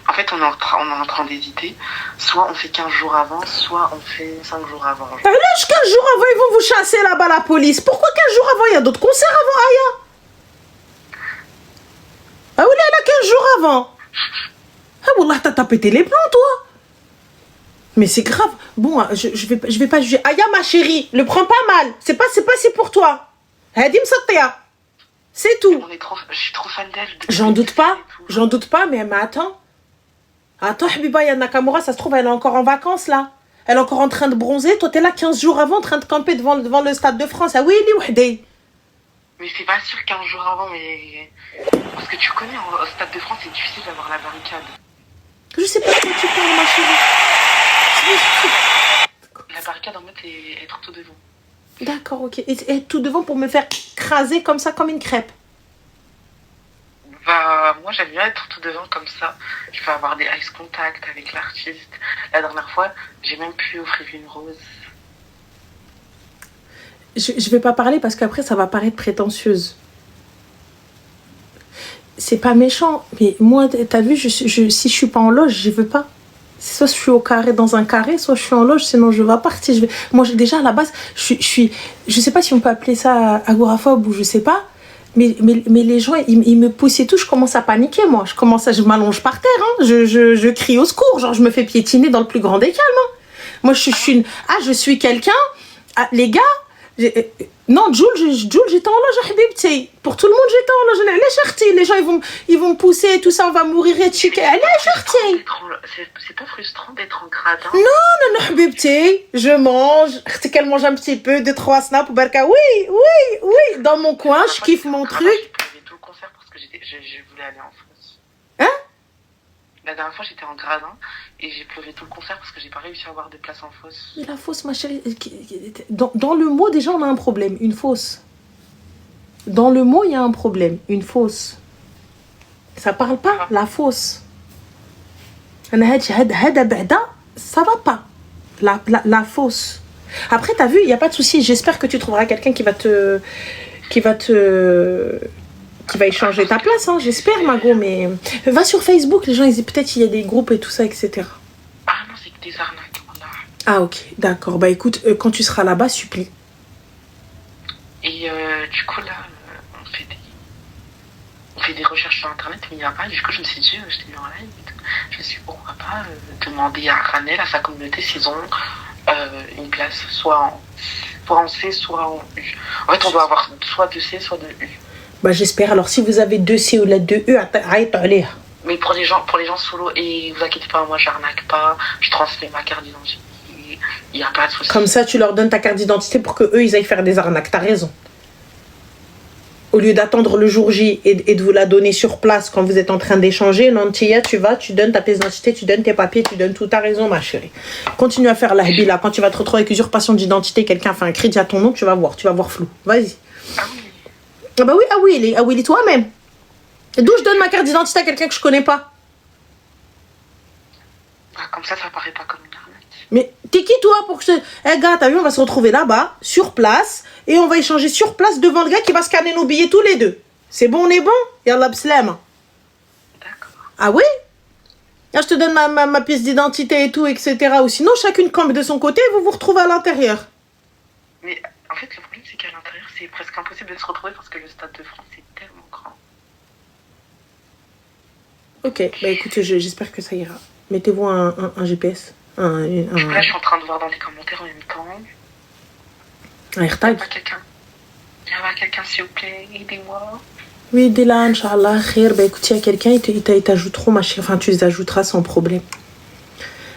en fait, on est en train d'hésiter. Soit on fait 15 jours avant, soit on fait 5 jours avant. Ah, là, 15 jours avant, ils vont vous chasser là-bas, la police. Pourquoi 15 jours avant? Il y a d'autres concerts avant, Aya. Ah oui, elle a 15 jours avant. Ah, Wallah, t'as pété les plombs, toi. Mais c'est grave. Bon, je vais pas juger. Aya, ma chérie, le prends pas mal. C'est pas si pour toi. Hadim Satya. C'est tout. Je suis trop fan d'elle. J'en doute pas, mais attends. Attends, Habiba, il y a Nakamura, ça se trouve, elle est encore en vacances, là. Elle est encore en train de bronzer. Toi, t'es là 15 jours avant, en train de camper devant le Stade de France. Ah oui, il est wahday. Mais c'est pas sûr 15 jours avant, mais... Parce que tu connais, au Stade de France, c'est difficile d'avoir la barricade. Je sais pas de quoi tu parles, ma chérie. La barricade, en mode, est être tout devant. D'accord, ok. Et être tout devant pour me faire craser comme ça, comme une crêpe. Bah, moi, j'aime bien être tout devant comme ça. Je peux avoir des eyes contact avec l'artiste. La dernière fois, j'ai même pu offrir une rose. Je vais pas parler parce qu'après, ça va paraître prétentieuse. C'est pas méchant, mais moi, t'as vu, si je suis pas en loge, j'y veux pas. Soit je suis au carré, dans un carré, soit je suis en loge, sinon je vais partir. Moi, déjà, à la base, je sais pas si on peut appeler ça agoraphobe ou je sais pas, mais les gens, ils me poussent et tout, je commence à paniquer, moi. Je m'allonge par terre, hein. Je crie au secours, genre je me fais piétiner dans le plus grand des calmes. Hein. Moi, je suis quelqu'un, les gars, non, Jules, j'étais en loge, Habibti. Pour tout le monde, j'étais en loge. Allez, Charti. Les gens, ils vont me pousser et tout ça, on va mourir et chiquer. Allez, Charti. C'est pas frustrant d'être en gradin? Non, Habibti. Je mange. Qu'elle mange un petit peu, 2-3 snaps. Barka. Oui. Dans mon coin, je kiffe mon truc. J'ai pleuré tout le concert parce que je voulais aller en France. Hein? La dernière fois, j'étais en gradin et j'ai pleuré tout le concert parce que j'ai pas réussi à avoir de place en fosse. La fosse, ma chérie. Dans le mot, déjà, on a un problème. Une fosse. Dans le mot, il y a un problème. Une fosse. Ça parle pas, la fosse. Ça va pas. La fosse. Après, t'as vu, il n'y a pas de souci. J'espère que tu trouveras quelqu'un qui va échanger ta place, hein. J'espère, Mago, mais va sur Facebook, les gens, peut-être il y a des groupes et tout ça, etc. Ah non, c'est que des arnaques, voilà. Ah ok, d'accord. Bah écoute, quand tu seras là-bas, supplie. Et du coup, là, on fait des recherches sur Internet, mais il n'y a pas. Du coup, je me suis dit, je t'ai mis en live. Je me suis dit, pourquoi pas demander à Ranel, à sa communauté, s'ils ont une place, soit en C, soit en U. En fait, on doit avoir soit de C, soit de U. Bah j'espère. Alors si vous avez 2 C ou la 2 U, allez. Mais pour les gens solo, et vous inquiétez pas, moi j'arnaque pas, je transmets ma carte d'identité. Il n'y a pas de souci. Comme ça, tu leur donnes ta carte d'identité pour qu'eux, ils aillent faire des arnaques. T'as raison. Au lieu d'attendre le jour J et de vous la donner sur place quand vous êtes en train d'échanger, Nantia, tu vas, tu donnes ta pièce d'identité, tu donnes tes papiers, tu donnes tout. T'as raison, ma chérie. Continue à faire la là. Quand tu vas te retrouver avec usurpation d'identité, quelqu'un fait un crédit à ton nom, tu vas voir flou. Vas-y. Ah oui. Ah bah oui, il est toi-même. D'où je donne ma carte d'identité à quelqu'un que je connais pas? Bah, comme ça paraît pas comme une arnaque. Mais t'es qui toi pour que je te... Eh gars, t'as vu, on va se retrouver là-bas, sur place, et on va échanger sur place devant le gars qui va scanner nos billets tous les deux. C'est bon, on est bon? Yallah b'slama. D'accord. Ah oui? Là, je te donne ma pièce d'identité et tout, etc. Ou sinon, chacune campe de son côté et vous vous retrouvez à l'intérieur. Mais en fait, le problème, c'est qu'à l'intérieur, c'est presque impossible de se retrouver parce que le Stade de France est tellement grand. Ok, bah écoute, j'espère que ça ira. Mettez-vous un GPS. Là, je suis en train de voir dans les commentaires en même temps. Un AirTag. Il y a pas quelqu'un, s'il vous plaît, aidez-moi. Oui, Dila, Inch'Allah, khair. Bah écoute, il y a quelqu'un, il t'ajouteront, ma chérie. Enfin, tu les ajouteras sans problème.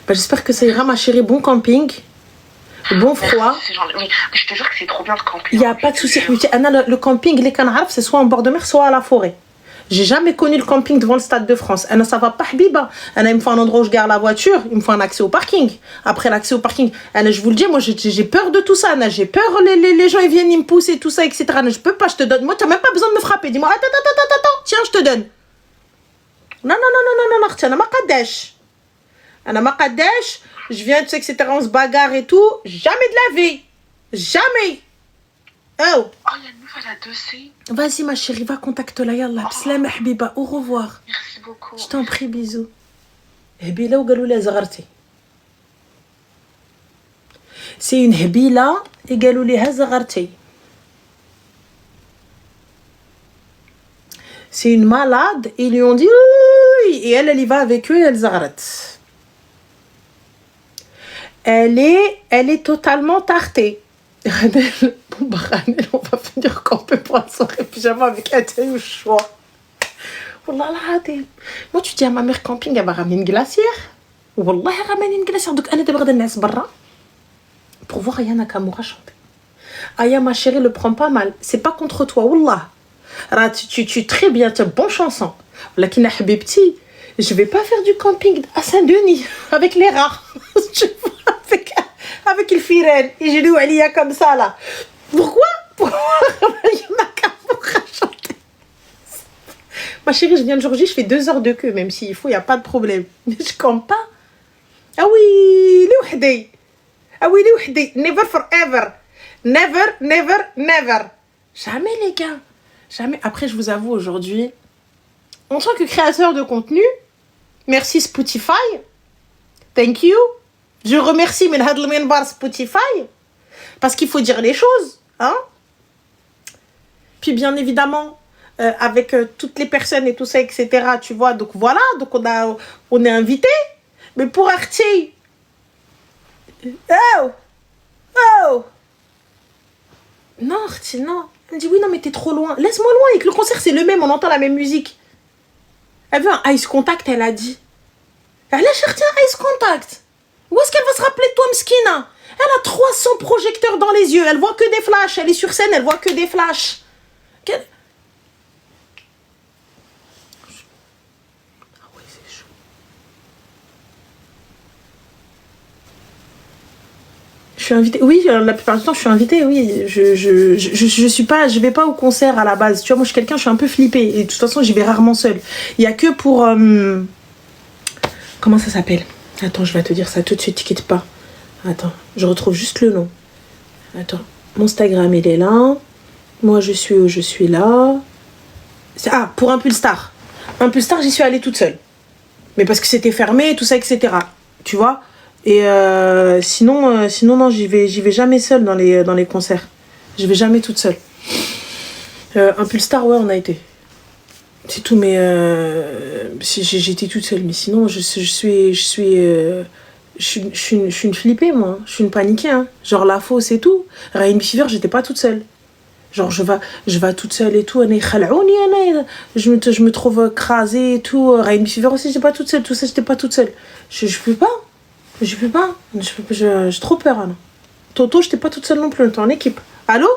Bah, j'espère que ça ira, ma chérie. Bon camping. Bon froid. Oui, je te jure que c'est trop bien le camping. Il n'y a pas de souci. Le camping, les canards, c'est soit en bord de mer, soit à la forêt. J'ai jamais connu le camping devant le Stade de France. Ça va pas, Habiba. Il me faut un endroit où je gare la voiture. Il me faut un accès au parking. Après l'accès au parking, je vous le dis, moi, j'ai peur de tout ça. J'ai peur, les gens, ils viennent, ils me poussent et tout ça, etc. Je peux pas, je te donne. Moi, tu n'as même pas besoin de me frapper. Dis-moi, attends. Tiens, je te donne. Non. Tiens, je viens, tu sais, etc. On se bagarre et tout. Jamais de la vie. Jamais. Oh. Oh, il y a une meuf à la 2C. Vas-y, ma chérie, va contacte-la. Yallah, bslam, habiba. Au revoir. Merci beaucoup. Je t'en prie, bisous. Hebila ou galou les zarti. C'est une hebila et galou les zarti. C'est une malade. Ils lui ont dit oui. Et elle y va avec eux et elle zarate. Elle est totalement tartée. Ranel, on va finir camper pour la soirée pyjama avec un thé au choix. Wallah la. Moi, tu dis à ma mère camping, elle va ramener une glacière. Wallah, elle ramène une glacière. Donc, elle est d'abord dans barra pour voir Aya Nakamura chanter. Aya, ma chérie, le prend pas mal. C'est pas contre toi, wallah. Tu très bien, tu as bonne chanson. Lakin, habibti, je vais pas faire du camping à Saint-Denis avec les rats. Tu vois, avec le firen. Et j'ai lu Aliya comme ça, là. Pourquoi chanter. Ma chérie, je viens de Georgie, je fais 2 heures de queue, même s'il faut, il n'y a pas de problème. Mais je campe pas. Ah oui, les wahdi. Never forever. Never. Jamais, les gars. Jamais. Après, je vous avoue, aujourd'hui, en tant que créateur de contenu, merci Spotify. Thank you. Je remercie Minhad Spotify. Parce qu'il faut dire les choses. Hein? Puis, bien évidemment, avec toutes les personnes et tout ça, etc. Tu vois, donc voilà. Donc, on est invité. Mais pour Artie. Oh! Non, Artie, non. Elle me dit, oui, non, mais t'es trop loin. Laisse-moi loin. Et que le concert, c'est le même. On entend la même musique. Elle veut un ice contact, elle a dit. Elle a cherché un ice contact. Où est-ce qu'elle va se rappeler de toi, Mskina? Elle a 300 projecteurs dans les yeux. Elle voit que des flashs. Elle est sur scène, elle voit que des flashs. Ah ouais, c'est chaud. Je suis invitée. Oui, la plupart du temps, je suis invitée, oui. Je suis pas... Je vais pas au concert à la base. Tu vois, moi, je suis quelqu'un, je suis un peu flippée. Et de toute façon, j'y vais rarement seule. Il y a que pour... Comment ça s'appelle? Attends, je vais te dire ça tout de suite, t'inquiète pas. Attends, je retrouve juste le nom. Attends, mon Instagram, il est là. Moi, je suis où? Je suis là. Ah, pour Impulstar. Impulstar, j'y suis allée toute seule. Mais parce que c'était fermé, tout ça, etc. Tu vois? Et sinon, non, j'y vais jamais seule dans les concerts. Je vais jamais toute seule. Impulstar, ouais, on a été. C'est tout, mais j'étais toute seule. Mais sinon, je suis une flippée, moi. Je suis une paniquée, hein. Genre la fausse et tout. Rain Fever, j'étais pas toute seule. Genre je vais toute seule et tout. Je me trouve crasée et tout. Rain Fever aussi, j'étais pas toute seule. Tout ça, j'étais pas toute seule. Je peux pas. J'ai trop peur, Anna. Toto, j'étais pas toute seule non plus. On était en équipe. Allô?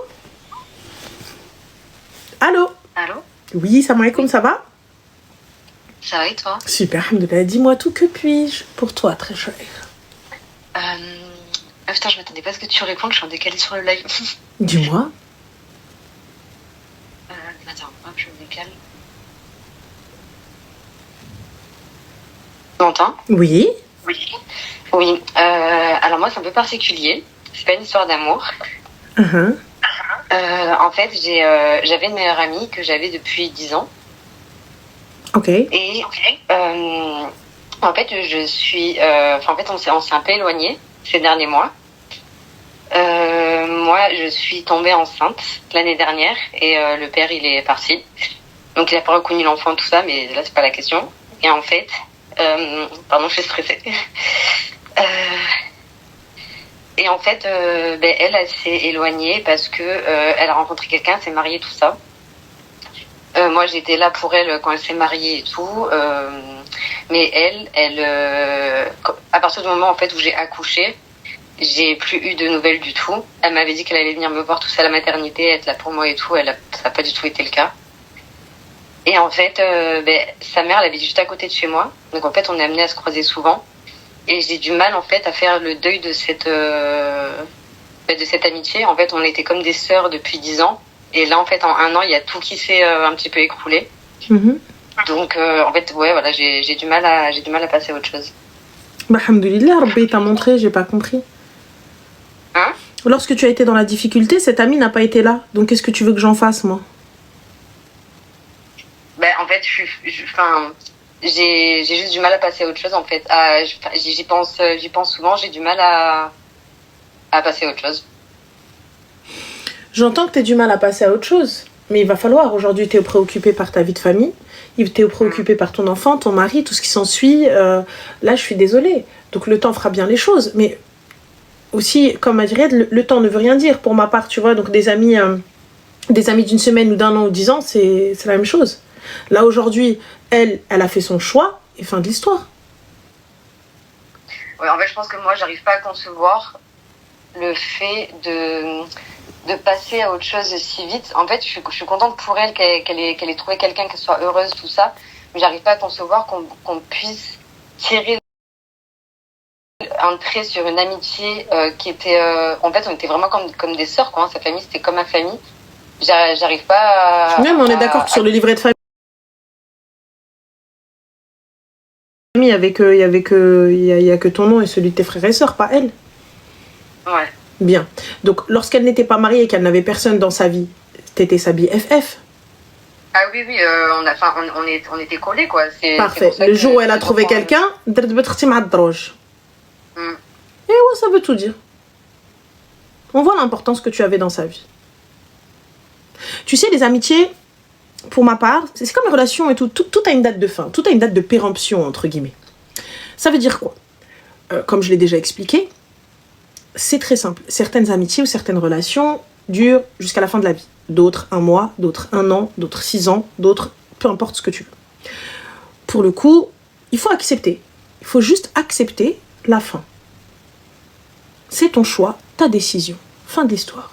Oui, salam alaikum, ça va? Ça va et toi? Super, alhamdoulilah. Dis-moi tout, que puis-je pour toi, très chère? Putain, je m'attendais pas à ce que tu répondes, je suis en décalé sur le live. Dis-moi. Attends, hop, je me décale. Tu m'entends? Oui. Oui. Alors moi, c'est un peu particulier. C'est pas une histoire d'amour. En fait, j'avais une meilleure amie que j'avais depuis 10 ans. Ok. Et en fait, on s'est un peu éloignés ces derniers mois. Moi, je suis tombée enceinte l'année dernière et le père, il est parti. Donc, il a pas reconnu l'enfant, tout ça, mais là, c'est pas la question. Et en fait, pardon, je suis stressée. Et en fait, elle s'est éloignée parce que elle a rencontré quelqu'un, s'est mariée, tout ça. Moi, j'étais là pour elle quand elle s'est mariée et tout. Mais à partir du moment en fait où j'ai accouché, j'ai plus eu de nouvelles du tout. Elle m'avait dit qu'elle allait venir me voir tout ça à la maternité, être là pour moi et tout. Ça n'a pas du tout été le cas. Et en fait, sa mère, elle habite juste à côté de chez moi. Donc en fait, on est amené à se croiser souvent. Et j'ai du mal en fait à faire le deuil de cette amitié. En fait, on était comme des sœurs depuis 10 ans. Et là, en fait, en 1 an, il y a tout qui s'est un petit peu écroulé. Donc, en fait, ouais, voilà, j'ai du mal à passer à autre chose. Bah, alhamdoulilah, Rabbi t'a montré, j'ai pas compris. Hein? Lorsque tu as été dans la difficulté, cet ami n'a pas été là. Donc, qu'est-ce que tu veux que j'en fasse, moi? En fait, j'ai juste du mal à passer à autre chose, en fait. J'y pense souvent, j'ai du mal à passer à autre chose. J'entends que tu as du mal à passer à autre chose. Mais il va falloir. Aujourd'hui, tu es préoccupé par ta vie de famille. Tu es préoccupé par ton enfant, ton mari, tout ce qui s'ensuit. Là, je suis désolée. Donc, le temps fera bien les choses. Mais aussi, comme a dit Riyad, le temps ne veut rien dire. Pour ma part, tu vois, donc des amis d'une semaine ou d'1 an ou 10 ans, c'est la même chose. Là, aujourd'hui, elle a fait son choix et fin de l'histoire. Ouais, en fait, je pense que moi, j'arrive pas à concevoir le fait de passer à autre chose si vite. En fait, je suis contente pour elle qu'elle ait trouvé quelqu'un, qu'elle soit heureuse, tout ça. Mais j'arrive pas à concevoir qu'on puisse tirer un trait sur une amitié qui était... en fait, on était vraiment comme des sœurs, quoi. Hein. Sa famille, c'était comme ma famille. J'arrive pas à... Même, on est d'accord que sur le livret de famille, il y a que ton nom et celui de tes frères et sœurs, pas elle. Ouais. Bien. Donc, lorsqu'elle n'était pas mariée et qu'elle n'avait personne dans sa vie, t'étais sa BFF. Ah oui, on était collés, quoi. Parfait. Le jour où elle a trouvé quelqu'un, et ouais, ça veut tout dire. On voit l'importance que tu avais dans sa vie. Tu sais, les amitiés, pour ma part, c'est comme les relations et tout a une date de fin, tout a une date de péremption, entre guillemets. Ça veut dire quoi? Comme je l'ai déjà expliqué, c'est très simple. Certaines amitiés ou certaines relations durent jusqu'à la fin de la vie. D'autres 1 mois, d'autres 1 an, d'autres 6 ans, d'autres peu importe ce que tu veux. Pour le coup, il faut accepter. Il faut juste accepter la fin. C'est ton choix, ta décision. Fin de l'histoire.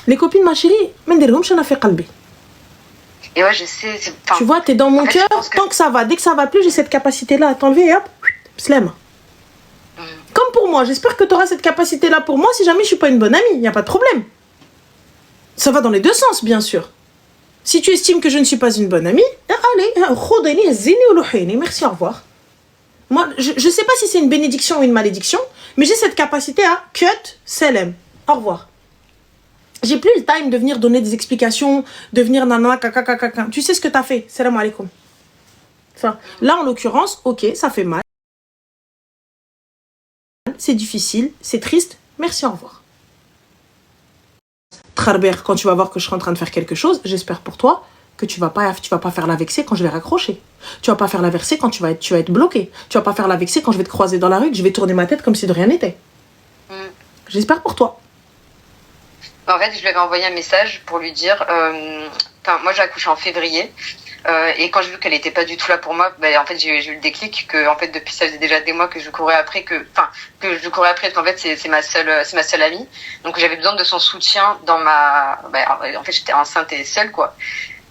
Les copines, ma chérie, et ouais, je sais. Tu vois, t'es dans mon cœur, tant que ça va. Dès que ça va plus, j'ai cette capacité-là à t'enlever et hop, slam. Comme pour moi, j'espère que tu auras cette capacité-là pour moi si jamais je suis pas une bonne amie, il n'y a pas de problème. Ça va dans les deux sens, bien sûr. Si tu estimes que je ne suis pas une bonne amie, allez, merci, au revoir. Moi, je ne sais pas si c'est une bénédiction ou une malédiction, mais j'ai cette capacité à cut, salam, au revoir. J'ai plus le time de venir donner des explications, de venir nanana, kaka. Tu sais ce que tu as fait, salam alaikum. Enfin, là, en l'occurrence, ok, ça fait mal. C'est difficile, c'est triste, merci, au revoir. Trarber, quand tu vas voir que je suis en train de faire quelque chose, j'espère pour toi que tu vas pas faire la vexer quand je vais raccrocher. Tu vas pas faire la vexer quand tu vas être bloqué. Tu vas pas faire la vexer quand je vais te croiser dans la rue, que je vais tourner ma tête comme si de rien n'était. J'espère pour toi. En fait, je lui avais envoyé un message pour lui dire... moi, j'ai accouché en février. Et quand j'ai vu qu'elle n'était pas du tout là pour moi, en fait, j'ai eu le déclic que, en fait, depuis ça faisait déjà des mois que je courais après, parce qu'en fait, c'est ma seule amie. Donc, j'avais besoin de son soutien dans en fait, j'étais enceinte et seule, quoi.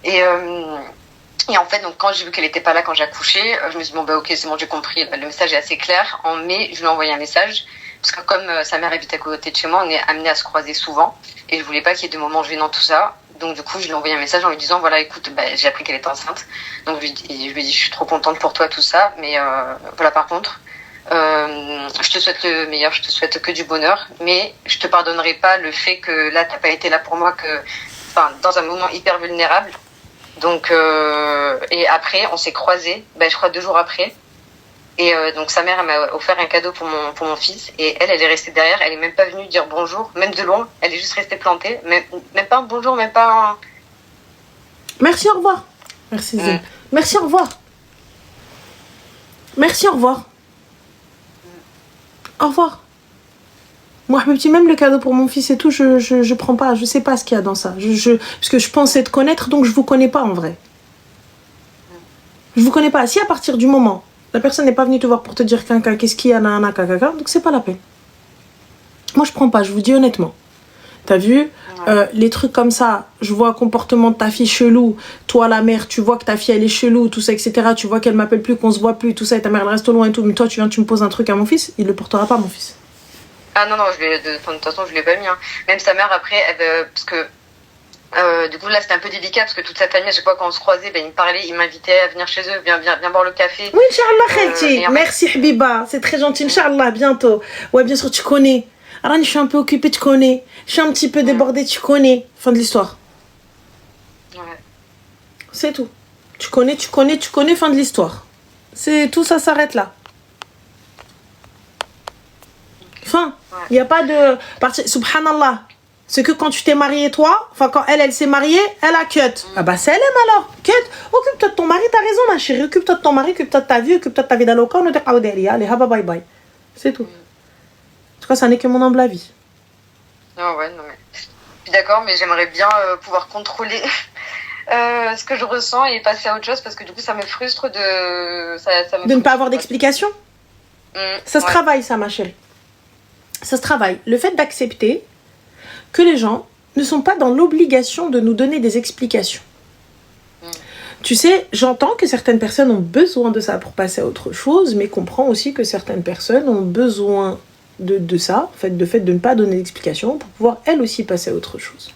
Et en fait, donc, quand j'ai vu qu'elle n'était pas là quand j'ai accouché, je me suis dit, ok, c'est bon, j'ai compris. Le message est assez clair. En mai, je lui ai envoyé un message. Parce que comme sa mère habite à côté de chez moi, on est amenés à se croiser souvent. Et je voulais pas qu'il y ait de moments gênants, tout ça. Donc du coup, je lui ai envoyé un message en lui disant, voilà, écoute, j'ai appris qu'elle était enceinte. Donc je lui ai dit, je suis trop contente pour toi, tout ça. Mais voilà, par contre, je te souhaite le meilleur, je te souhaite que du bonheur. Mais je te pardonnerai pas le fait que là, t'as pas été là pour moi, dans un moment hyper vulnérable. Donc, et après, on s'est croisés, je crois 2 jours après. Et donc sa mère, elle m'a offert un cadeau pour mon fils. Et elle est restée derrière. Elle est même pas venue dire bonjour, même de loin. Elle est juste restée plantée. Même pas un bonjour, même pas un... Merci, au revoir. Merci, Zé. Merci, au revoir. Merci, au revoir. Au revoir. Moi, petit, même le cadeau pour mon fils et tout, je prends pas, je sais pas ce qu'il y a dans ça. Parce que je pensais te connaître, donc je vous connais pas en vrai. Je vous connais pas. Si à partir du moment, la personne n'est pas venue te voir pour te dire qu'est-ce qu'il y a, nanana, caca, donc c'est pas la peine. Moi, je prends pas, je vous dis honnêtement. T'as vu les trucs comme ça, je vois un comportement de ta fille chelou, toi la mère, tu vois que ta fille elle est chelou, tout ça, etc. Tu vois qu'elle m'appelle plus, qu'on se voit plus, tout ça, et ta mère elle reste au loin et tout, mais toi tu viens, tu me poses un truc à mon fils, il le portera pas, mon fils. Ah non, de toute façon, je l'ai pas mis. Hein. Même sa mère, après, parce que du coup, là, c'était un peu délicat, parce que toute sa famille, à chaque fois qu'on se croisait, il me parlait, il m'invitait à venir chez eux, viens boire le café. Oui, Inch'Allah, Khelti. Merci, Habiba. C'est très gentil, Inch'Allah, bientôt. Ouais, bien sûr, tu connais. Arani, je suis un peu occupée, tu connais. Je suis un petit peu débordée, tu connais. Fin de l'histoire. Ouais. C'est tout. Tu connais, fin de l'histoire. C'est tout, ça s'arrête là. Fin. Il n'y a pas de... Subhanallah. C'est que quand tu t'es marié, toi, enfin quand elle s'est mariée, elle a cut. Ah bah c'est elle alors. Cut. Occupe-toi de ton mari, t'as raison ma chérie. Occupe-toi de ton mari, occupe-toi de ta vie, occupe-toi de ta vie d'aloca, on est à Odélia. Allez, haba bye bye. C'est tout. En tout cas, ça n'est que mon humble avis. Non, ouais, non, mais... Je suis d'accord, mais j'aimerais bien pouvoir contrôler ce que je ressens et passer à autre chose, parce que du coup, ça me frustre de ne pas avoir d'explication. Ça se travaille, ça, ma chérie. Ça se travaille. Le fait d'accepter que les gens ne sont pas dans l'obligation de nous donner des explications. Tu sais, j'entends que certaines personnes ont besoin de ça pour passer à autre chose, mais comprends aussi que certaines personnes ont besoin de ça, en fait, de ne pas donner d'explications pour pouvoir elles aussi passer à autre chose.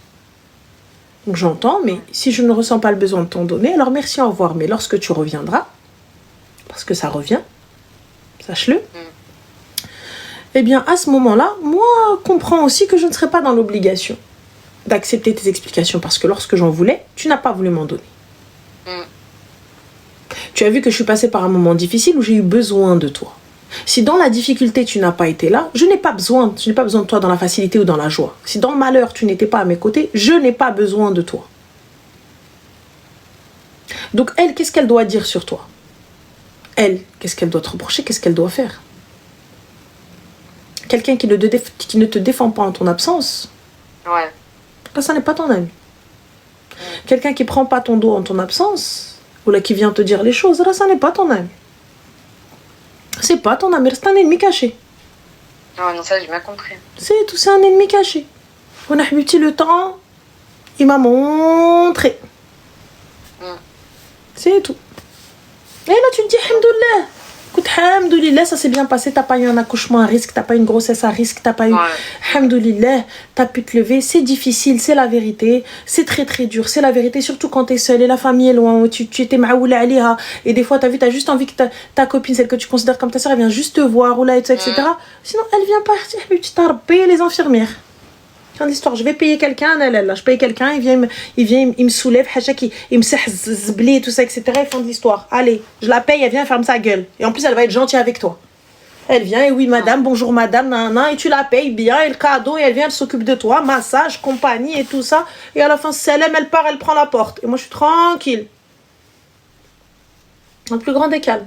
Donc j'entends, mais si je ne ressens pas le besoin de t'en donner, alors merci, au revoir. Mais lorsque tu reviendras, parce que ça revient, sache-le, eh bien, à ce moment-là, moi, comprends aussi que je ne serai pas dans l'obligation d'accepter tes explications, parce que lorsque j'en voulais, tu n'as pas voulu m'en donner. Tu as vu que je suis passée par un moment difficile où j'ai eu besoin de toi. Si dans la difficulté, tu n'as pas été là, je n'ai pas besoin de toi dans la facilité ou dans la joie. Si dans le malheur, tu n'étais pas à mes côtés, je n'ai pas besoin de toi. Donc elle, qu'est-ce qu'elle doit dire sur toi? Elle, qu'est-ce qu'elle doit te reprocher? Qu'est-ce qu'elle doit faire? Quelqu'un qui ne te défend pas en ton absence, là, ça n'est pas ton ami. Quelqu'un qui prend pas ton dos en ton absence, ou là qui vient te dire les choses, là, ça n'est pas ton ami. C'est pas ton ami, c'est un ennemi caché. Non, ça, j'ai bien compris. C'est tout, c'est un ennemi caché. On a habitué le temps, il m'a montré. C'est tout. Et là, tu te dis, alhamdoulilah. Écoute, alhamdoulilah, ça s'est bien passé, t'as pas eu un accouchement à risque, t'as pas eu une grossesse à risque, t'as pas eu... Alhamdoulilah, t'as pu te lever, c'est difficile, c'est la vérité, c'est très très dur, c'est la vérité, surtout quand t'es seule et la famille est loin, tu étais maoula aliha, et des fois t'as juste envie que ta copine, celle que tu considères comme ta soeur, elle vient juste te voir, ou là, etc. Sinon, elle vient partir, tu t'as payé les infirmières. Fin d'histoire, je vais payer quelqu'un, là, je paye quelqu'un, il me soulève, il me zbli, tout ça, etc. Et fin de l'histoire. Allez, je la paye, elle vient, elle ferme sa gueule. Et en plus, elle va être gentille avec toi. Elle vient, et oui, madame, bonjour, madame, nanana, et tu la payes bien, et le cadeau, et elle vient, elle s'occupe de toi, massage, compagnie, et tout ça. Et à la fin, si elle part, elle prend la porte. Et moi, je suis tranquille. Dans le plus grand des calmes.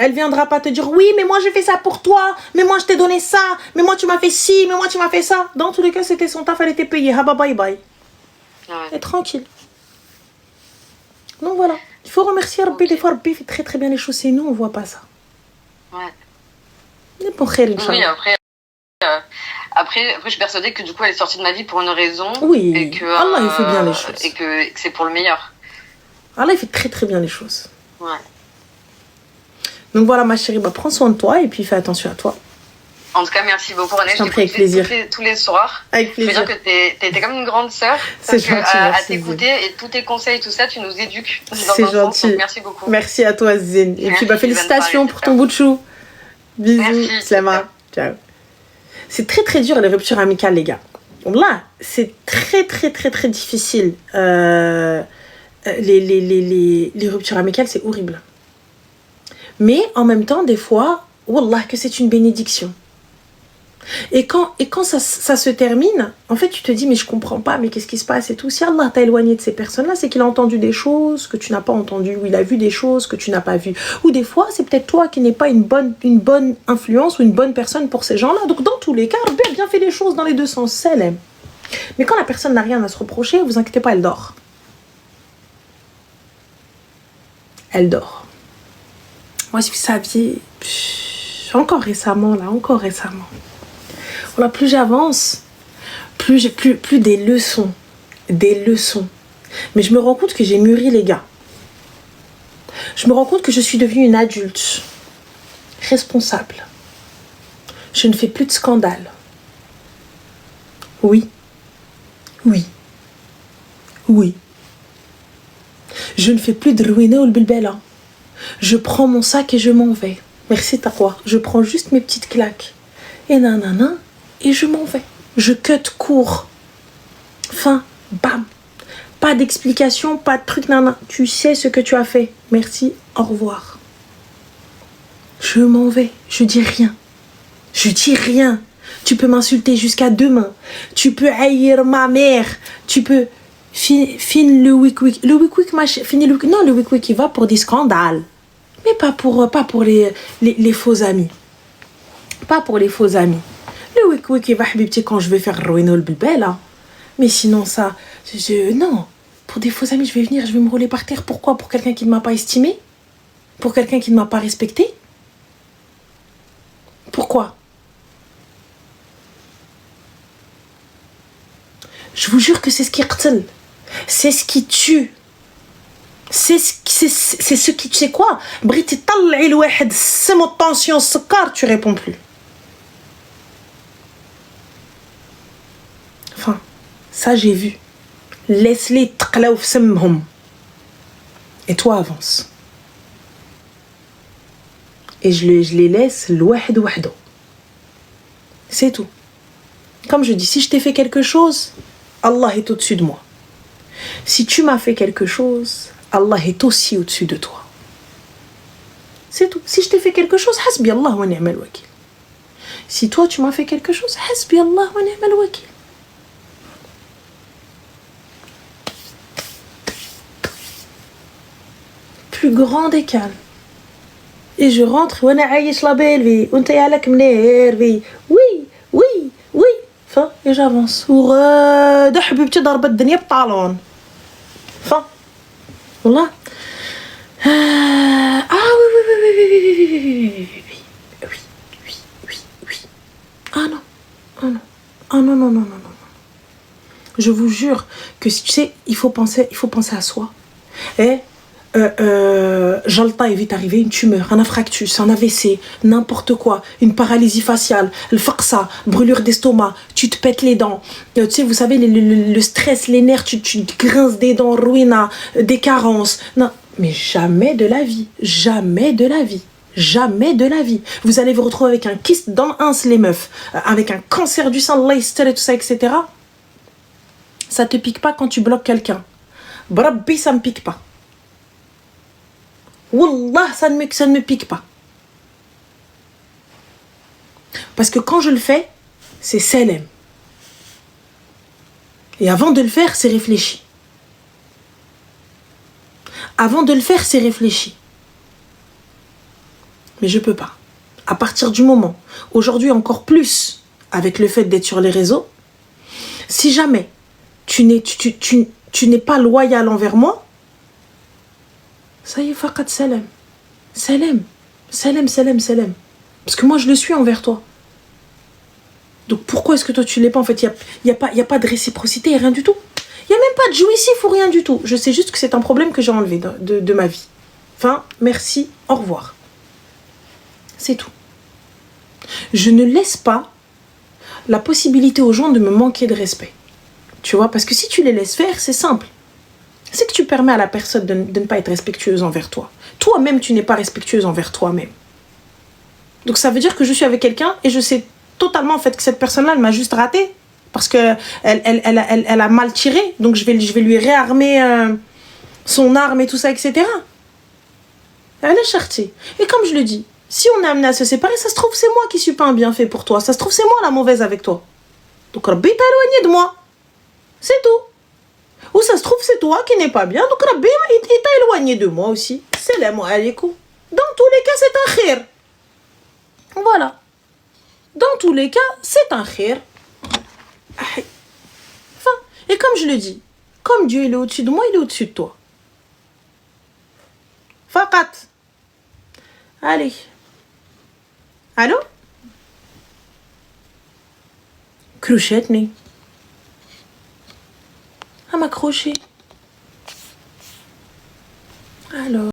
Elle viendra pas te dire oui, mais moi j'ai fait ça pour toi, mais moi je t'ai donné ça, mais moi tu m'as fait ci, mais moi tu m'as fait ça. Dans tous les cas, c'était son taf, elle était payée. Haba bye bye. Et tranquille. Donc voilà. Il faut remercier Rabbi. Des fois, Rabbi fait très très bien les choses. Et nous, on voit pas ça. Mais pour khir, Inch'Allah. Oui, après, je suis persuadée que du coup, elle est sortie de ma vie pour une raison. Oui. Et que, Allah, il fait bien les choses. Et que c'est pour le meilleur. Allah, il fait très très bien les choses. Donc voilà, ma chérie, prends soin de toi et puis fais attention à toi. En tout cas, merci beaucoup, René. Je t'en prie, avec plaisir. Tous les soirs. Avec plaisir. Je veux dire que t'es comme une grande sœur. C'est gentil, à t'écouter et tous tes conseils, tout ça, tu nous éduques. C'est gentil. Donc, merci beaucoup. Merci à toi, Zine. Et puis, félicitations pour ton bout de chou. Bisous. Slama. Ciao. C'est très très dur les ruptures amicales, les gars. Là, c'est très très très très difficile. Les ruptures amicales, c'est horrible. Mais en même temps, des fois, wallah, que c'est une bénédiction. Et quand ça se termine, en fait, tu te dis, mais je comprends pas, mais qu'est-ce qui se passe et tout. Si Allah t'a éloigné de ces personnes-là, c'est qu'il a entendu des choses que tu n'as pas entendues, ou il a vu des choses que tu n'as pas vues. Ou des fois, c'est peut-être toi qui n'es pas une bonne influence ou une bonne personne pour ces gens-là. Donc, dans tous les cas, Rabbi a bien fait les choses dans les deux sens. Salam. Mais quand la personne n'a rien à se reprocher, vous inquiétez pas, elle dort. Elle dort. Moi, si vous saviez, encore récemment, voilà, plus j'avance, plus j'ai plus des leçons. Mais je me rends compte que j'ai mûri, les gars. Je me rends compte que je suis devenue une adulte, responsable. Je ne fais plus de scandale. Oui. Je ne fais plus de ruiner ou le bilbela. Je prends mon sac et je m'en vais. Merci Taqwa. Je prends juste mes petites claques. Et nanana. Et je m'en vais. Je cut court. Fin. Bam. Pas d'explication, pas de truc, nanana. Tu sais ce que tu as fait. Merci. Au revoir. Je m'en vais. Je dis rien. Tu peux m'insulter jusqu'à demain. Tu peux haïr ma mère. Tu peux... Fin le week-week. Le week-week, non, le week-week, il va pour des scandales. Mais pas pour les faux amis. Pas pour les faux amis. Le week-week, il va, habibti, quand je vais faire ruiner le bébé, là. Mais sinon, ça... non. Pour des faux amis, je vais me rouler par terre. Pourquoi? Pour quelqu'un qui ne m'a pas estimé? Pour quelqu'un qui ne m'a pas respecté? Pourquoi? Je vous jure que c'est ce qui qtl. C'est ce qui tue. C'est ce qui... Tu sais quoi? Briti tal'i l'wahed semo tension sukar, tu réponds plus. Enfin, ça j'ai vu. Laisse-les tqlaw f'semhom. Et toi avance. Et je les laisse l'wahed wahdo. C'est tout. Comme je dis, si je t'ai fait quelque chose, Allah est au-dessus de moi. Si tu m'as fait quelque chose, Allah est aussi au-dessus de toi. C'est tout. Si je t'ai fait quelque chose, hasbi Allah wa ni'mal wakil. Si toi tu m'as fait quelque chose, hasbi Allah wa ni'mal wakil. Plus grand des calmes. Et je rentre, wa na'ayish la belle vie, unta yalak mner vie. Oui. Fin, et j'avance. وغدا حبيبتي ضربت الدنيا بطالون. Fin. Voilà. Ah oui. Ah non. Je vous jure que tu sais, il faut penser à soi. Et Jalta est vite arrivé, une tumeur, un infarctus, un AVC, n'importe quoi, une paralysie faciale, le faqsa, brûlure d'estomac, tu te pètes les dents, tu sais, vous savez, le stress, les nerfs, tu grinces des dents, ruina, des carences. Non, mais jamais de la vie. Vous allez vous retrouver avec un kyste dans un, les meufs, avec un cancer du sein, et tout ça, etc. Ça te pique pas quand tu bloques quelqu'un. Brabbi, ça me pique pas. Wallah, ça ne me pique pas. Parce que quand je le fais, c'est salam. Et avant de le faire, c'est réfléchi. Mais je peux pas. À partir du moment, aujourd'hui encore plus, avec le fait d'être sur les réseaux, si jamais tu n'es pas loyal envers moi, ça y est, faqat salam. Salam. Parce que moi, je le suis envers toi. Donc pourquoi est-ce que toi, tu l'es pas? En fait, il y a pas de réciprocité, rien du tout. Il n'y a même pas de jouissif ou rien du tout. Je sais juste que c'est un problème que j'ai enlevé de ma vie. Enfin, merci, au revoir. C'est tout. Je ne laisse pas la possibilité aux gens de me manquer de respect. Tu vois, parce que si tu les laisses faire, c'est simple. C'est que tu permets à la personne de ne pas être respectueuse envers toi. Toi-même, tu n'es pas respectueuse envers toi-même. Donc ça veut dire que je suis avec quelqu'un et je sais totalement en fait que cette personne-là, elle m'a juste raté. Parce qu'elle a mal tiré. Donc je vais lui réarmer son arme et tout ça, etc. Elle est chartée. Et comme je le dis, Si on est amené à se séparer, ça se trouve, c'est moi qui suis pas un bienfait pour toi. Ça se trouve, c'est moi la mauvaise avec toi. Donc, Rabbi t'a éloigné de moi. C'est tout. Ou ça se trouve, c'est toi qui n'es pas bien. Donc, Rabbi, il t'a éloigné de moi aussi. Salam alaikum. Dans tous les cas, c'est un khir. Voilà. Dans tous les cas, c'est un khir. Enfin, et comme je le dis, comme Dieu il est au-dessus de moi, il est au-dessus de toi. Faqat. Allez. Allô? Cruchetni. À m'accrocher.